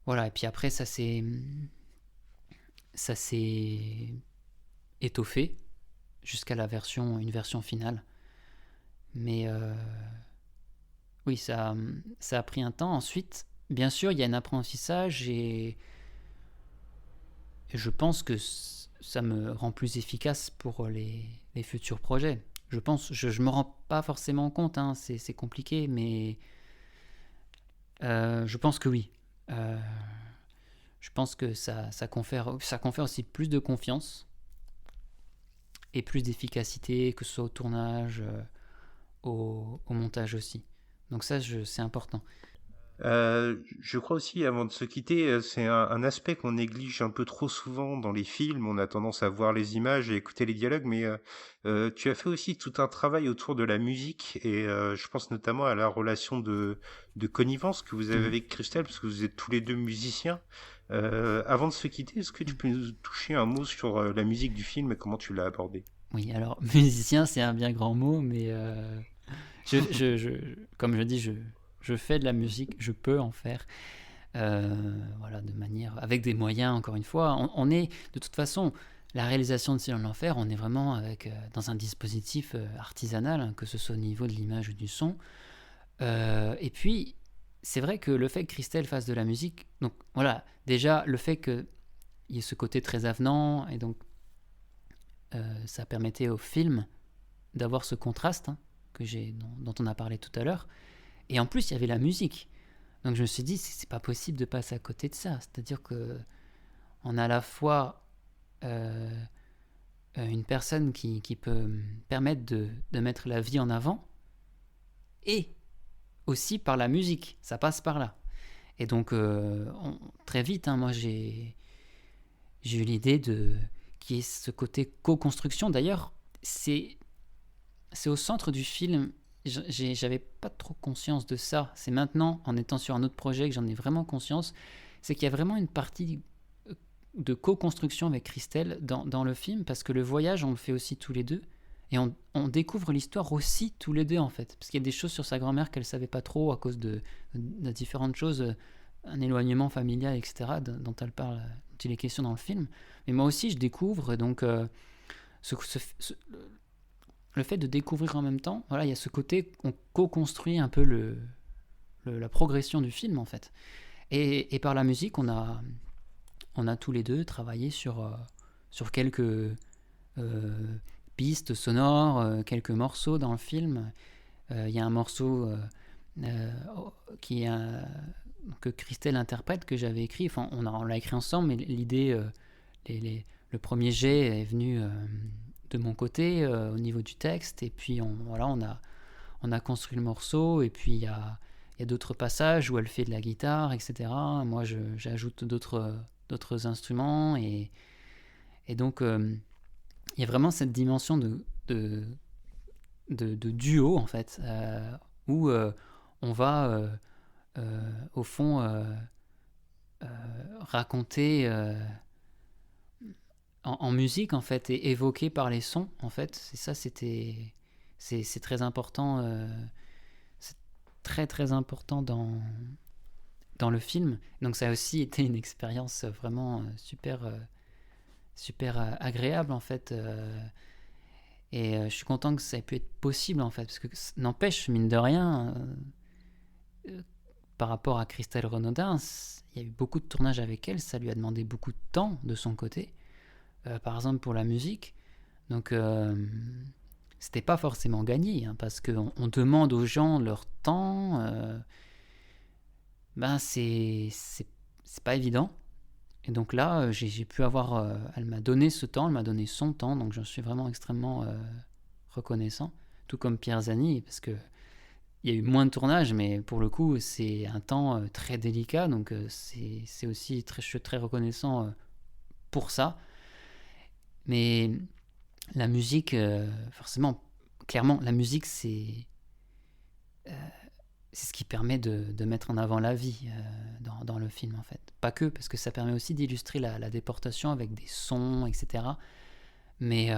voilà, et puis après ça s'est étoffé jusqu'à une version finale. Mais oui, ça a pris un temps. Ensuite, bien sûr, il y a un apprentissage, et je pense que ça me rend plus efficace pour les futurs projets. Je pense, je me rends pas forcément compte, hein, c'est compliqué, mais je pense que oui. Je pense que ça confère aussi plus de confiance et plus d'efficacité, que ce soit au tournage, au montage aussi. Donc ça, c'est important. Je crois aussi, avant de se quitter, c'est un aspect qu'on néglige un peu trop souvent dans les films. On a tendance à voir les images et écouter les dialogues, mais tu as fait aussi tout un travail autour de la musique, et je pense notamment à la relation de connivence que vous avez avec Christelle, parce que vous êtes tous les deux musiciens. Avant de se quitter, est-ce que tu peux nous toucher un mot sur la musique du film et comment tu l'as abordée? Oui, alors musicien, c'est un bien grand mot, mais comme je dis, je fais de la musique, je peux en faire, voilà, de manière, avec des moyens, encore une fois. On est, de toute façon, la réalisation de Si loin de l'enfer, on est vraiment dans un dispositif artisanal, hein, que ce soit au niveau de l'image ou du son. Et puis, c'est vrai que le fait que Christelle fasse de la musique, donc voilà, déjà, le fait qu'il y ait ce côté très avenant, et donc ça permettait au film d'avoir ce contraste, hein, dont on a parlé tout à l'heure. Et en plus, il y avait la musique. Donc je me suis dit, c'est pas possible de passer à côté de ça. C'est-à-dire que on a à la fois une personne qui peut permettre de mettre la vie en avant, et aussi par la musique. Ça passe par là. Et donc, très vite, hein, moi, j'ai eu l'idée qu'il y ait ce côté co-construction. D'ailleurs, c'est au centre du film. J'avais pas trop conscience de ça. C'est maintenant, en étant sur un autre projet, que j'en ai vraiment conscience. C'est qu'il y a vraiment une partie de co-construction avec Christelle dans le film, parce que le voyage, on le fait aussi tous les deux. Et on découvre l'histoire aussi tous les deux, en fait. Parce qu'il y a des choses sur sa grand-mère qu'elle ne savait pas trop à cause de différentes choses, un éloignement familial, etc., dont elle parle, dont il est question dans le film. Mais moi aussi, je découvre, donc le fait de découvrir en même temps, voilà, il y a ce côté, on co-construit un peu la progression du film, en fait. Et par la musique, on a tous les deux travaillé sur quelques pistes sonores, quelques morceaux dans le film. Il y a un morceau que Christelle interprète, que j'avais écrit. Enfin, on l'a écrit ensemble, mais l'idée, le premier jet est venu de mon côté au niveau du texte. Et puis, on a construit le morceau. Et puis, il y a d'autres passages où elle fait de la guitare, etc. Moi, j'ajoute d'autres instruments. Et donc, il y a vraiment cette dimension de duo, en fait, où on va, au fond, raconter en musique, en fait, et évoquer par les sons, en fait. C'est très important. C'est très, très important dans le film. Donc, ça a aussi été une expérience vraiment super agréable, en fait. Et je suis content que ça ait pu être possible, en fait, parce que n'empêche, mine de rien, par rapport à Christelle Renaudin, il y a eu beaucoup de tournages avec elle, ça lui a demandé beaucoup de temps de son côté, par exemple pour la musique. Donc c'était pas forcément gagné, hein, parce qu'on demande aux gens leur temps, c'est pas évident. Et donc là, j'ai pu avoir... elle m'a donné ce temps, elle m'a donné son temps, donc j'en suis vraiment extrêmement reconnaissant. Tout comme Pierre Zani, parce qu'il y a eu moins de tournages, mais pour le coup, c'est un temps très délicat, donc c'est aussi je suis très reconnaissant pour ça. Mais la musique, forcément, clairement, la musique, c'est ce qui permet de mettre en avant la vie dans le film, en fait. Pas que, parce que ça permet aussi d'illustrer la déportation avec des sons, etc. Mais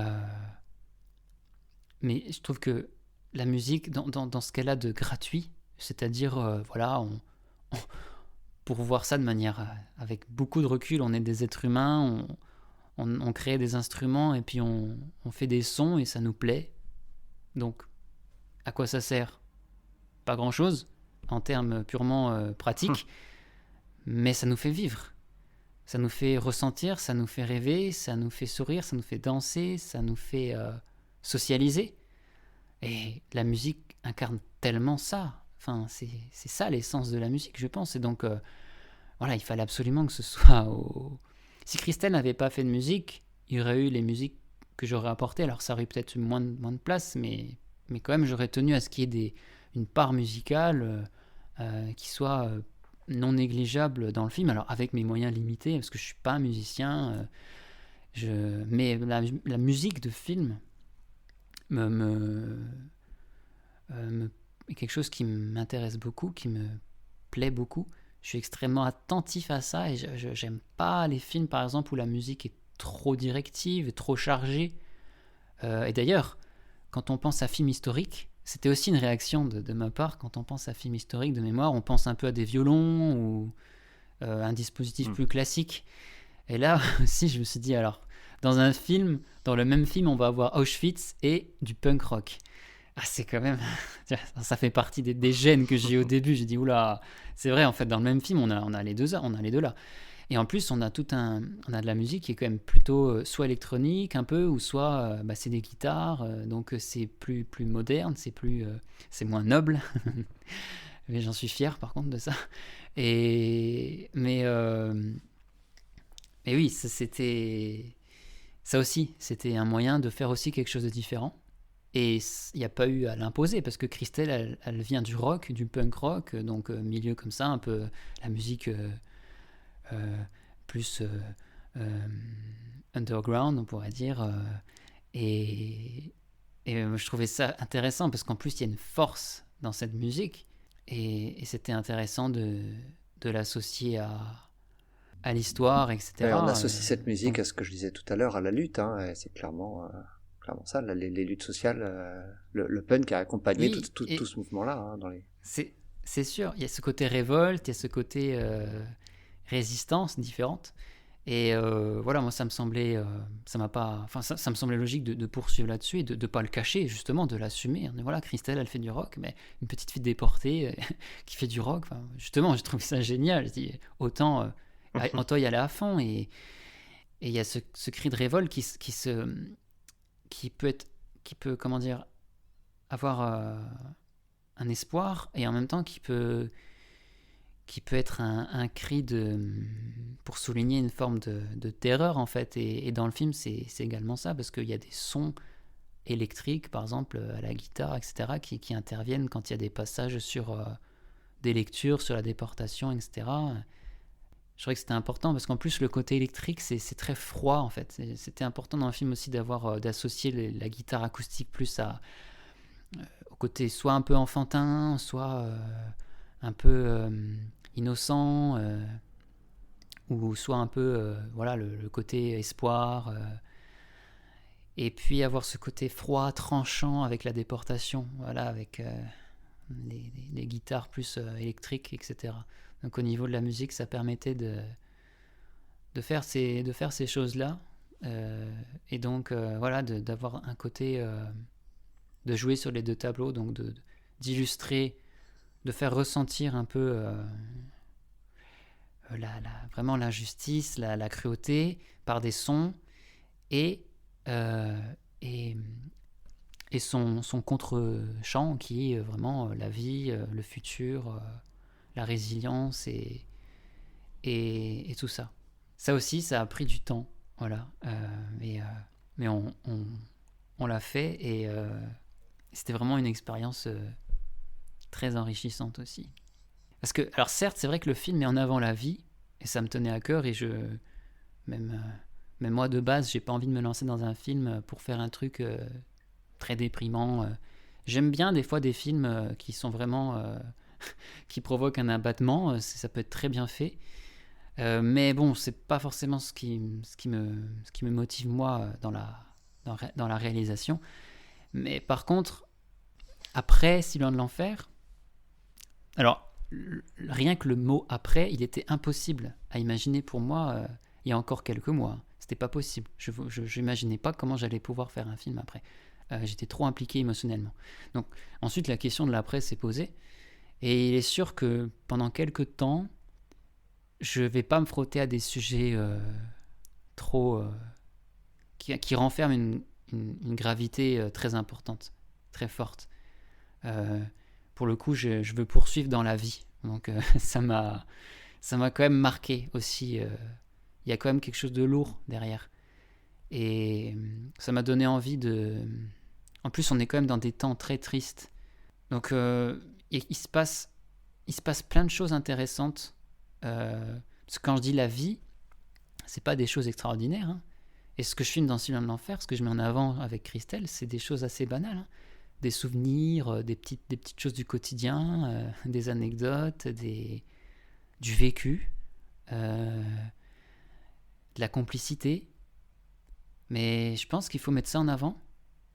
je trouve que la musique, dans ce qu'elle a de gratuit, c'est-à-dire, voilà, pour voir ça de manière avec beaucoup de recul, on est des êtres humains, on crée des instruments et puis on fait des sons et ça nous plaît. Donc, à quoi ça sert ? Pas grand-chose en termes purement pratiques, mais ça nous fait vivre. Ça nous fait ressentir, ça nous fait rêver, ça nous fait sourire, ça nous fait danser, ça nous fait socialiser. Et la musique incarne tellement ça. Enfin, c'est ça l'essence de la musique, je pense. Et donc, voilà, il fallait absolument que ce soit Si Christelle n'avait pas fait de musique, il y aurait eu les musiques que j'aurais apportées. Alors, ça aurait peut-être eu moins de place, mais quand même, j'aurais tenu à ce qu'il y ait une part musicale qui soit non négligeable dans le film. Alors, avec mes moyens limités, parce que je ne suis pas un musicien, mais la musique de film est quelque chose qui m'intéresse beaucoup, qui me plaît beaucoup. Je suis extrêmement attentif à ça et j'aime pas les films, par exemple, où la musique est trop directive, trop chargée. Et d'ailleurs, quand on pense à film historique, c'était aussi une réaction de ma part. Quand on pense à film historique de mémoire, on pense un peu à des violons ou un dispositif plus classique. Et là aussi, je me suis dit, alors, dans le même film, on va avoir Auschwitz et du punk rock. Ah, c'est quand même... ça fait partie des gènes que j'ai au début. J'ai dit, oula, c'est vrai, en fait, dans le même film, on a les deux là. Et en plus, on a de la musique qui est quand même plutôt soit électronique un peu, ou soit c'est des guitares, donc c'est plus moderne, c'est moins noble. Mais j'en suis fier, par contre, de ça. Mais oui, ça aussi, c'était un moyen de faire aussi quelque chose de différent. Et il n'y a pas eu à l'imposer, parce que Christelle, elle vient du rock, du punk rock, donc milieu comme ça, un peu la musique plus underground, on pourrait dire. Et je trouvais ça intéressant, parce qu'en plus, il y a une force dans cette musique. Et c'était intéressant de l'associer à l'histoire, etc. Ouais, on associe cette musique à ce que je disais tout à l'heure, à la lutte. Hein, et c'est clairement clairement ça, les luttes sociales, le punk a accompagné Oui, tout et ce mouvement-là, hein, dans les... c'est sûr, il y a ce côté révolte, il y a ce côté résistance différente. Et voilà, moi ça me semblait, ça m'a pas, enfin ça me semblait logique de poursuivre là-dessus et de ne pas le cacher, justement, de l'assumer. Voilà, Christelle, elle fait du rock, mais une petite fille déportée qui fait du rock, enfin, justement, j'ai trouvé ça génial. Je dis, autant en toi y aller à fond. Et il y a ce cri de révolte qui peut, comment dire, avoir un espoir, et en même temps qui peut être un cri pour souligner une forme de terreur, en fait. Et dans le film, c'est également ça, parce qu'il y a des sons électriques, par exemple, à la guitare, etc., qui interviennent quand il y a des passages sur des lectures, sur la déportation, etc. Je trouvais que c'était important, parce qu'en plus, le côté électrique, c'est très froid, en fait. C'était important dans le film aussi d'associer la guitare acoustique plus au côté soit un peu enfantin, soit un peu innocent, ou soit un peu voilà, le côté espoir, et puis avoir ce côté froid, tranchant avec la déportation, voilà, avec les guitares plus électriques, etc. Donc au niveau de la musique, ça permettait de faire ces choses-là, et donc voilà, d'avoir un côté de jouer sur les deux tableaux, donc d'illustrer, de faire ressentir un peu vraiment l'injustice, la cruauté par des sons, et son contre-champ qui est vraiment la vie, le futur, la résilience et tout ça. Ça aussi, ça a pris du temps, voilà. Mais on l'a fait, et c'était vraiment une expérience très enrichissante aussi. Parce que, alors certes, c'est vrai que le film met en avant la vie, et ça me tenait à cœur, et même moi de base, j'ai pas envie de me lancer dans un film pour faire un truc très déprimant. J'aime bien des fois des films qui sont vraiment qui provoquent un abattement, ça peut être très bien fait. Mais bon, c'est pas forcément ce qui me motive moi dans la réalisation. Mais par contre, après Si loin de l'enfer, alors rien que le mot après, il était impossible à imaginer pour moi il y a encore quelques mois. C'était pas possible. Je n'imaginais pas comment j'allais pouvoir faire un film après. J'étais trop impliqué émotionnellement. Donc ensuite, la question de l'après s'est posée. Et il est sûr que pendant quelques temps, je vais pas me frotter à des sujets trop qui renferment une gravité très importante, très forte. Pour le coup, je veux poursuivre dans la vie. Donc ça m'a quand même marqué aussi. Il y a quand même quelque chose de lourd derrière. Et ça m'a donné envie de... En plus, on est quand même dans des temps très tristes. Donc il se passe plein de choses intéressantes. Parce que quand je dis la vie, c'est pas des choses extraordinaires, hein. Et ce que je filme dans Si loin de l'enfer, ce que je mets en avant avec Christelle, c'est des choses assez banales, hein. Des souvenirs, des petites choses du quotidien, des anecdotes, du vécu, de la complicité. Mais je pense qu'il faut mettre ça en avant.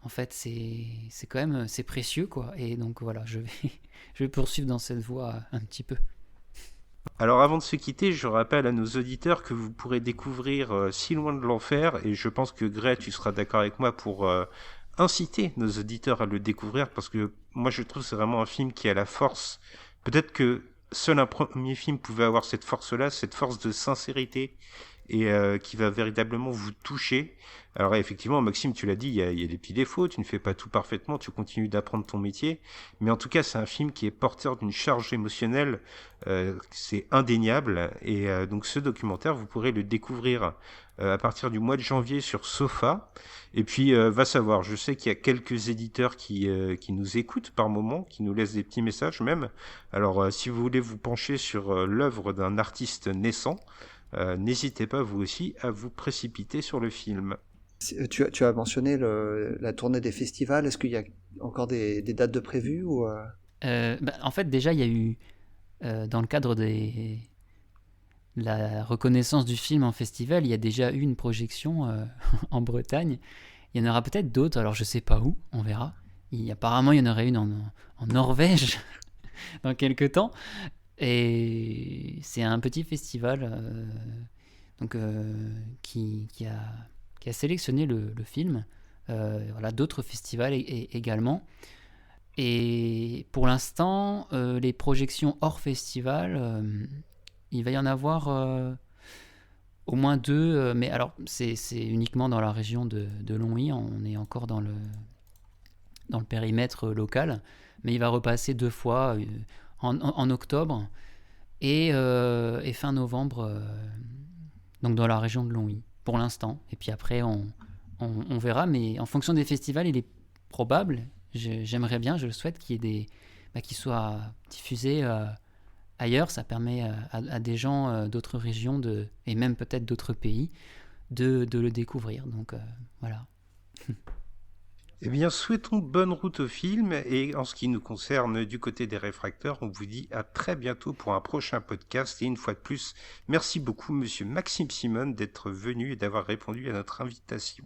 En fait, c'est quand même c'est précieux, quoi. Et donc voilà, je vais poursuivre dans cette voie un petit peu. Alors avant de se quitter, je rappelle à nos auditeurs que vous pourrez découvrir Si loin de l'enfer, et je pense que Grey, tu seras d'accord avec moi pour inciter nos auditeurs à le découvrir, parce que moi je trouve que c'est vraiment un film qui a la force, peut-être que seul un premier film pouvait avoir cette force-là, cette force de sincérité, et qui va véritablement vous toucher. Alors effectivement, Maxime, tu l'as dit, il y a des petits défauts, tu ne fais pas tout parfaitement, tu continues d'apprendre ton métier, mais en tout cas, c'est un film qui est porteur d'une charge émotionnelle, c'est indéniable, et donc ce documentaire, vous pourrez le découvrir à partir du mois de janvier sur Sofa, et puis va savoir, je sais qu'il y a quelques éditeurs qui nous écoutent par moment, qui nous laissent des petits messages même, alors si vous voulez vous pencher sur l'œuvre d'un artiste naissant, n'hésitez pas vous aussi à vous précipiter sur le film. Tu as mentionné la tournée des festivals. Est-ce qu'il y a encore des dates de prévues ou En fait, déjà, il y a eu, dans le cadre de la reconnaissance du film en festival, il y a déjà eu une projection en Bretagne. Il y en aura peut-être d'autres, alors je sais pas où, on verra. Apparemment, il y en aurait une en Norvège dans quelques temps. Et c'est un petit festival qui a sélectionné le film. Voilà, d'autres festivals également. Et pour l'instant, les projections hors festival, il va y en avoir au moins 2. Mais alors, c'est uniquement dans la région de Longwy. On est encore dans le périmètre local. Mais il va repasser 2 fois en octobre et fin novembre, donc dans la région de Longwy, pour l'instant. Et puis après, on verra. Mais en fonction des festivals, il est probable... J'aimerais bien, je le souhaite, qu'il y ait qu'il soit diffusé ailleurs. Ça permet à des gens d'autres régions et même peut-être d'autres pays de le découvrir. Donc voilà. Eh bien, souhaitons bonne route au film. Et en ce qui nous concerne, du côté des réfracteurs, on vous dit à très bientôt pour un prochain podcast. Et une fois de plus, merci beaucoup, monsieur Maxime Simone, d'être venu et d'avoir répondu à notre invitation.